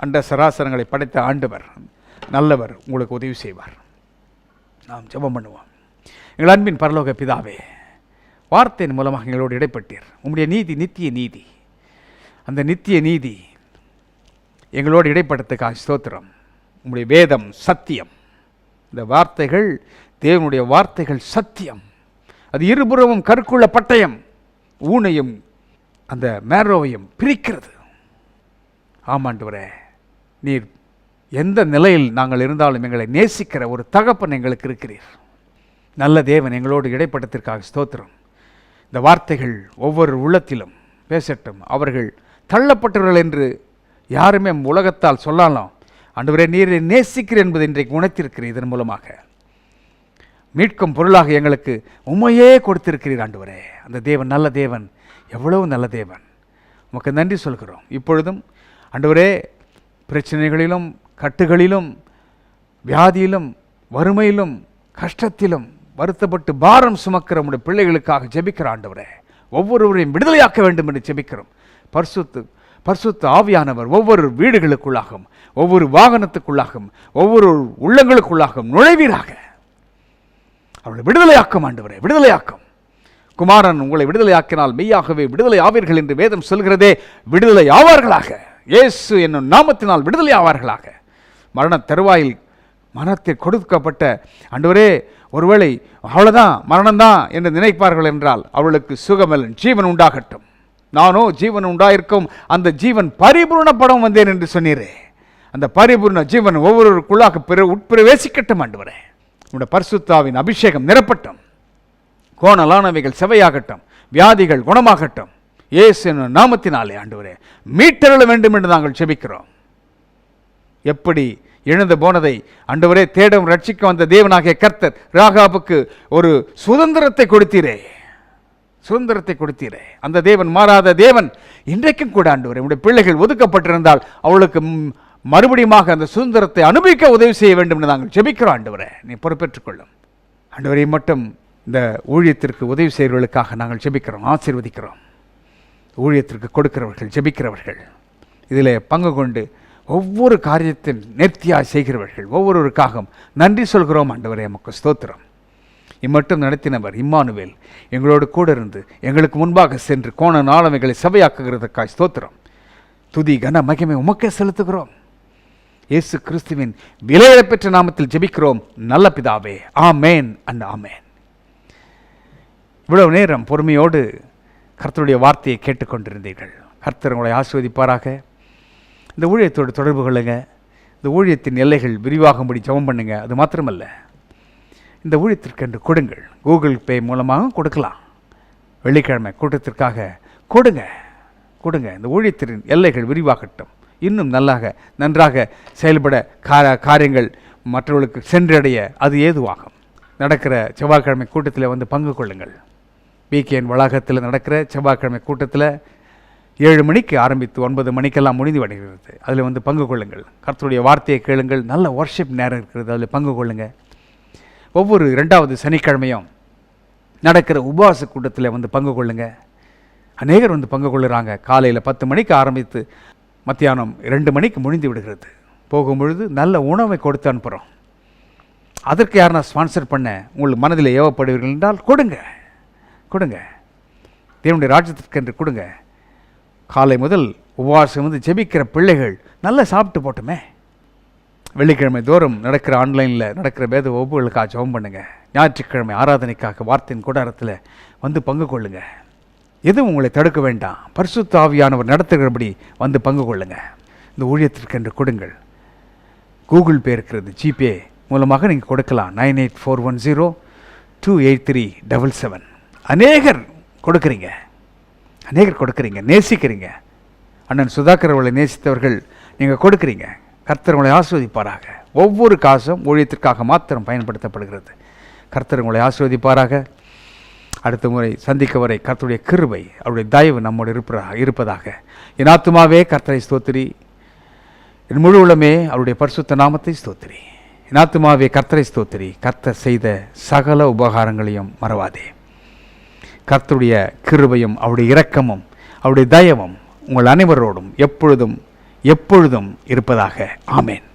அண்ட சராசரங்களை படைத்த ஆண்டவர் நல்லவர், உங்களுக்கு உதவி செய்வார். நாம் ஜெபம் பண்ணுவோம். எங்கள் அன்பின் பரலோக பிதாவே, வார்த்தையின் மூலமாக எங்களோடு இடைப்பட்டீர். உம்முடைய நீதி நித்திய நீதி. அந்த நித்திய நீதி எங்களோடு இடைப்பட்டதுக்காக ஸ்தோத்திரம். உம்முடைய வேதம் சத்தியம். இந்த வார்த்தைகள் தேவனுடைய வார்த்தைகள் சத்தியம். அது இருபுறமும் கருக்குள்ள பட்டயம், ஊனையும் அந்த மேரோவையும் பிரிக்கிறது. ஆமாண்டவரே, நீர் எந்த நிலையில் நாங்கள் இருந்தாலும் எங்களை நேசிக்கிற ஒரு தகப்பன் எங்களுக்கு இருக்கிறீர். நல்ல தேவன், எங்களோடு இடைப்பட்டதற்காக ஸ்தோத்திரம். இந்த வார்த்தைகள் ஒவ்வொரு உள்ளத்திலும் பேசட்டும். அவர்கள் தள்ளப்பட்டவர்கள் என்று யாருமே உலகத்தால் சொல்லலாம். ஆண்டவரே, நீரை நேசிக்கிறேன் என்பதை இன்றைக்கு உணர்த்திருக்கிறீர். இதன் மூலமாக மீட்கும் பொருளாக எங்களுக்கு உண்மையே கொடுத்திருக்கிறீர். ஆண்டவரே, அந்த தேவன் நல்ல தேவன், எவ்வளவு நல்ல தேவன். உமக்கு நன்றி சொல்கிறோம். இப்பொழுதும் ஆண்டவரே, பிரச்சனைகளிலும் கட்டுகளிலும் வியாதியிலும் பருமையிலும் கஷ்டத்திலும் வருத்தப்பட்டு பாரம் சுமக்கிற உடைய பிள்ளைகளுக்காக ஜெபிக்கிற ஆண்டவரே, ஒவ்வொருவரையும் விடுதலையாக்க வேண்டும் என்று ஜெபிக்கிறோம். பரிசுத்த ஆவியானவர் ஒவ்வொரு வீடுகளுக்குள்ளாகும், ஒவ்வொரு வாகனத்துக்குள்ளாகும், ஒவ்வொரு உள்ளங்களுக்குள்ளாகும் நுழைவீராக. அவர்களை விடுதலையாக்கும் ஆண்டவரே, விடுதலையாக்கும். குமாரன் உங்களை விடுதலையாக்கினால் மெய்யாகவே விடுதலை ஆவீர்கள் என்று வேதம் சொல்கிறதே. விடுதலை ஆவார்களாக. இயேசு என்னும் நாமத்தினால் விடுதலை ஆவார்களாக. மரண தருவாயில் மரணத்தில் கொடுக்கப்பட்ட ஆண்டவரே, ஒருவேளை அவ்வளோதான் மரணம்தான் என்று நினைப்பார்கள் என்றால் அவர்களுக்கு சுகமலன் ஜீவன் உண்டாகட்டும். நானோ ஜீவன் உண்டாயிருக்கும், அந்த ஜீவன் பரிபூர்ணப்படம் வந்தேன் என்று சொன்னீரே. அந்த பரிபூர்ண ஜீவன் ஒவ்வொருவருக்குள்ளாக உட்பிரவேசிக்கட்டும் ஆண்டவரே. உங்களுடைய பரிசுத்தாவின் அபிஷேகம் நிரப்பட்டும். கோணலானவைகள் செவையாகட்டும், வியாதிகள் குணமாகட்டும். இயேசு நாமத்தினாலே ஆண்டவரே மீட்டருள வேண்டும் என்று நாங்கள் செபிக்கிறோம். எப்படி எழுந்து போனதை ஆண்டவரே தேடும் ரட்சிக்க வந்த தேவனாகிய கர்த்தர் ராகாபுக்கு ஒரு சுதந்திரத்தை கொடுத்தீரே, சுதந்திரத்தை கொடுத்தீரே. அந்த தேவன் மாறாத தேவன். இன்றைக்கும் கூட ஆண்டவரே, உடைய பிள்ளைகள் ஒதுக்கப்பட்டிருந்தால் அவளுக்கு மறுபடியும் அந்த சுதந்திரத்தை அனுபவிக்க உதவி செய்ய வேண்டும் என்று நாங்கள் ஜெபிக்கிறோம். ஆண்டவரே, நீ பொறுப்பேற்றுக் கொள்ளும். ஆண்டவரை மட்டும் இந்த ஊழியத்திற்கு உதவி செய்கிறவர்களுக்காக நாங்கள் ஜெபிக்கிறோம், ஆசீர்வதிக்கிறோம். ஊழியத்திற்கு கொடுக்கிறவர்கள், ஜெபிக்கிறவர்கள், இதில் பங்கு கொண்டு ஒவ்வொரு காரியத்தின் நேர்த்தியாக செய்கிறவர்கள் ஒவ்வொருவருக்காகவும் நன்றி சொல்கிறோம். ஆண்டவரே, நமக்கு ஸ்தோத்திரம். இம்மட்டும் நடத்தினவர் இம்மானுவேல் எங்களோடு கூட இருந்து எங்களுக்கு முன்பாக சென்று கோண நாளமைகளை சபையாக்குகிறதுக்காக ஸ்தோத்திரம். துதி கன மகிமை உமக்கே செலுத்துகிறோம். இயேசு கிறிஸ்துவின் விலையேறப்பெற்ற நாமத்தில் ஜெபிக்கிறோம் நல்ல பிதாவே. ஆமேன் அண்ட் ஆமேன். இவ்வளவு நேரம் பொறுமையோடு கர்த்தருடைய வார்த்தையை கேட்டுக்கொண்டிருந்தீர்கள். கர்த்தர் உங்களை ஆசீர்வதிப்பாராக. இந்த ஊழியத்தோடு தொடர்பு கொள்ளுங்க. இந்த ஊழியத்தின் எல்லைகள் விரிவாகும்படி ஜெபம் பண்ணுங்க. அது மாத்திரமல்ல, இந்த ஊழியத்திற்கென்று கொடுங்கள். கூகுள் பே மூலமாக கொடுக்கலாம். வெள்ளிக்கிழமை கூட்டத்திற்காக கொடுங்க. இந்த ஊழியத்தின் எல்லைகள் விரிவாகட்டும். இன்னும் நன்றாக செயல்பட காரியங்கள் மற்றவர்களுக்கு சென்றடைய அது ஏதுவாகும். நடக்கிற செவ்வாய்க்கிழமை கூட்டத்தில் வந்து பங்கு கொள்ளுங்கள். பிகேஎன் வளாகத்தில் நடக்கிற செவ்வாய்க்கிழமை கூட்டத்தில் 7 மணிக்கு ஆரம்பித்து 9 மணிக்கெல்லாம் முடிந்து வருகிறது. அதில் வந்து பங்கு கொள்ளுங்கள். கர்த்தருடைய வார்த்தையை கேளுங்கள். நல்ல வர்ஷிப் நேரம் இருக்கிறது, அதில் பங்கு கொள்ளுங்கள். ஒவ்வொரு 2வது சனிக்கிழமையும் நடக்கிற உபவாச கூட்டத்தில் வந்து பங்கு கொள்ளுங்கள். அநேகர் வந்து பங்கு கொள்ளுறாங்க. காலையில் 10 மணிக்கு ஆரம்பித்து மத்தியானம் 2 மணிக்கு முடிந்து விடுகிறது. போகும்பொழுது நல்ல உணவை கொடுத்து அனுப்புகிறோம். அதற்கு யாருன்னா ஸ்பான்சர் பண்ண உங்களுக்கு மனதில் ஏவப்படுவீர்கள் என்றால் கொடுங்க. தேவனுடைய ராஜ்யத்திற்கென்று கொடுங்க. காலை முதல் உபவாசம் வந்து ஜெபிக்கிற பிள்ளைகள் நல்லா சாப்பிட்டு போட்டுமே. வெள்ளிக்கிழமை தோறும் நடக்கிற ஆன்லைனில் நடக்கிற வேத வகுப்புகளுக்காக ஜெபம் பண்ணுங்க. ஞாயிற்றுக்கிழமை ஆராதனைக்காக வார்த்தையின் கூடாரத்தில் வந்து பங்கு கொள்ளுங்க. எதுவும் உங்களை தடுக்க வேண்டாம். பரிசுத்த ஆவியானவர் நடத்துகிறபடி வந்து பங்கு கொள்ளுங்க. இந்த ஊழியத்திற்கென்று கொடுங்கள். கூகுள் பே இருக்கிறது, ஜிபே மூலமாக நீங்கள் கொடுக்கலாம். 9841028377. அநேகர் கொடுக்குறீங்க, நேசிக்கிறீங்க. அண்ணன் சுதாகர் அவர்களை நேசித்தவர்கள் நீங்கள் கொடுக்குறீங்க. கர்த்தர் உங்களை ஆசீர்வதிப்பாராக. ஒவ்வொரு காசும் ஊழியத்திற்காக மாத்திரம் பயன்படுத்தப்படுகிறது. கர்த்தர் உங்களை ஆசீர்வதிப்பாராக. அடுத்த முறை சந்திக்க வரை கர்த்தருடைய கிருபை, அவருடைய தயவு நம்மோடு இருப்பதாக. என் ஆத்துமாவே கர்த்தரை ஸ்தோத்திரி, என் முழு உள்ளமே அவருடைய பரிசுத்த நாமத்தை ஸ்தோத்திரி. என் ஆத்துமாவே கர்த்தரை ஸ்தோத்திரி, கர்த்தர் செய்த சகல உபகாரங்களையும் மறவாதே. கர்த்தருடைய கிருபையும் அவருடைய இரக்கமும் அவருடைய தயவும் உங்கள் அனைவரோடும் எப்பொழுதும் எப்பொழுதும் இருப்பதாக. ஆமேன்.